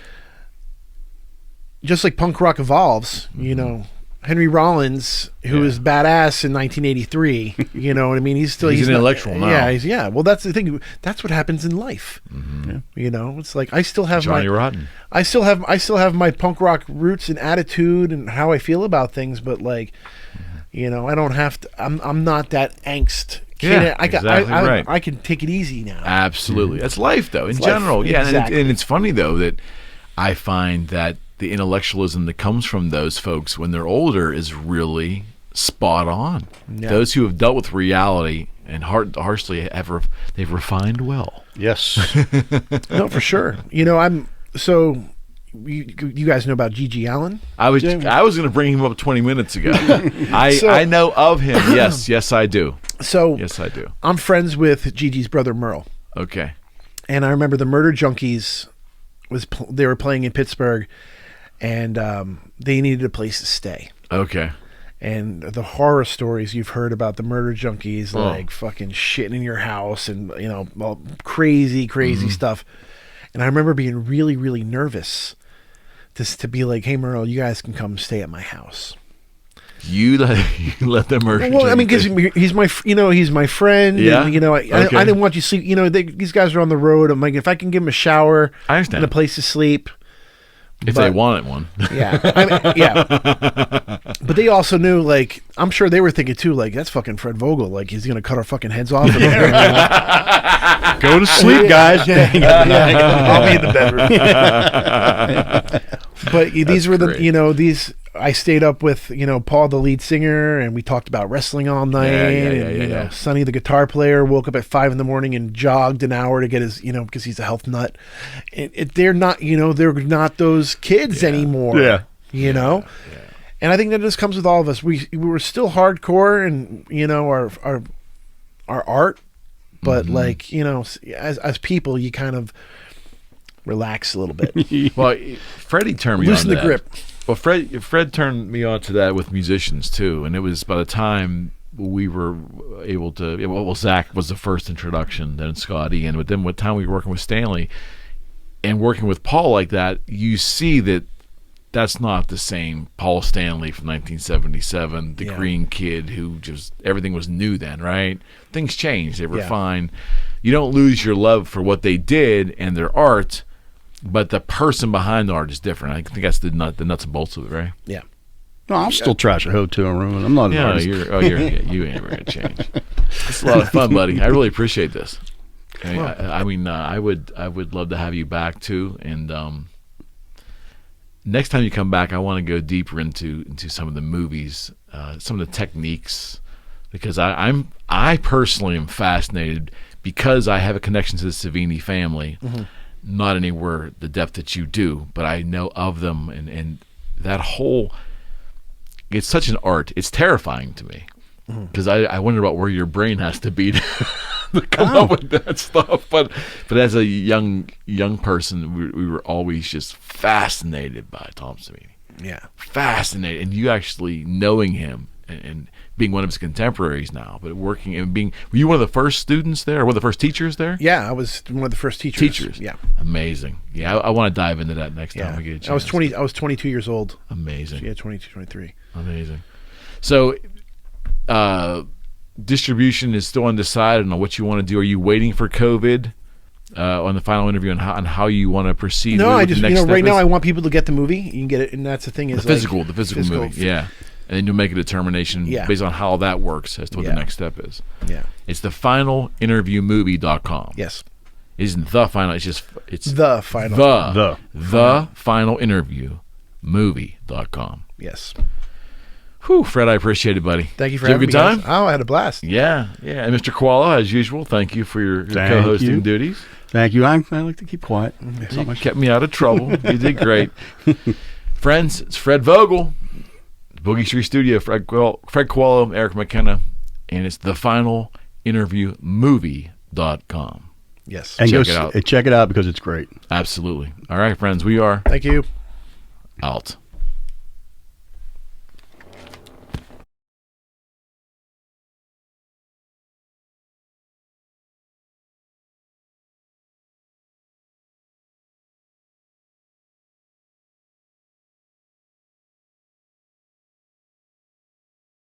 just like punk rock evolves, Henry Rollins, who Yeah. was badass in 1983, you know what I mean? He's He's an not- intellectual now. Yeah, well, that's the thing. That's what happens in life. It's like I still have Johnny Rotten. I still have my punk rock roots and attitude and how I feel about things, but like, I don't have to. I'm not that angst kid. Yeah, exactly right. I can take it easy now. Absolutely. That's life, though, in It's life. general. Yeah, Exactly. and it's funny, though, that I find that the intellectualism that comes from those folks when they're older is really spot on. Yeah. Those who have dealt with reality and harshly they've refined well. Yes. No, for sure. I'm so. You guys know about Gigi Allen? I was going to bring him up 20 minutes ago. I know of him. Yes, I do. So Yes, I do. I'm friends with Gigi's brother Merle, Okay. and I remember the Murder Junkies they were playing in Pittsburgh, and they needed a place to stay. Okay. And the horror stories you've heard about the Murder Junkies, Oh. like fucking shitting in your house and all crazy stuff. And I remember being really, really nervous to be like, "Hey, Merle, you guys can come stay at my house." You let them murder. Well, I mean, because he's my friend. Yeah. And, I Okay. didn't want you to sleep. These guys are on the road. I'm like, if I can give them a shower I understand. and a place to sleep. if they wanted one. Yeah. Yeah. But they also knew, like, I'm sure they were thinking too, like, that's fucking Fred Vogel. Like, he's going to cut our fucking heads off. Go to sleep, guys. I'll be in the bedroom. But these were great. these I stayed up with, Paul, the lead singer, and we talked about wrestling all night. And Sonny, the guitar player, woke up at 5 a.m. and jogged an hour to get his, because he's a health nut. They're not, they're not those kids anymore. Yeah. Yeah. And I think that just comes with all of us. We were still hardcore and, our art, but as people, you kind of relax a little bit. Well, Freddie turned me Loosen on to the that. grip. Well, Fred turned me on to that with musicians too, and it was by the time we were able to. Well, Zach was the first introduction, then Scotty, and then by the time we were working with Stanley and working with Paul like that, you see that that's not the same Paul Stanley from 1977, the green kid who just everything was new then, right? Things changed; they were fine. You don't lose your love for what they did and their art. But the person behind the art is different. I think that's the nuts and bolts of it, right? Yeah. No, I'll still trash a hotel room. I'm not an artist. You ain't ever gonna change. It's a lot of fun, buddy. I really appreciate this. I would love to have you back too. And next time you come back, I want to go deeper into some of the movies, some of the techniques, because I personally am fascinated because I have a connection to the Savini family. Mm-hmm. Not anywhere the depth that you do, but I know of them, and that whole, it's such an art. It's terrifying to me because I wonder about where your brain has to be to come up with that stuff. But as a young person, we were always just fascinated by Tom Savini. Yeah, fascinated, and you actually knowing him and being one of his contemporaries now, but working and being, were you one of the first students there, or one of the first teachers there? Yeah, I was one of the first teachers. Yeah, amazing. Yeah, I want to dive into that next time we get a chance. I was 22 years old. Amazing. Yeah, 22, 23. Amazing. So, distribution is still undecided on what you want to do. Are you waiting for COVID on the final interview on how you want to proceed? No, I just right now is? I want people to get the movie. You can get it, and that's the thing is the physical movie. Yeah. And then you'll make a determination based on how that works as to what the next step is. Yeah. It's the finalinterviewmovie.com. Yes. It isn't the final, it's the final. The final interview movie.com. Yes. Whew, Fred, I appreciate it, buddy. Thank you for having me. Did you have a good time? Guys. Oh, I had a blast. Yeah. And Mr. Kowalo, as usual, thank you for your co-hosting duties. Thank you. I like to keep quiet. You kept me out of trouble. You did great. Friends, it's Fred Vogel. Boogie Street Studio, Fred Kowalo, Eric McKenna, and it's the final interview movie.com. Yes. And check it out. Check it out because it's great. Absolutely. All right, friends, we are Thank you. out.